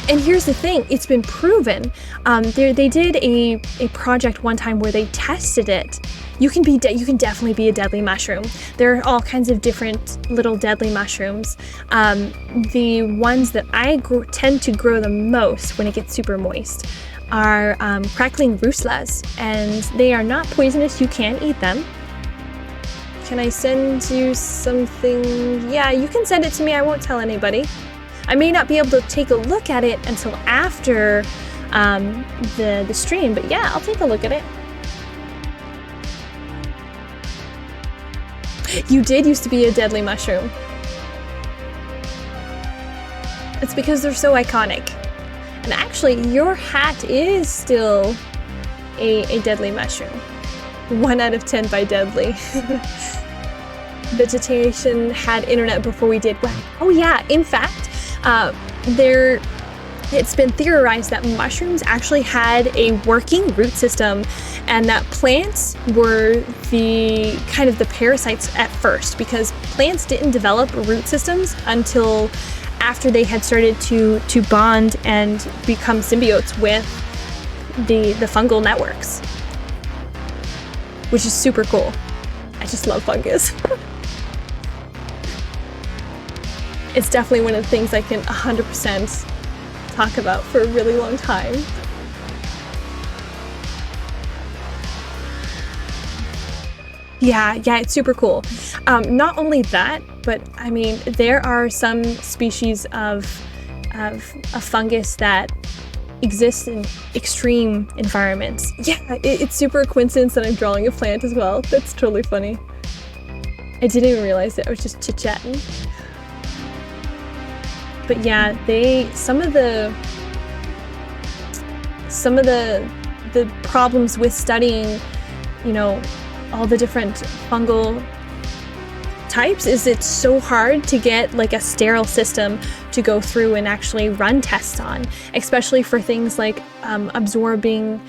and here's the thing, it's been proven. They did a project one time where they tested it. You can definitely be a deadly mushroom. There are all kinds of different little deadly mushrooms. The ones that I tend to grow the most when it gets super moist are crackling ruslas, and they are not poisonous. You can eat them. Can I send you something? Yeah, you can send it to me. I won't tell anybody. I may not be able to take a look at it until after the stream, but yeah, I'll take a look at it. You did used to be a deadly mushroom. It's because they're so iconic. And actually, your hat is still a deadly mushroom. 1 out of 10 by deadly. Vegetation had internet before we did. Oh yeah, in fact, it's been theorized that mushrooms actually had a working root system, and that plants were the parasites at first, because plants didn't develop root systems until after they had started to bond and become symbiotes with the fungal networks, which is super cool. I just love fungus. It's definitely one of the things I can 100% talk about for a really long time. Yeah, it's super cool. Not only that, but I mean, there are some species of a fungus that exist in extreme environments. Yeah, it's super a coincidence that I'm drawing a plant as well. That's totally funny. I didn't even realize it. I was just chit-chatting. But yeah, some of the problems with studying, all the different fungal types is it's so hard to get like a sterile system to go through and actually run tests on, especially for things like absorbing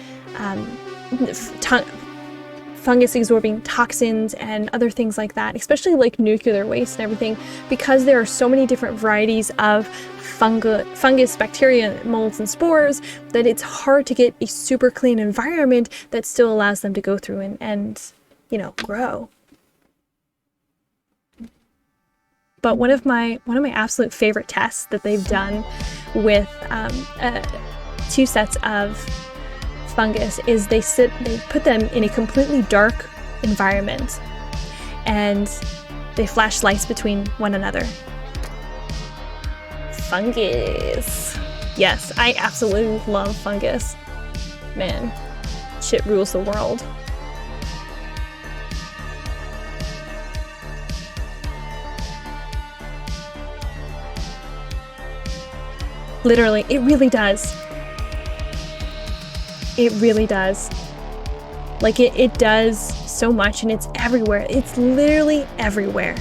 fungus absorbing toxins and other things like that, especially like nuclear waste and everything, because there are so many different varieties of fungus, bacteria, molds, and spores, that it's hard to get a super clean environment that still allows them to go through and you know, grow. But one of my absolute favorite tests that they've done with 2 sets of fungus is they put them in a completely dark environment and they flash lights between one another. Fungus. Yes, I absolutely love fungus. Man, shit rules the world. Literally, it really does. It really does. Like, it does so much, and it's everywhere. It's literally everywhere.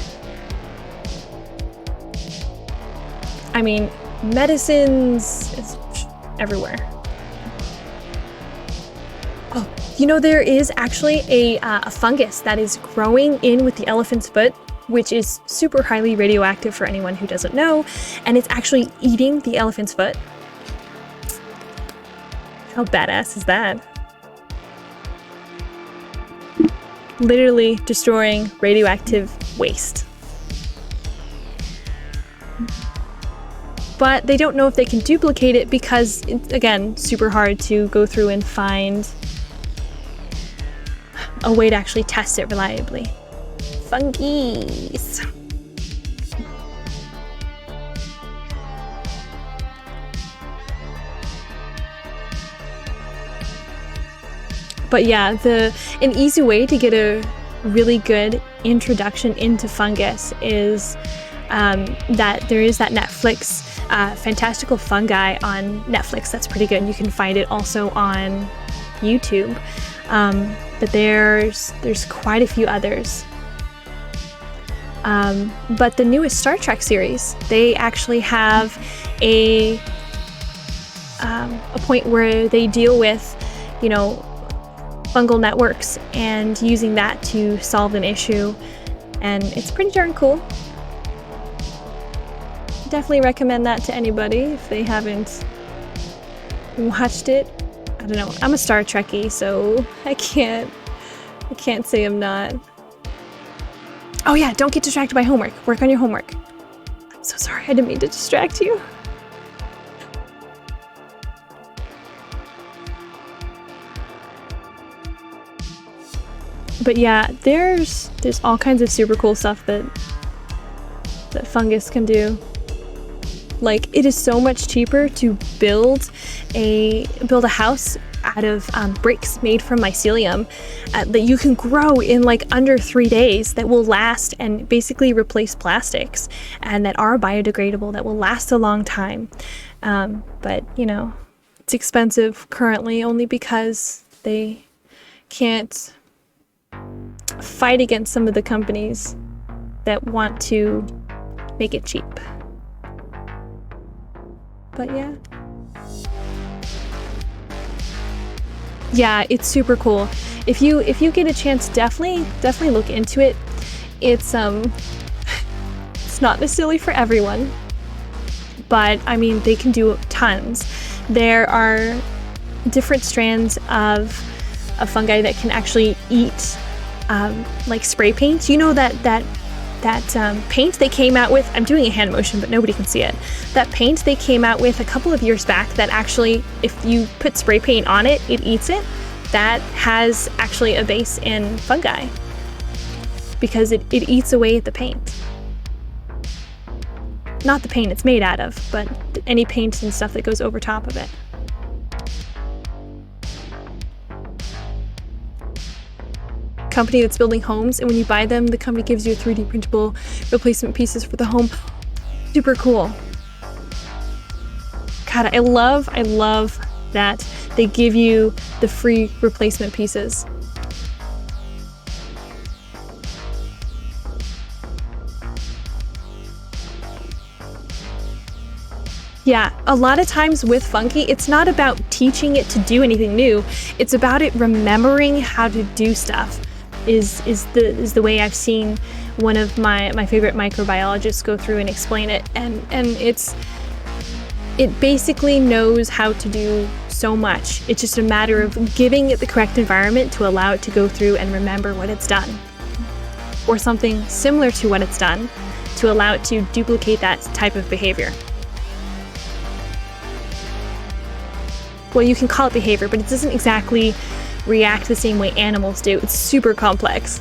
I mean, medicines, it's everywhere. Oh, you know, there is actually a fungus that is growing in with the elephant's foot, which is super highly radioactive for anyone who doesn't know, and it's actually eating the elephant's foot. How badass is that? Literally destroying radioactive waste. But they don't know if they can duplicate it because it's, again, super hard to go through and find a way to actually test it reliably. Fungies. But yeah, an easy way to get a really good introduction into fungus is that there is that Netflix Fantastical Fungi on Netflix. That's pretty good. You can find it also on YouTube. But there's quite a few others. But the newest Star Trek series, they actually have a point where they deal with, you know, fungal networks and using that to solve an issue, and it's pretty darn cool. Definitely recommend that to anybody if they haven't watched it. I don't know, I'm a Star Trekkie, so I can't say I'm not. Oh yeah, don't get distracted by homework. Work on your homework. I'm so sorry, I didn't mean to distract you. But yeah, there's all kinds of super cool stuff that fungus can do. Like, it is so much cheaper to build a house out of bricks made from mycelium that you can grow in like under 3 days, that will last and basically replace plastics, and that are biodegradable, that will last a long time. But you know, it's expensive currently only because they can't fight against some of the companies that want to make it cheap. But yeah, it's super cool. If you get a chance, definitely look into it. It's it's not necessarily for everyone, but I mean, they can do tons. There are different strands of fungi that can actually eat like spray paint. You know that paint they came out with, I'm doing a hand motion but nobody can see it, that paint they came out with a couple of years back that actually, if you put spray paint on it, it eats it. That has actually a base in fungi because it eats away at the paint. Not the paint it's made out of, but any paint and stuff that goes over top of it. Company that's building homes, and when you buy them, the company gives you 3D printable replacement pieces for the home. Super cool. God, I love that they give you the free replacement pieces. Yeah, a lot of times with fungi, it's not about teaching it to do anything new. It's about it remembering how to do stuff. is the way I've seen one of my favorite microbiologists go through and explain it, and it basically knows how to do so much. It's just a matter of giving it the correct environment to allow it to go through and remember what it's done, or something similar to what it's done to allow it to duplicate that type of behavior. Well, you can call it behavior, but it doesn't exactly react the same way animals do. It's super complex.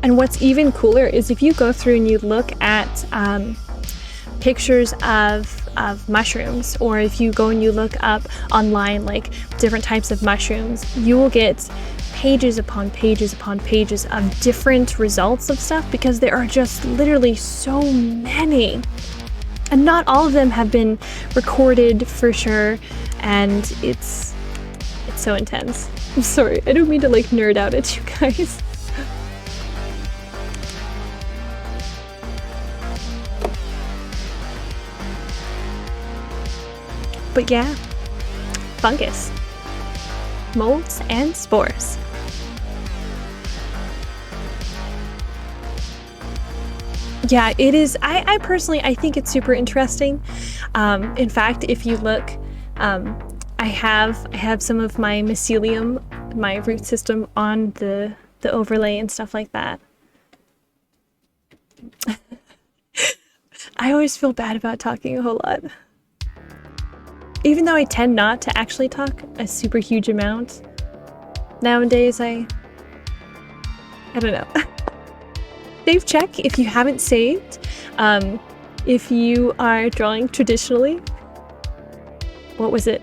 And what's even cooler is if you go through and you look at pictures of mushrooms, or if you go and you look up online like different types of mushrooms, you will get pages upon pages upon pages of different results of stuff, because there are just literally so many. And not all of them have been recorded for sure, and it's so intense. I'm sorry, I don't mean to like nerd out at you guys. But yeah, fungus, molds, and spores. Yeah, it is. I personally, I think it's super interesting. In fact, if you look, I have some of my mycelium, my root system on the overlay and stuff like that. I always feel bad about talking a whole lot. Even though I tend not to actually talk a super huge amount, nowadays I don't know. Save check if you haven't saved. If you are drawing traditionally, what was it?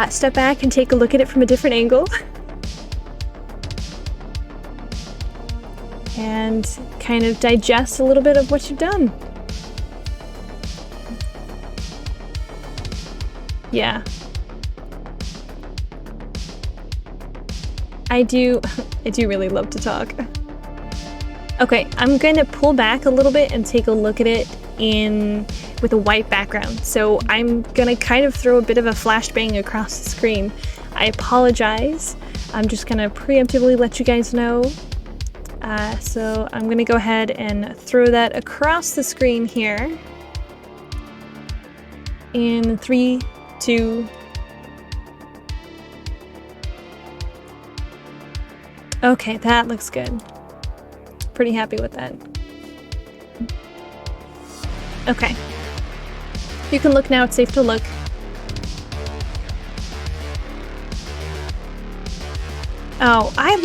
Step back and take a look at it from a different angle. And kind of digest a little bit of what you've done. Yeah. I do really love to talk. Okay, I'm gonna pull back a little bit and take a look at it with a white background. So I'm gonna kind of throw a bit of a flashbang across the screen. I apologize. I'm just gonna preemptively let you guys know. So I'm gonna go ahead and throw that across the screen here. In 3, 2. Okay, that looks good. Pretty happy with that. Okay. You can look now, it's safe to look. Oh, I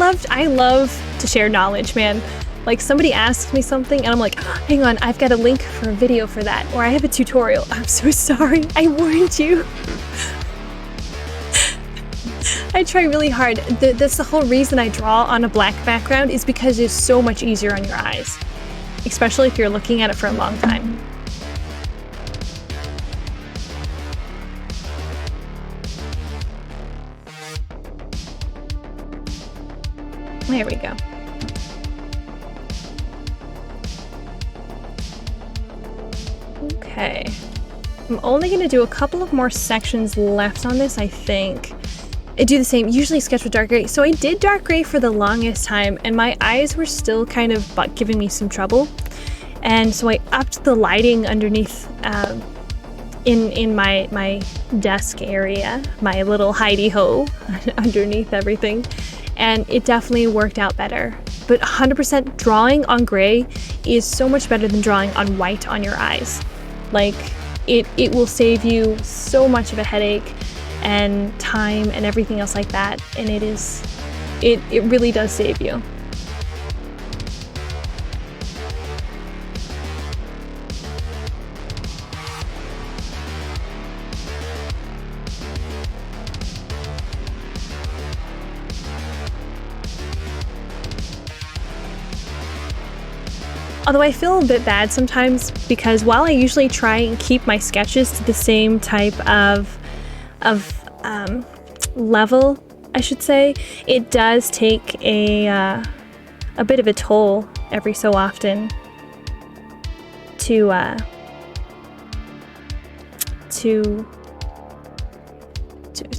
love to share knowledge, man. Like, somebody asks me something and I'm like, hang on, I've got a link for a video for that, or I have a tutorial. I'm so sorry, I warned you. I try really hard. That's the whole reason I draw on a black background, is because it's so much easier on your eyes, especially if you're looking at it for a long time. There we go. Okay. I'm only going to do a couple of more sections left on this, I think. I do the same, usually sketch with dark gray. So I did dark gray for the longest time, and my eyes were still kind of giving me some trouble. And so I upped the lighting underneath in my desk area, my little hidey hole underneath everything. And it definitely worked out better. But 100% drawing on gray is so much better than drawing on white on your eyes. Like, it will save you so much of a headache and time and everything else like that. And it really does save you. Although I feel a bit bad sometimes because while I usually try and keep my sketches to the same type of level, I should say, it does take a bit of a toll every so often to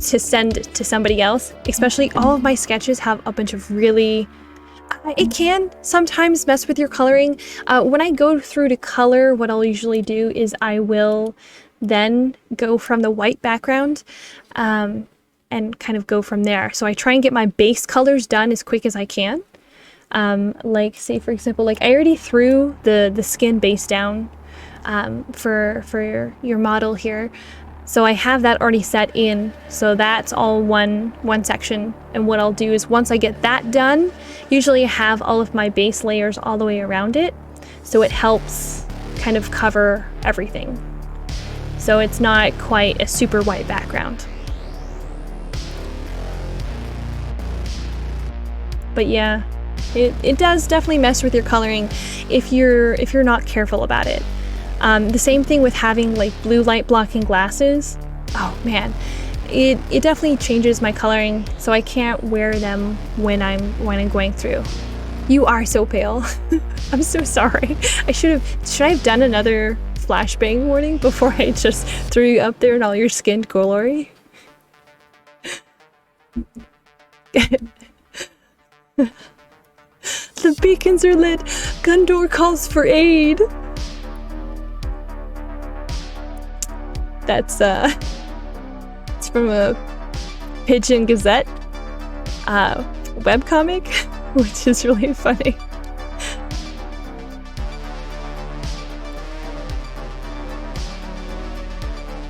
send to somebody else. Especially all of my sketches have a bunch of really... it can sometimes mess with your coloring. When I go through to color, what I'll usually do is I will then go from the white background and kind of go from there. So I try and get my base colors done as quick as I can. Like, say for example, like I already threw the skin base down for your model here. So I have that already set in, so that's all one section. And what I'll do is once I get that done, usually I have all of my base layers all the way around it, so it helps kind of cover everything. So it's not quite a super white background. But yeah, it does definitely mess with your coloring if you're not careful about it. The same thing with having like blue light blocking glasses. Oh man, it definitely changes my coloring, so I can't wear them when I'm going through. You are so pale. I'm so sorry. Should I have done another flashbang warning before I just threw you up there in all your skinned glory? The beacons are lit. Gundor calls for aid. That's it's from a Pigeon Gazette webcomic, which is really funny.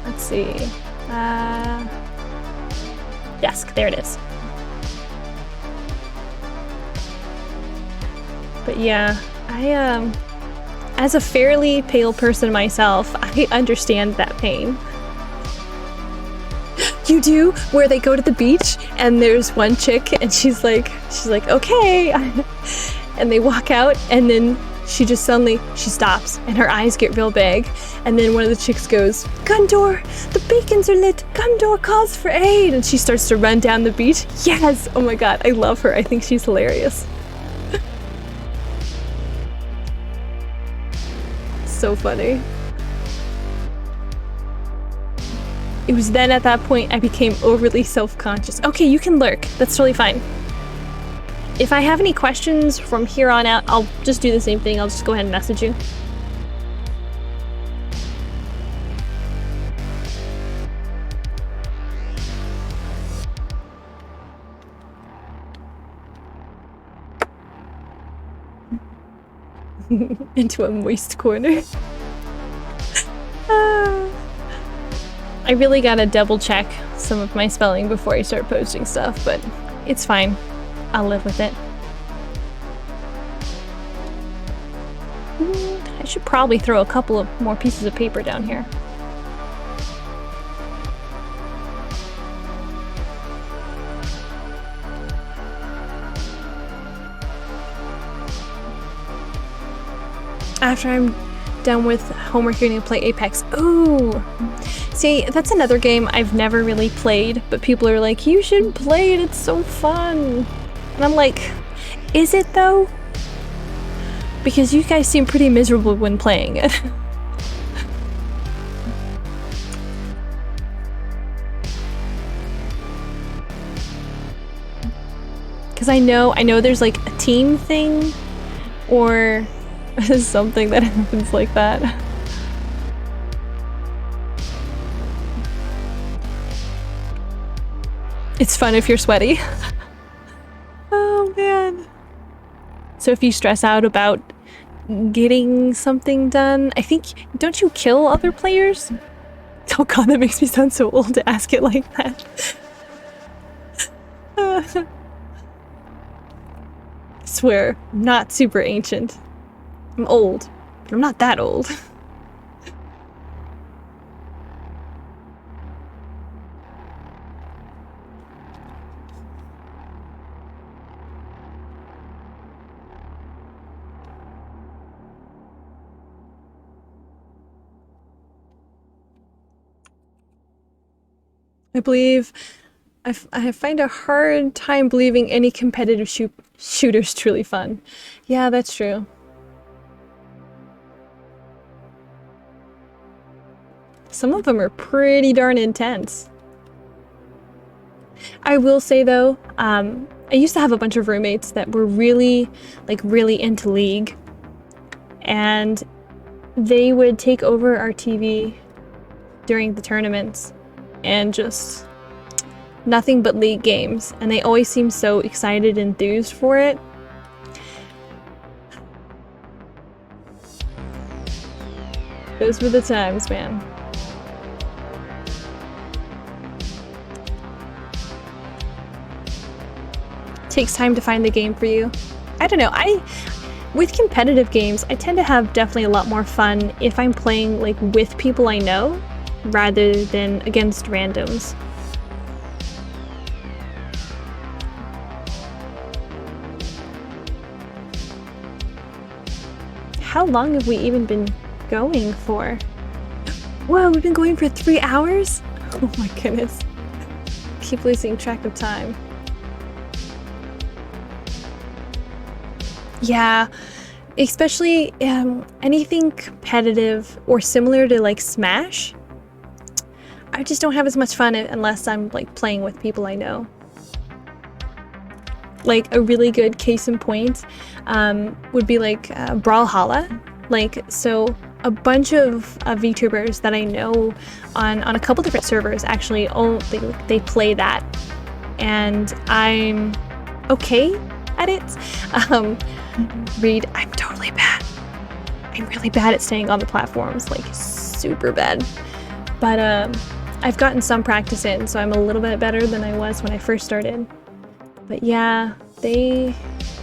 Let's see. Desk, there it is. But yeah, I as a fairly pale person myself, I understand that pain. You do? Where they go to the beach and there's one chick and she's like, okay. And they walk out and then she just suddenly, she stops and her eyes get real big. And then one of the chicks goes, Gundor, the beacons are lit. Gundor calls for aid. And she starts to run down the beach. Yes. Oh my God. I love her. I think she's hilarious. So funny. It was then at that point I became overly self-conscious. Okay, you can lurk. That's totally fine. If I have any questions from here on out, I'll just do the same thing. I'll just go ahead and message you. Into a moist corner. I really gotta double check some of my spelling before I start posting stuff, but it's fine. I'll live with it. I should probably throw a couple of more pieces of paper down here. After I'm done with homework, you're gonna play Apex. Ooh! See, that's another game I've never really played, but people are like, you should play it, it's so fun. And I'm like, is it though? Because you guys seem pretty miserable when playing it. Because I know there's like a team thing, or something that happens like that. It's fun if you're sweaty. Oh man. So if you stress out about getting something done, I think, don't you kill other players? Oh god, that makes me sound so old to ask it like that. I swear, I'm not super ancient. I'm old, but I'm not that old. I find a hard time believing any competitive shooter's truly fun. Yeah, that's true. Some of them are pretty darn intense. I will say though, I used to have a bunch of roommates that were really into League, and they would take over our TV during the tournaments and just nothing but League games, and they always seemed so excited and enthused for it. Those were the times, man. Takes time to find the game for you. I don't know, with competitive games, I tend to have definitely a lot more fun if I'm playing like with people I know rather than against randoms. How long have we even been going for? Whoa, we've been going for 3 hours? Oh my goodness. Keep losing track of time. Yeah, especially anything competitive or similar to like Smash. I just don't have as much fun unless I'm like playing with people I know. Like a really good case in point would be like Brawlhalla. Like, so a bunch of VTubers that I know on a couple different servers actually they play that, and I'm okay at it. Reed, I'm totally bad. I'm really bad at staying on the platforms, like super bad. But I've gotten some practice in, so I'm a little bit better than I was when I first started. But yeah, they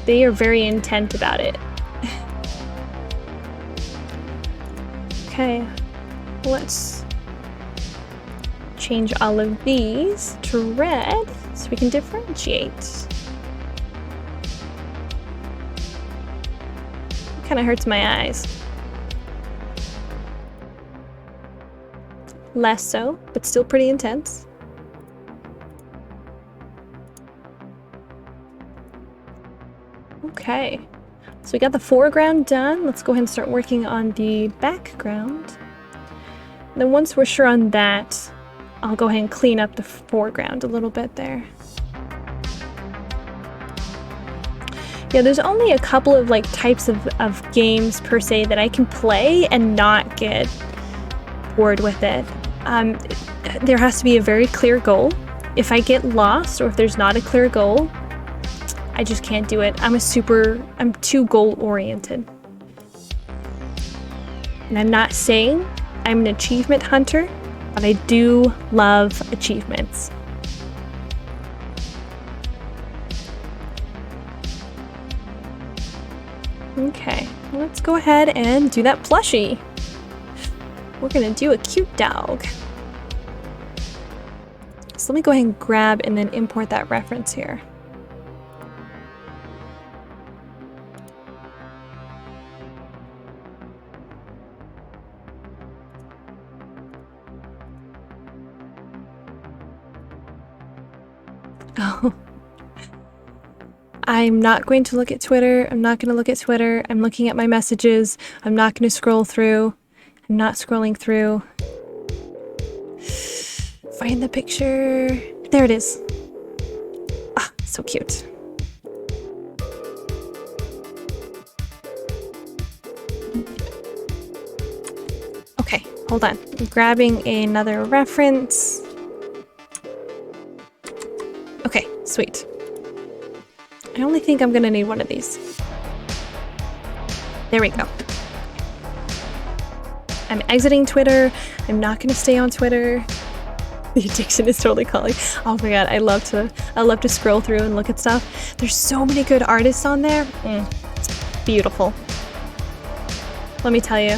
are very intent about it. Okay, let's change all of these to red so we can differentiate. Kind of hurts my eyes. Less so, but still pretty intense. Okay, so we got the foreground done. Let's go ahead and start working on the background. Then once we're sure on that, I'll go ahead and clean up the foreground a little bit there. Yeah, there's only a couple of like types of games per se that I can play and not get bored with it. There has to be a very clear goal. If I get lost or if there's not a clear goal, I just can't do it. I'm too goal oriented. And I'm not saying I'm an achievement hunter, but I do love achievements. Okay, let's go ahead and do that plushie. We're gonna do a cute dog. So let me go ahead and grab and then import that reference here. Oh. I'm not going to look at Twitter. I'm not going to look at Twitter. I'm looking at my messages. I'm not going to scroll through. I'm not scrolling through. Find the picture. There it is. Ah, so cute. Okay, hold on. I'm grabbing another reference. Okay, sweet. I only think I'm gonna need one of these. There we go. I'm exiting Twitter. I'm not gonna stay on Twitter. The addiction is totally calling. Oh my god, I love to scroll through and look at stuff. There's so many good artists on there. Beautiful. Let me tell you,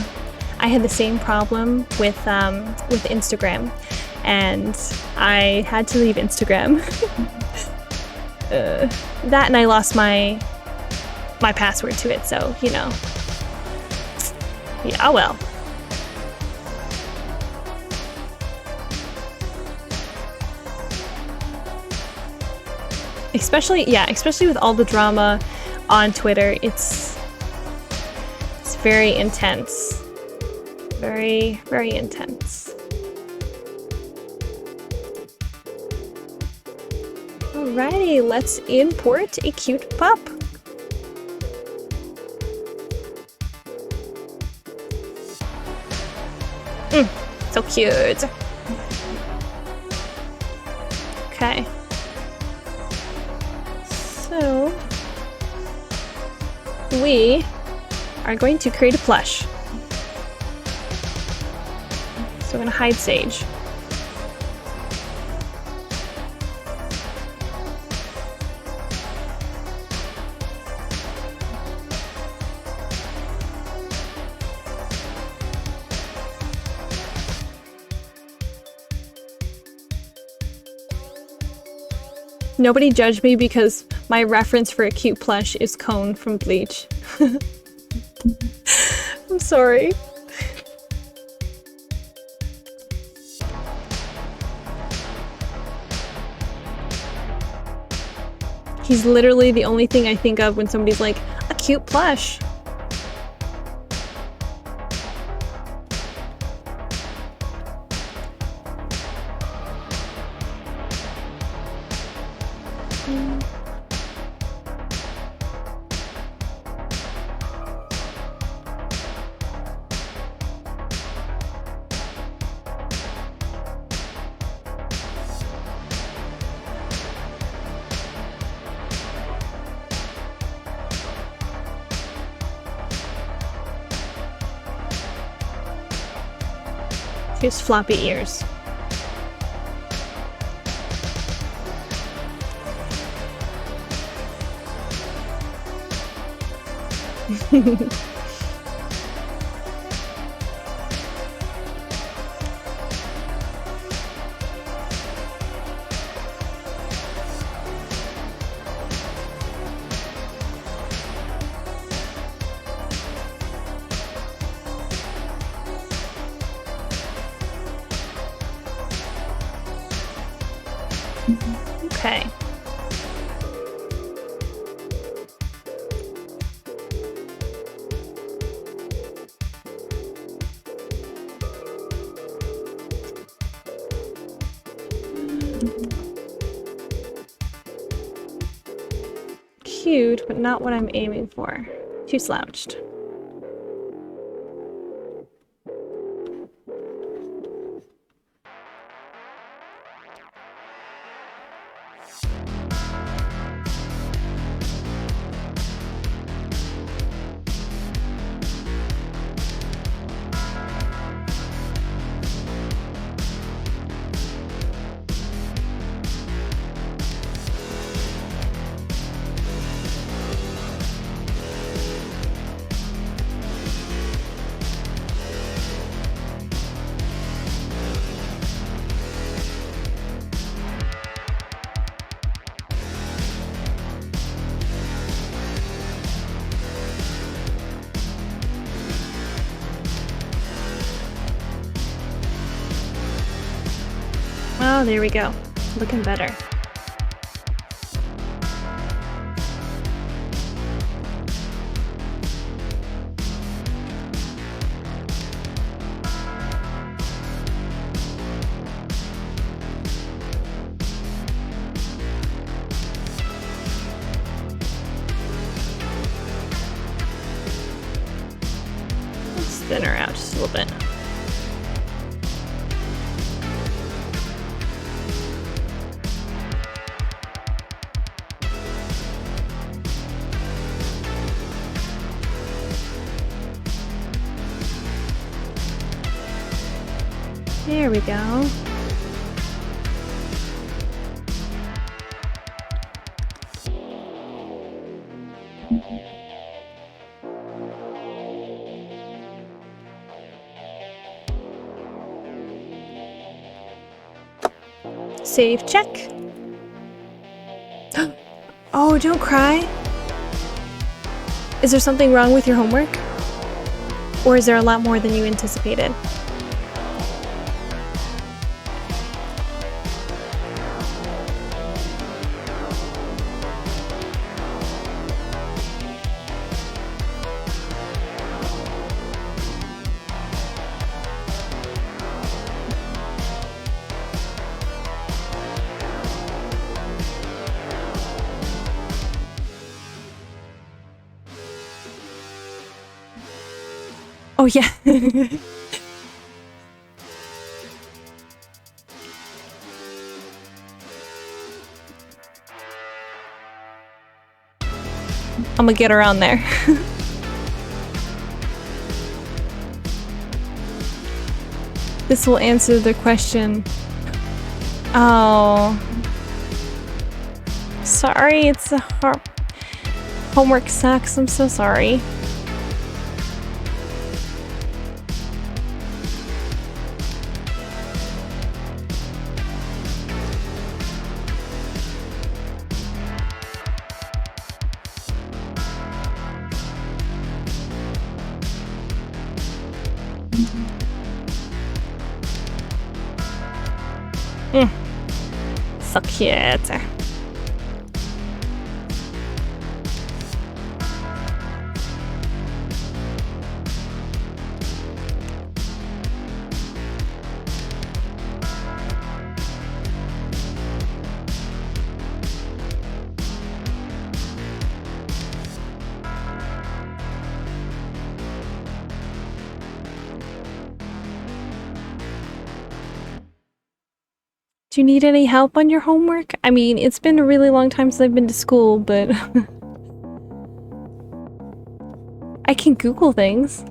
I had the same problem with Instagram, and I had to leave Instagram. That and I lost my password to it, so you know. Yeah, well. especially with all the drama on Twitter, it's very intense. Very, very intense. Alrighty, let's import a cute pup. So cute. Okay. So we are going to create a plush. So we're gonna hide Sage. Nobody judge me because my reference for a cute plush is Cone from Bleach. I'm sorry. He's literally the only thing I think of when somebody's like, a cute plush. His floppy ears. Okay. Cute, but not what I'm aiming for. Too slouched. Oh, there we go. Looking better. Let's thin her out just a little bit. There we go. Save check. Oh, don't cry. Is there something wrong with your homework? Or is there a lot more than you anticipated? Oh, yeah. I'm gonna get around there. This will answer the question. Oh. Sorry, it's a hard... Homework sucks, I'm so sorry. So cute. Do you need any help on your homework? I mean, it's been a really long time since I've been to school, but I can Google things.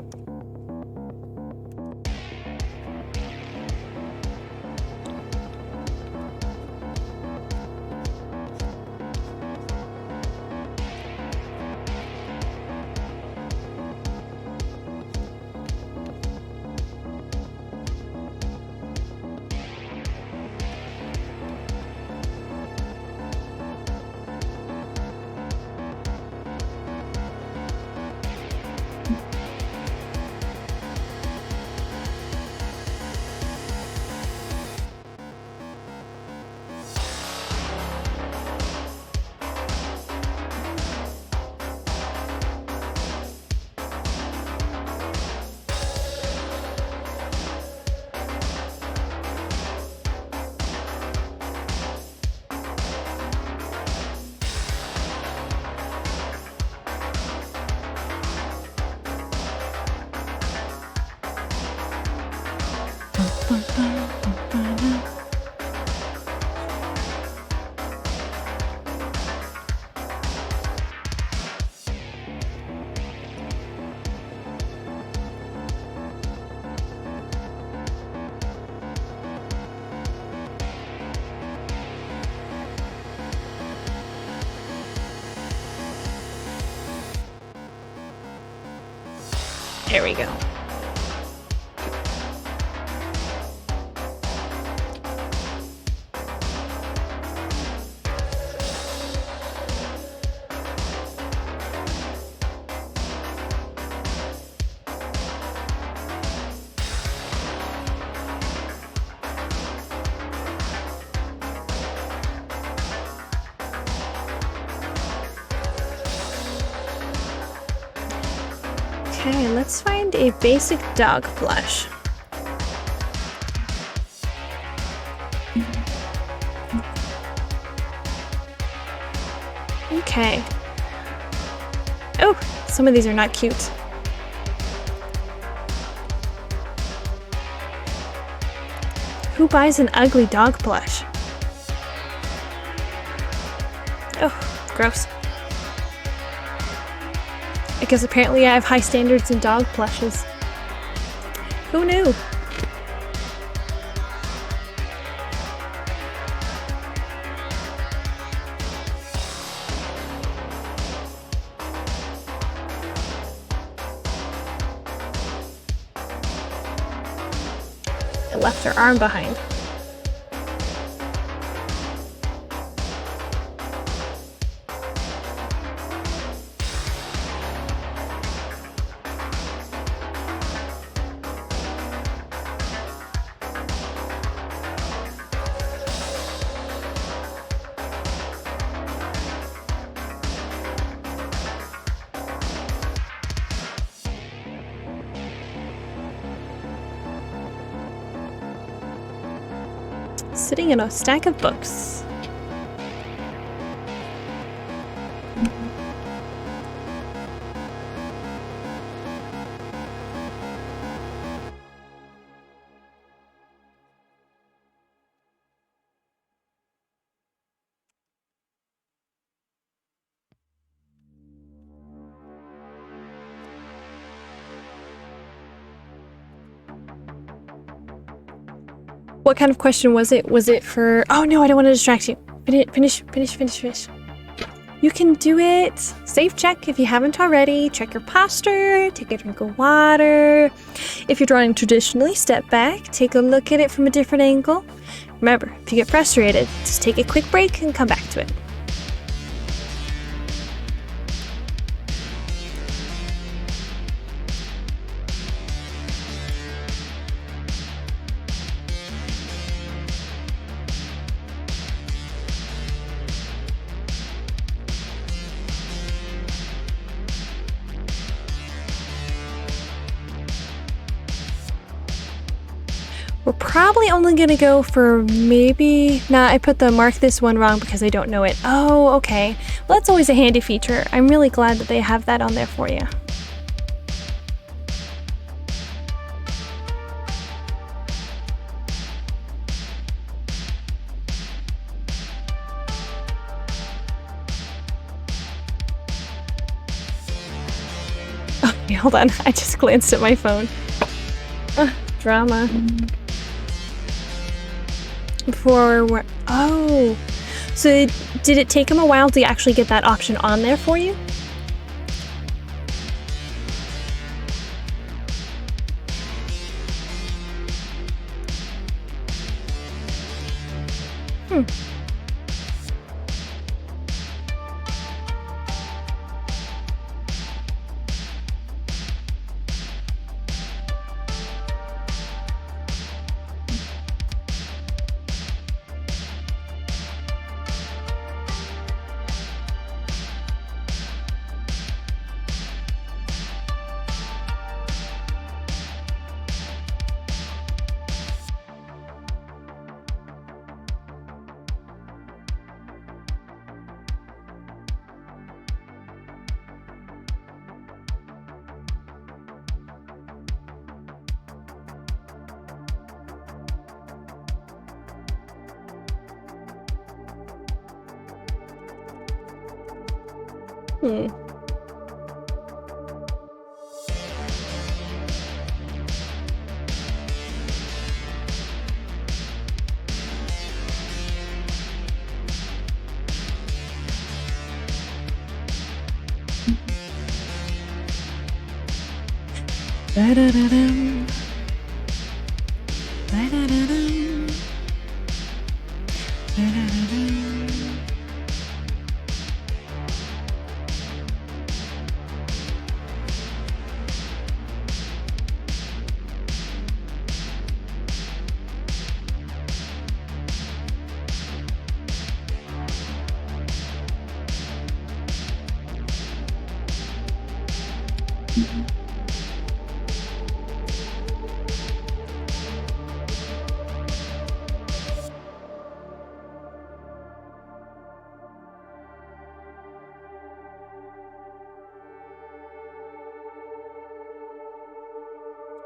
There we go. Okay, let's find a basic dog plush. Okay. Oh, some of these are not cute. Who buys an ugly dog plush? Oh, gross. Because apparently I have high standards in dog plushes. Who knew? It left her arm behind. Sitting in a stack of books. What kind of question was it? Was it for... Oh no, I don't want to distract you. Finish. You can do it. Safe check if you haven't already. Check your posture. Take a drink of water. If you're drawing traditionally, step back. Take a look at it from a different angle. Remember, if you get frustrated, just take a quick break and come back to it. We're probably only gonna go for maybe... Nah, I put the mark this one wrong because I don't know it. Oh, okay. Well, that's always a handy feature. I'm really glad that they have that on there for you. Okay, hold on. I just glanced at my phone. Drama. Before we're... Oh! So did it take him a while to actually get that option on there for you? Da-da-da-dum. Da-da-da-dum. Da-da-da-dum.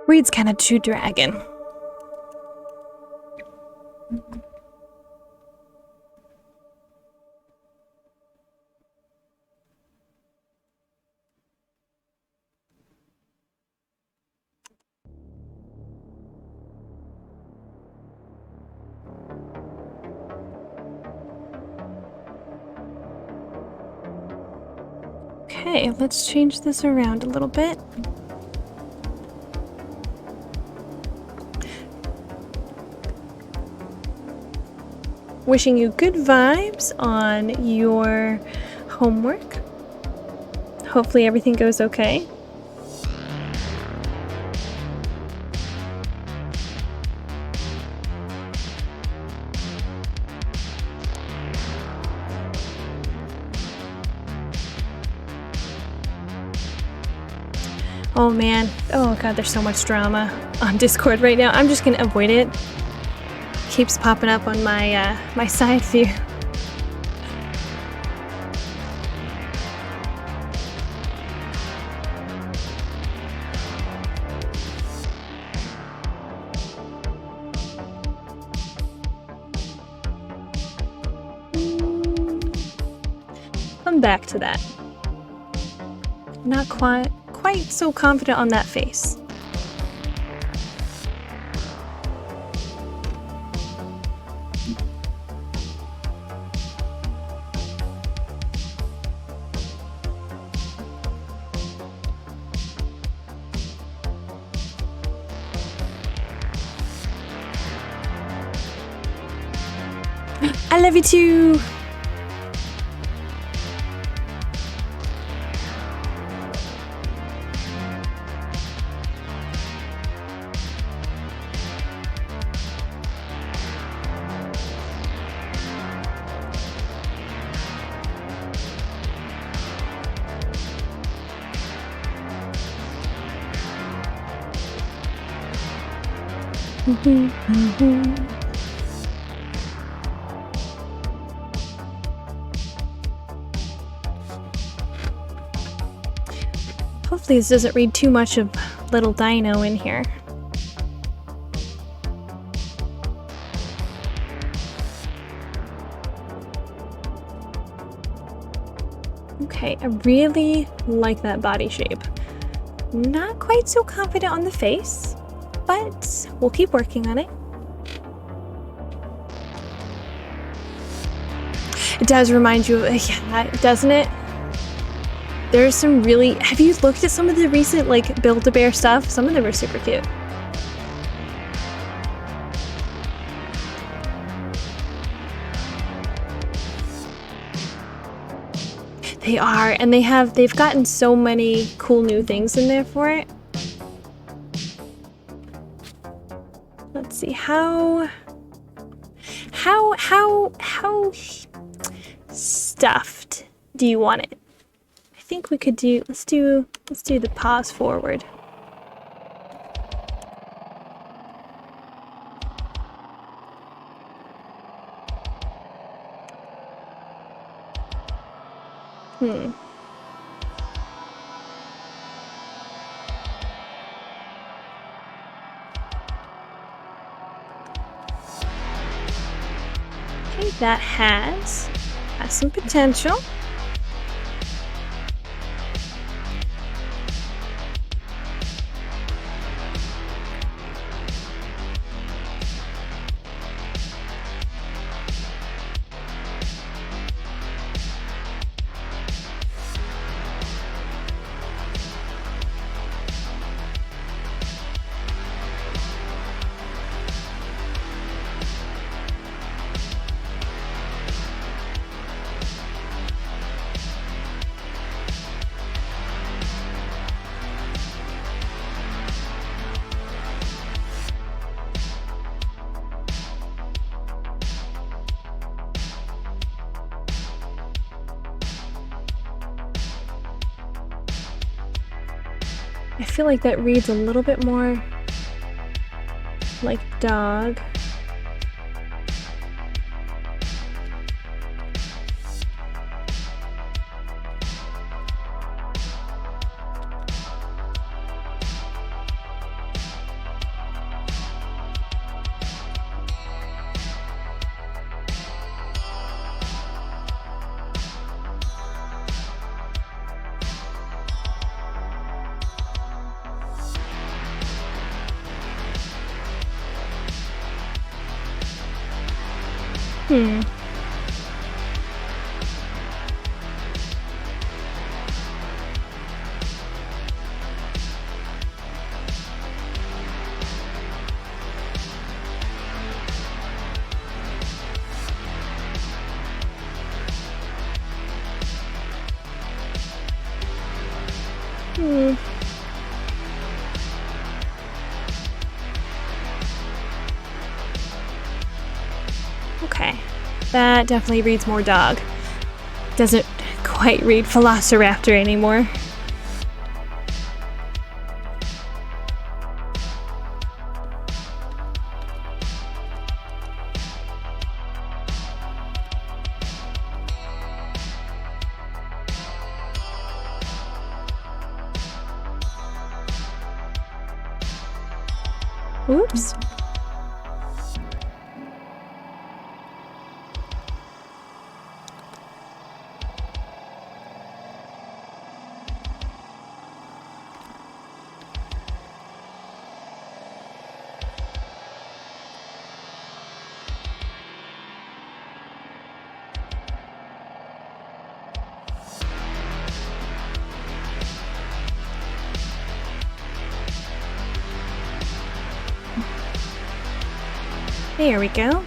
Reads kind of too dragon. Okay, let's change this around a little bit. Wishing you good vibes on your homework. Hopefully everything goes okay. Oh man, oh god, there's so much drama on Discord right now. I'm just gonna avoid it. Keeps popping up on my my side view. Come back to that. Not quite so confident on that face. I love you too. Hopefully this doesn't read too much of little dino in here. Okay, I really like that body shape. Not quite so confident on the face, but we'll keep working on it. It does remind you of, yeah, doesn't it? There's some really, have you looked at some of the recent like Build-A-Bear stuff? Some of them are super cute. They are, and they've gotten so many cool new things in there for it. Let's see, how stuffed do you want it? I think we could do, let's do the paws forward. Okay, that has some potential. I feel like that reads a little bit more like dog. Okay, that definitely reads more dog. Doesn't quite read Velociraptor anymore. Oops. There we go.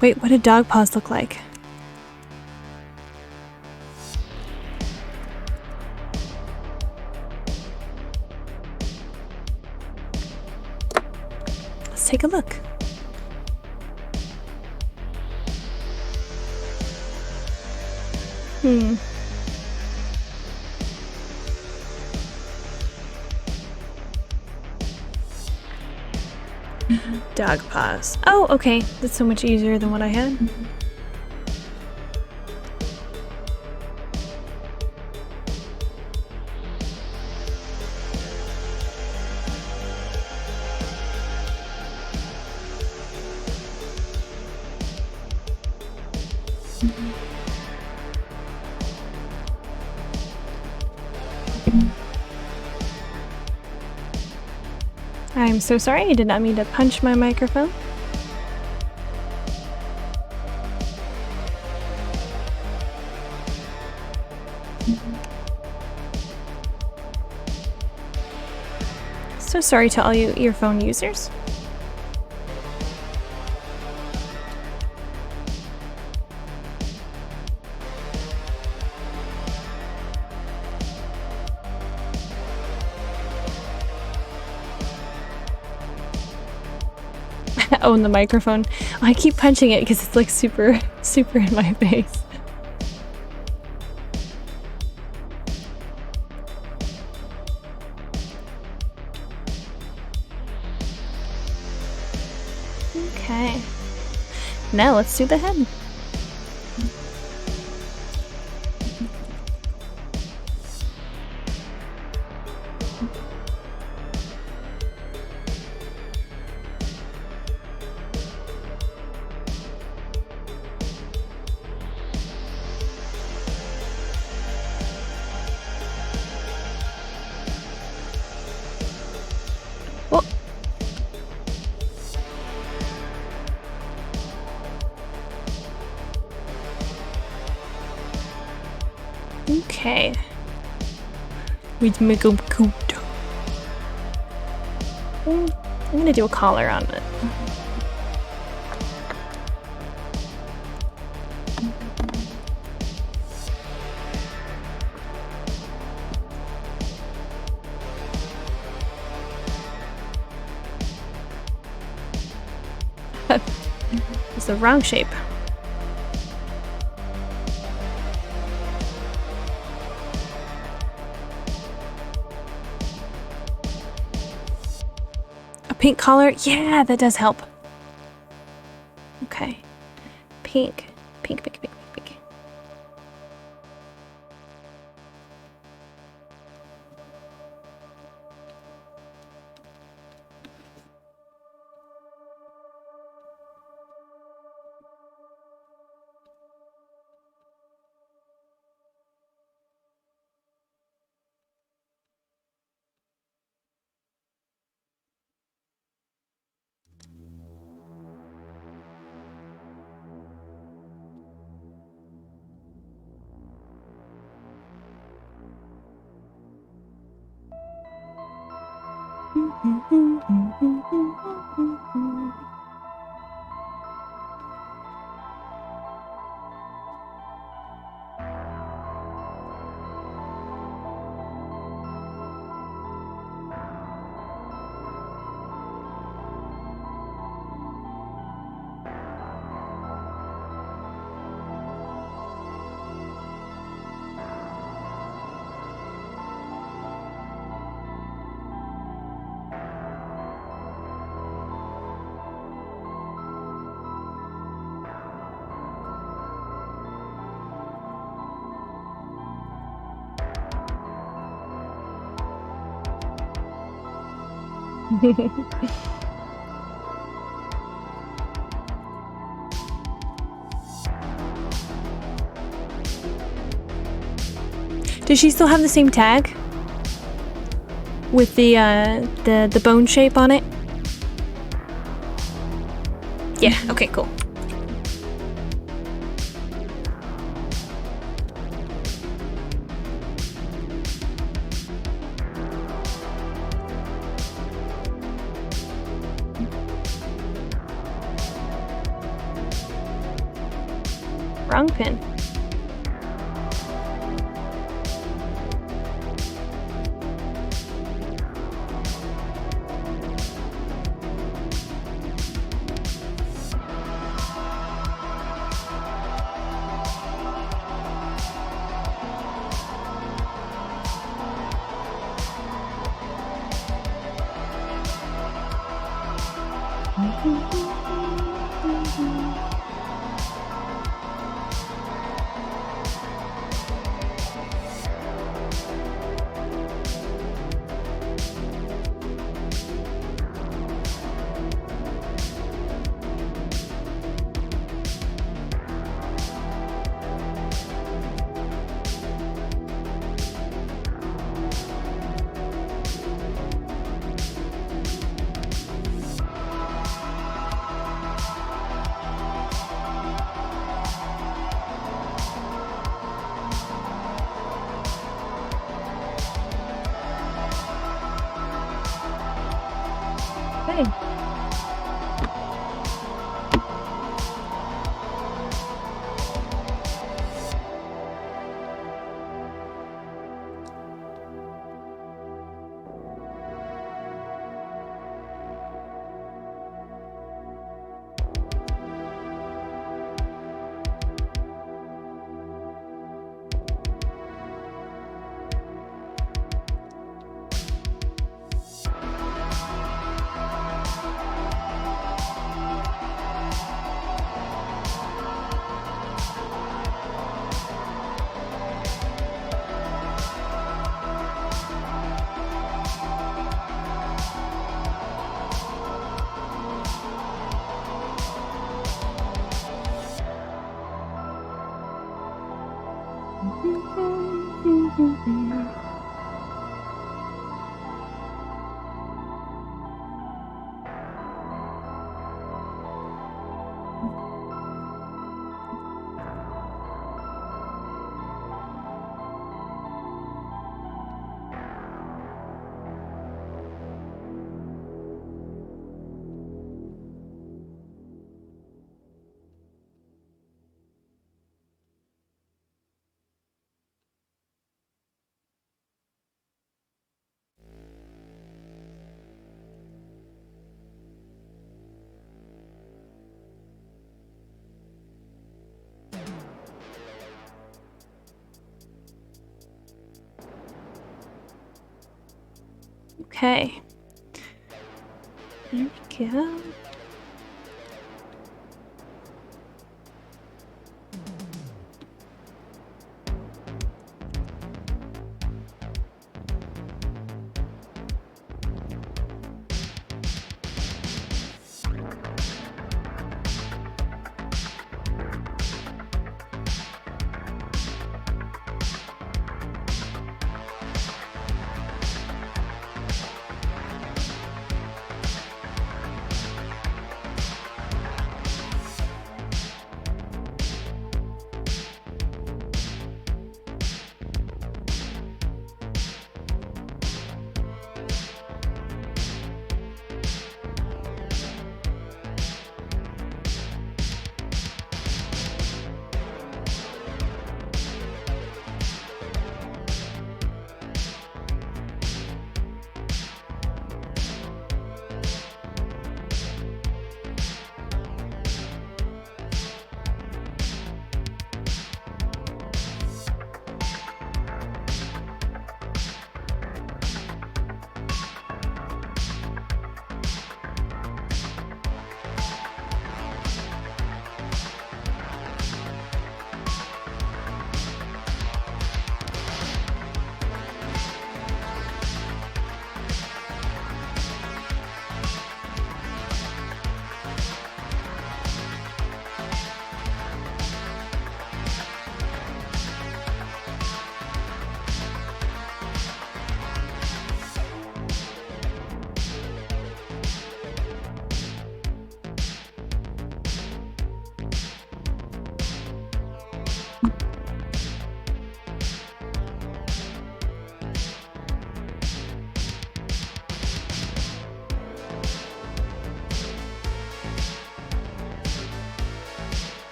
Wait, what did dog paws look like? Let's take a look. Dog paws. Oh, okay. That's so much easier than what I had. I'm so sorry, I did not mean to punch my microphone. So sorry to all you earphone users. Oh, and the microphone. Oh, I keep punching it because it's like super in my face. Okay. Now let's do the head. Okay. We'd make them cute. I'm gonna do a collar on it. It's the wrong shape. Pink collar? Yeah, that does help. Okay. Pink. Pink, pink, pink, pink, pink. Does she still have the same tag? With the bone shape on it? Yeah, okay, cool. Wrong pin. Okay. Okay. There we go.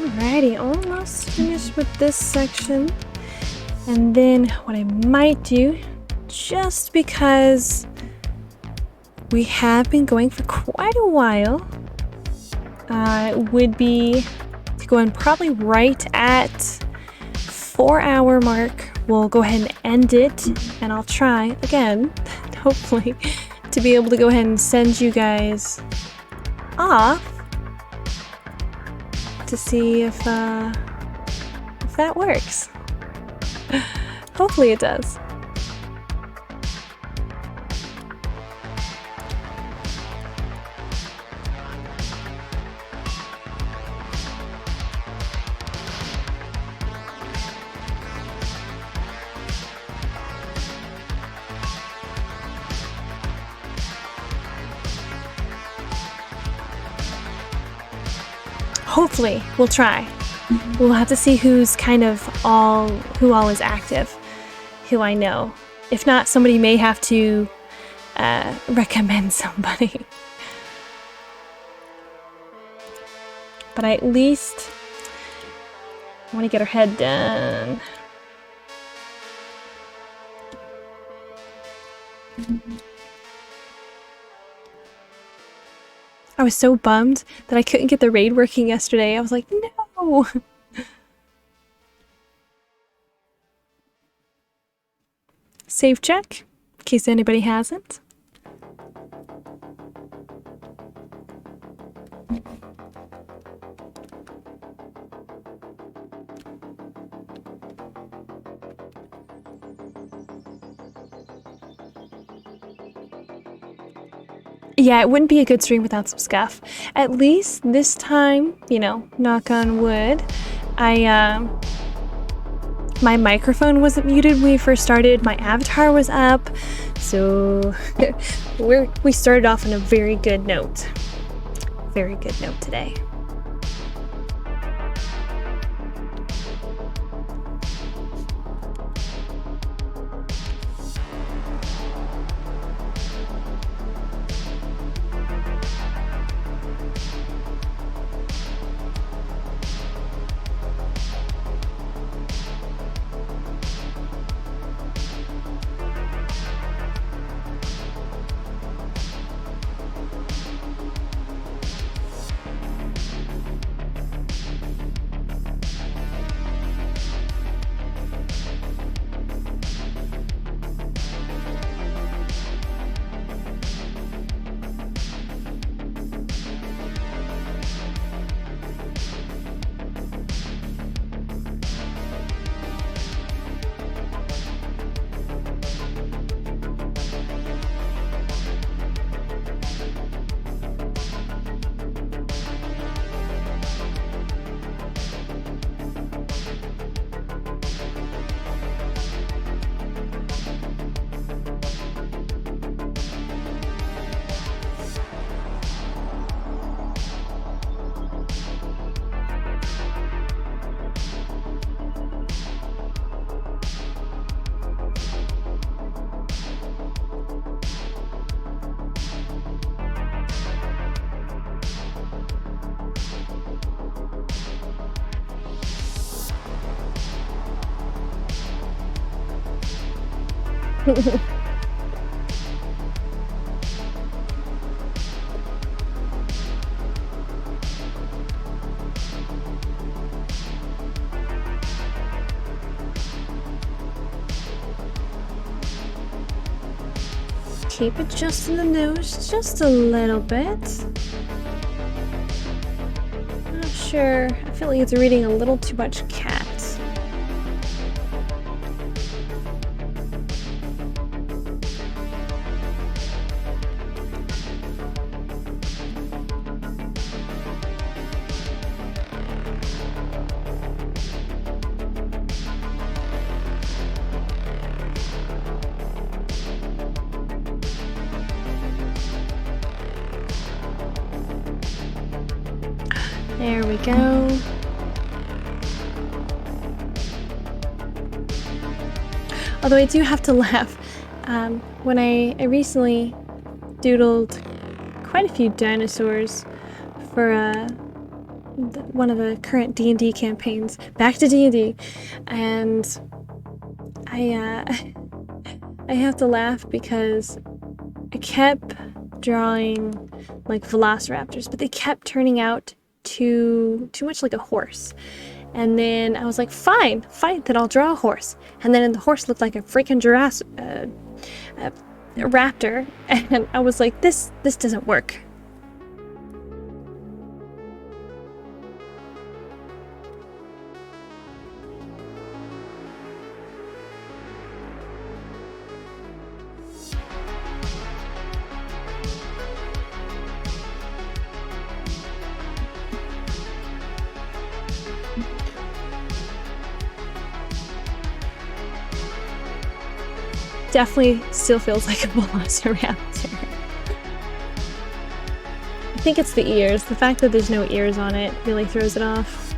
Alrighty, almost finished with this section. And then what I might do, just because we have been going for quite a while, would be to go in probably right at 4-hour mark. We'll go ahead and end it, and I'll try again, hopefully, to be able to go ahead and send you guys off to see if that works. Hopefully it does. Hopefully, we'll try. We'll have to see who's who all is active, who I know. If not, somebody may have to recommend somebody. But I at least want to get her head done. I was so bummed that I couldn't get the raid working yesterday. I was like, no! Save check, in case anybody hasn't. Yeah, it wouldn't be a good stream without some scuff. At least this time, you know, knock on wood, my microphone wasn't muted when we first started, my avatar was up, so we started off on a very good note. Very good note today. Keep adjusting the nose just a little bit. Not sure. I feel like it's reading a little too much cat. There we go. Although I do have to laugh. When I recently doodled quite a few dinosaurs for one of the current D&D campaigns. Back to D&D, and I have to laugh because I kept drawing like velociraptors, but they kept turning out too much like a horse. And then I was like, fine, then I'll draw a horse. And then the horse looked like a freaking a raptor, and I was like, this doesn't work. Definitely still feels like a velociraptor. I think it's the ears. The fact that there's no ears on it really throws it off.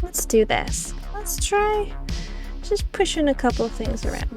Let's do this. Let's try just pushing a couple of things around.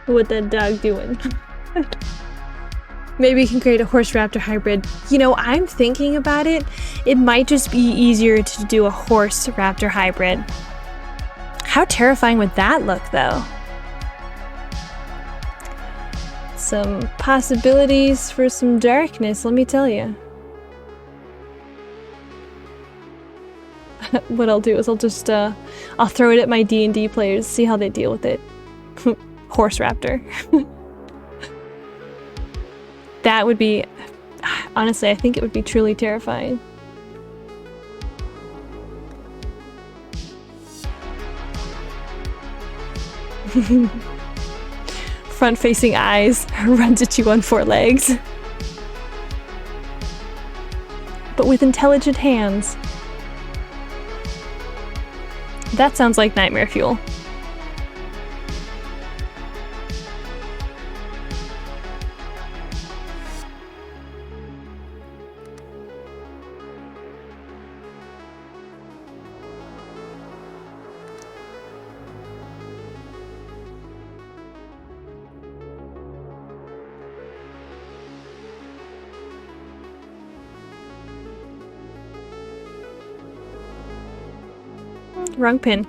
What that dog doing? Maybe you can create a horse raptor hybrid. You know, I'm thinking about it. It might just be easier to do a horse raptor hybrid. How terrifying would that look, though? Some possibilities for some darkness, let me tell you. What I'll do is I'll just I'll throw it at my D&D players, see how they deal with it. Horse raptor. That would be, honestly, I think it would be truly terrifying. Front-facing eyes, runs at you on 4 legs. But with intelligent hands. That sounds like nightmare fuel. Wrong pin.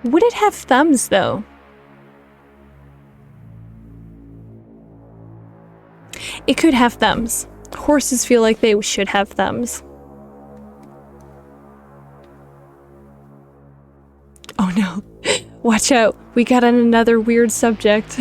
Would it have thumbs, though? It could have thumbs. Horses feel like they should have thumbs. Oh no. Watch out. We got on another weird subject.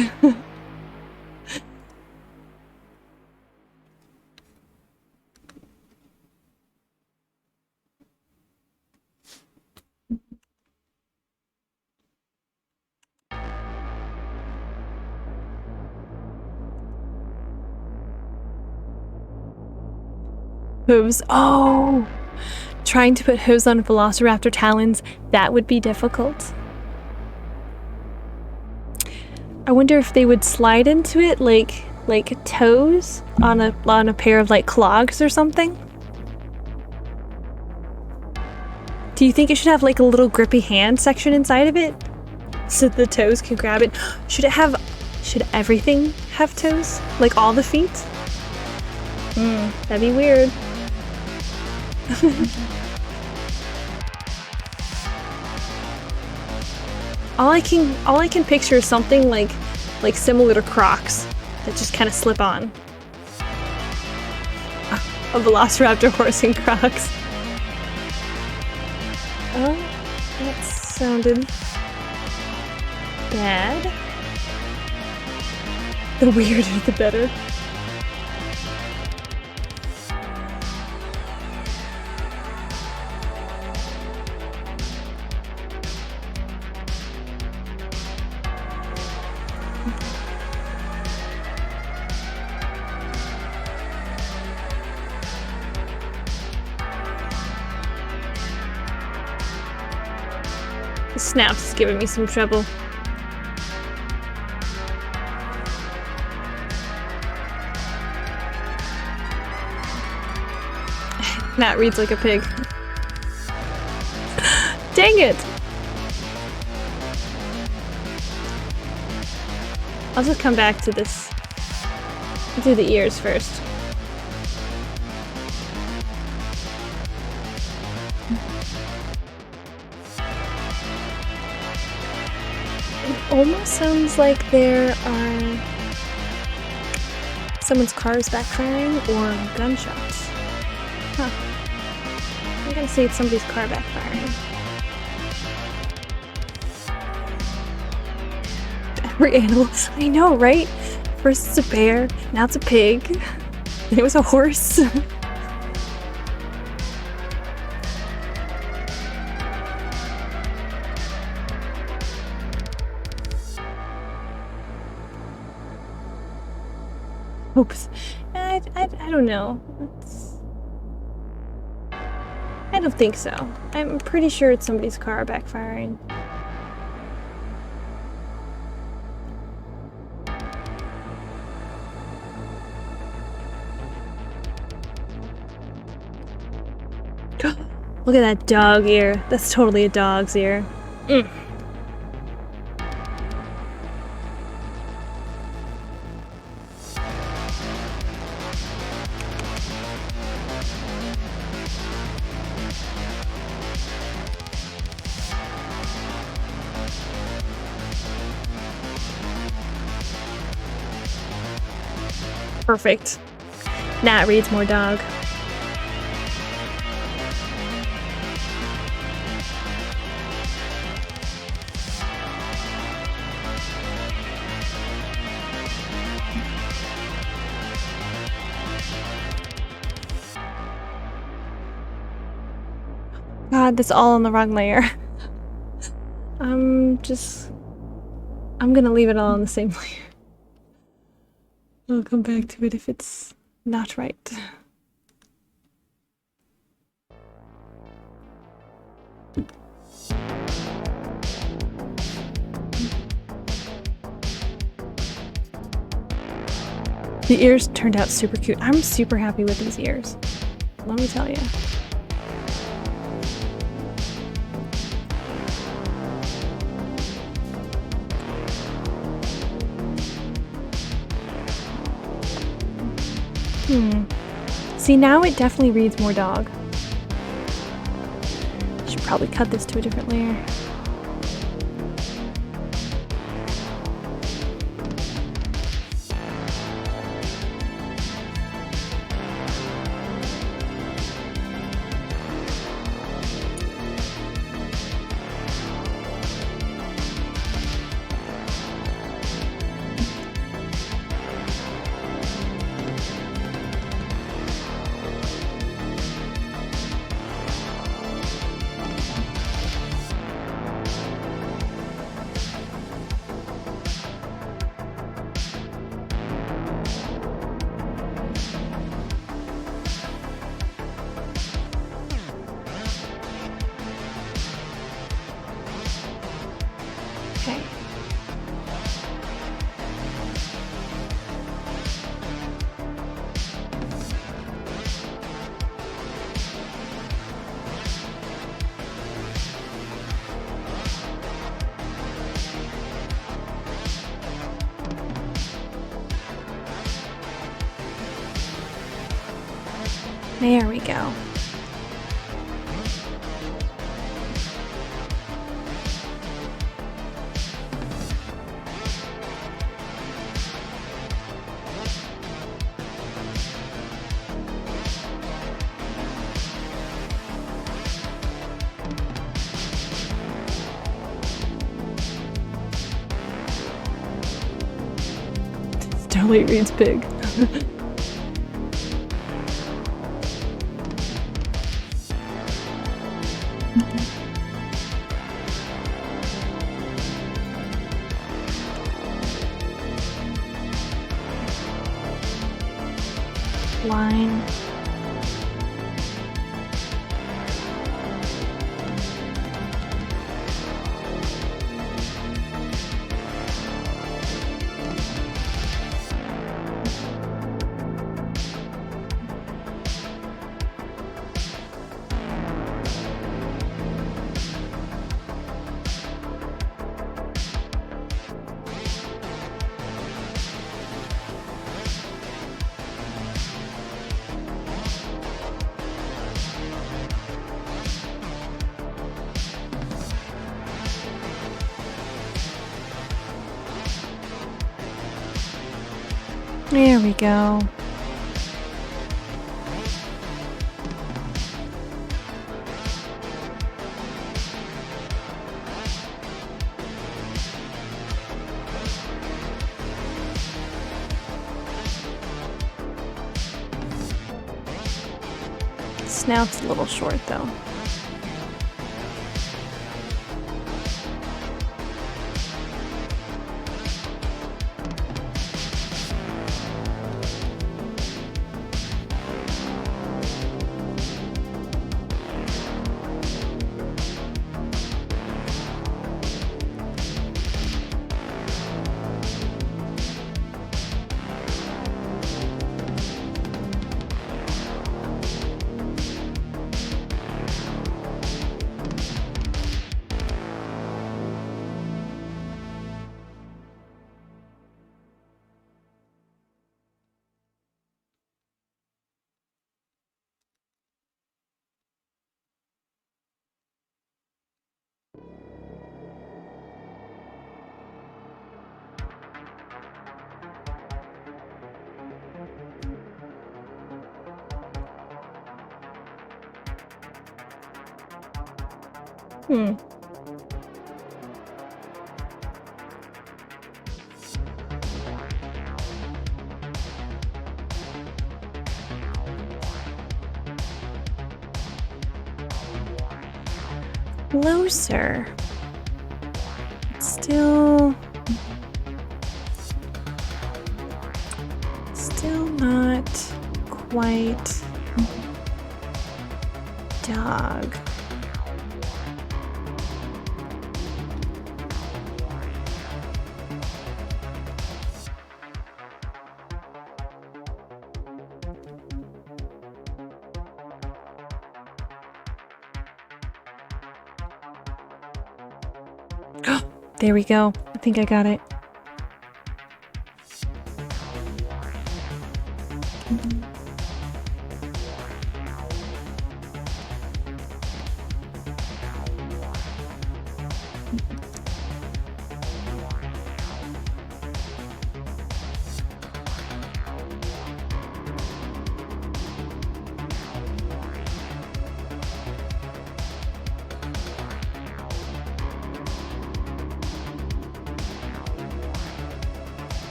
Hooves. Oh! Trying to put hooves on velociraptor talons, that would be difficult. I wonder if they would slide into it like toes on a pair of like clogs or something. Do you think it should have like a little grippy hand section inside of it so the toes can grab it? Should everything have toes? Like all the feet? That'd be weird. all I can picture is something like similar to Crocs that just kind of slip on. A velociraptor horse in Crocs. Let's sounded bad. The weirder, the better. The snaps is giving me some trouble. Nat reads like a pig. Dang it! I'll just come back to this. Do the ears first. It almost sounds like there are someone's car is backfiring or gunshots. Huh. I'm gonna say it's somebody's car backfiring. Every animal. I know, right? First it's a bear, now it's a pig, then it was a horse. Oops. I don't know. I don't think so. I'm pretty sure it's somebody's car backfiring. Look at that dog ear. That's totally a dog's ear. Mm. Perfect. Nat reads more dog. God, that's all on the wrong layer. I'm gonna leave it all on the same layer. I'll come back to it if it's not right. The ears turned out super cute. I'm super happy with these ears. Let me tell you. See, now it definitely reads more dog. Should probably cut this to a different layer. There we go. literally reads pig. Line. There we go. Snout's a little short though. Closer. Still not quite dog. There we go. I think I got it.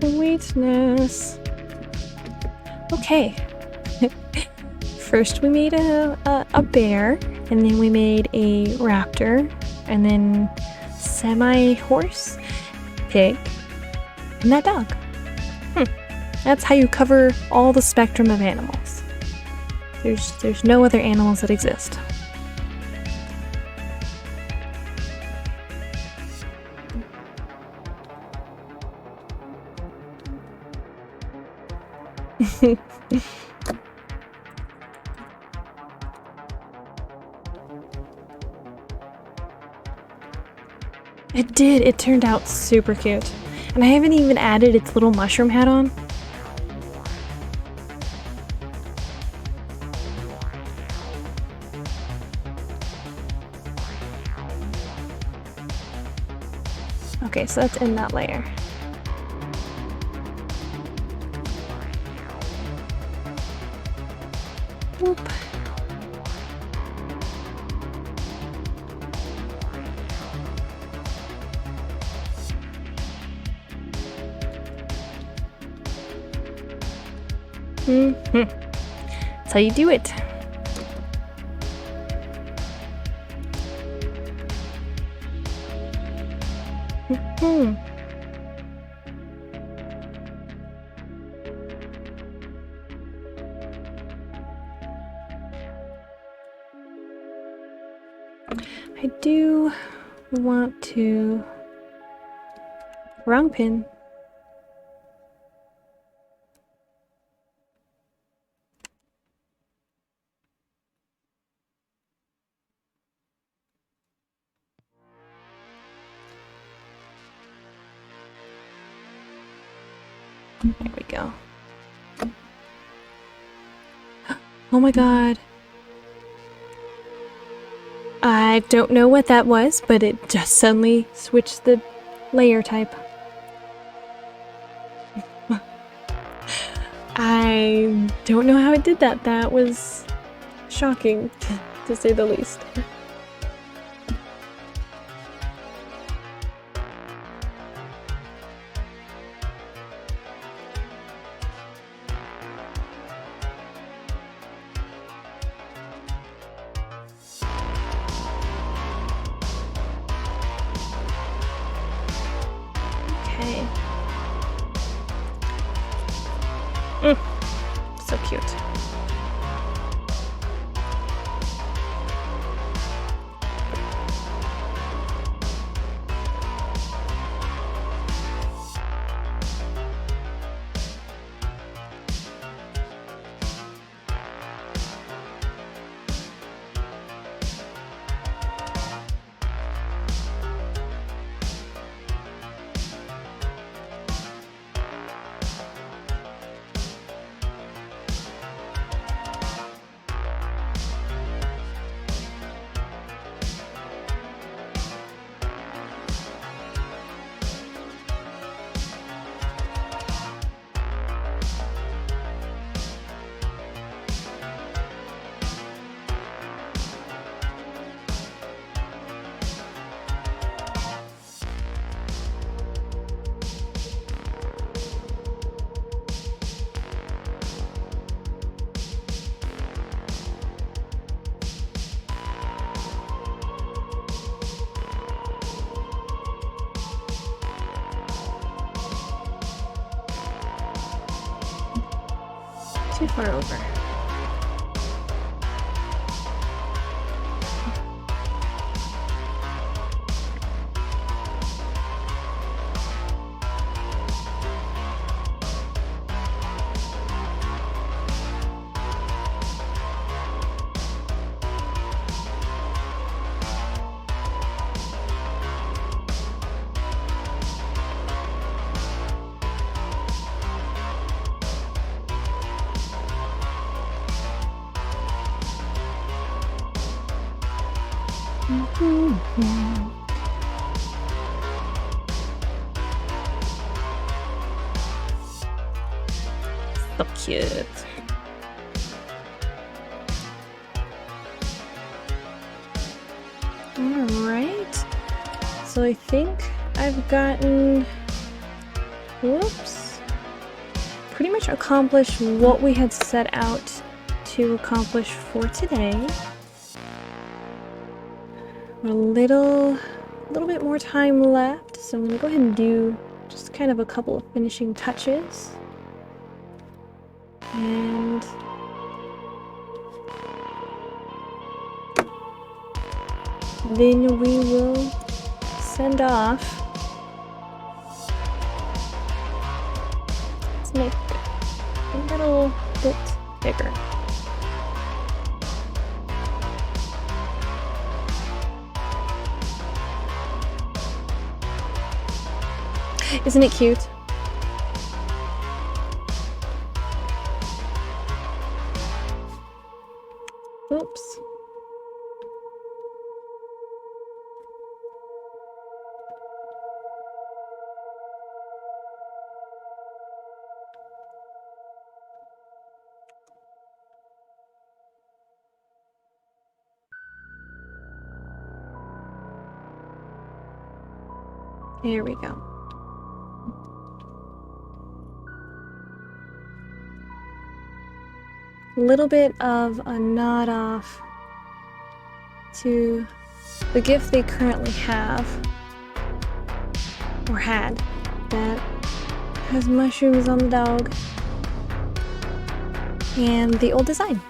Sweetness. Okay. First we made a bear, and then we made a raptor, and then semi-horse, pig, and that dog. That's how you cover all the spectrum of animals. There's no other animals that exist. It did. It turned out super cute. And I haven't even added its little mushroom hat on. Okay, so that's in that layer. Whoop. That's how you do it. I do want to... Wrong pin. There we go. Oh my god. I don't know what that was, but it just suddenly switched the layer type. I don't know how it did that. That was shocking, to say the least. Okay. So cute. Too far over. So cute. Alright. So I think I've gotten... Whoops. Pretty much accomplished what we had set out to accomplish for today. A little bit more time left, so I'm gonna go ahead and do just kind of a couple of finishing touches. And then we will send off. Let's make it a little bit bigger. Isn't it cute? Oops. There we go. A little bit of a nod off to the gift they currently have, or had, that has mushrooms on the dog, and the old design.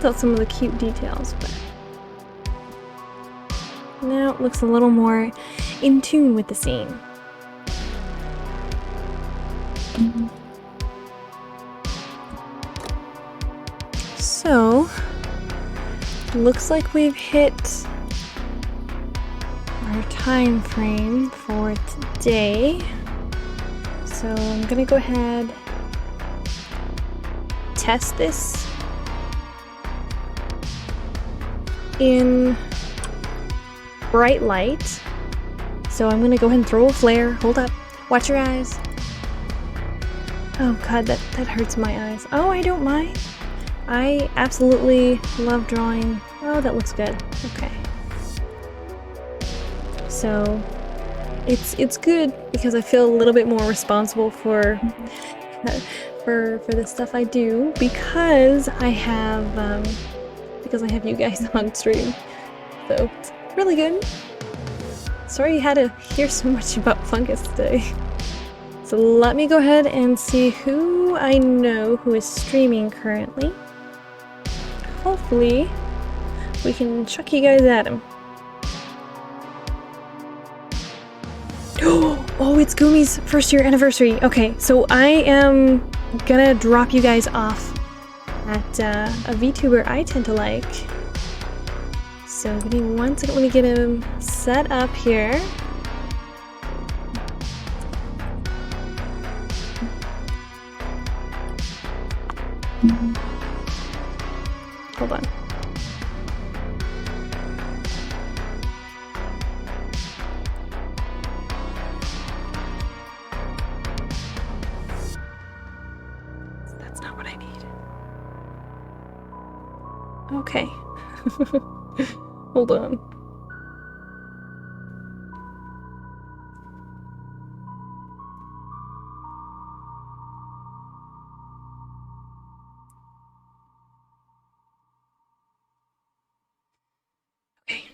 Cuts out some of the cute details, but now it looks a little more in tune with the scene. So, looks like we've hit our time frame for today. So I'm gonna go ahead, test this in bright light. So I'm gonna go ahead and throw a flare. Hold up. Watch your eyes. Oh god, that hurts my eyes. Oh, I don't mind. I absolutely love drawing. Oh, that looks good. Okay. So it's good because I feel a little bit more responsible for the stuff I do because I have you guys on stream. So it's really good. Sorry you had to hear so much about fungus today. So let me go ahead and see who I know who is streaming currently. Hopefully we can chuck you guys at him. Oh, it's Gumi's first year anniversary. Okay, so I am gonna drop you guys off at a VTuber I tend to like. So give me 1 second, let me get him set up here. Hold on. That's not what I need. Okay. Hold on. Okay.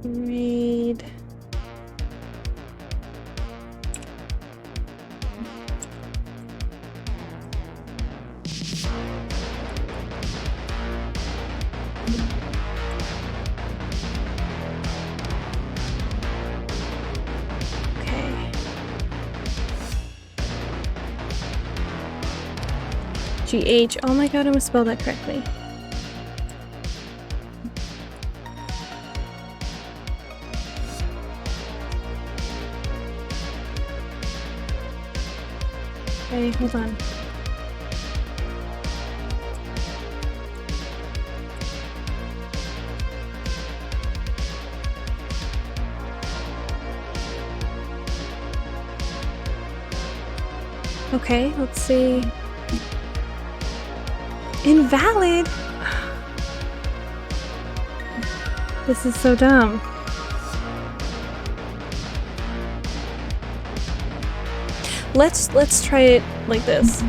Read. GH. Oh my god, I'm gonna spell that correctly. Okay, hold on. Okay, let's see. Invalid? This is so dumb. Let's try it like this.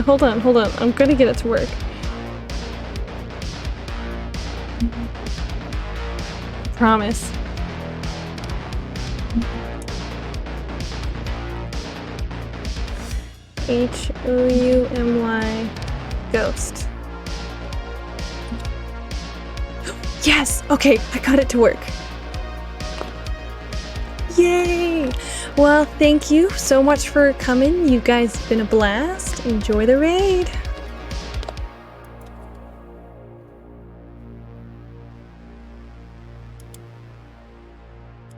Hold on. I'm gonna get it to work. Promise. H-O-U-M-Y ghost. Yes! Okay, I got it to work. Yay! Well, thank you so much for coming. You guys have been a blast. Enjoy the raid.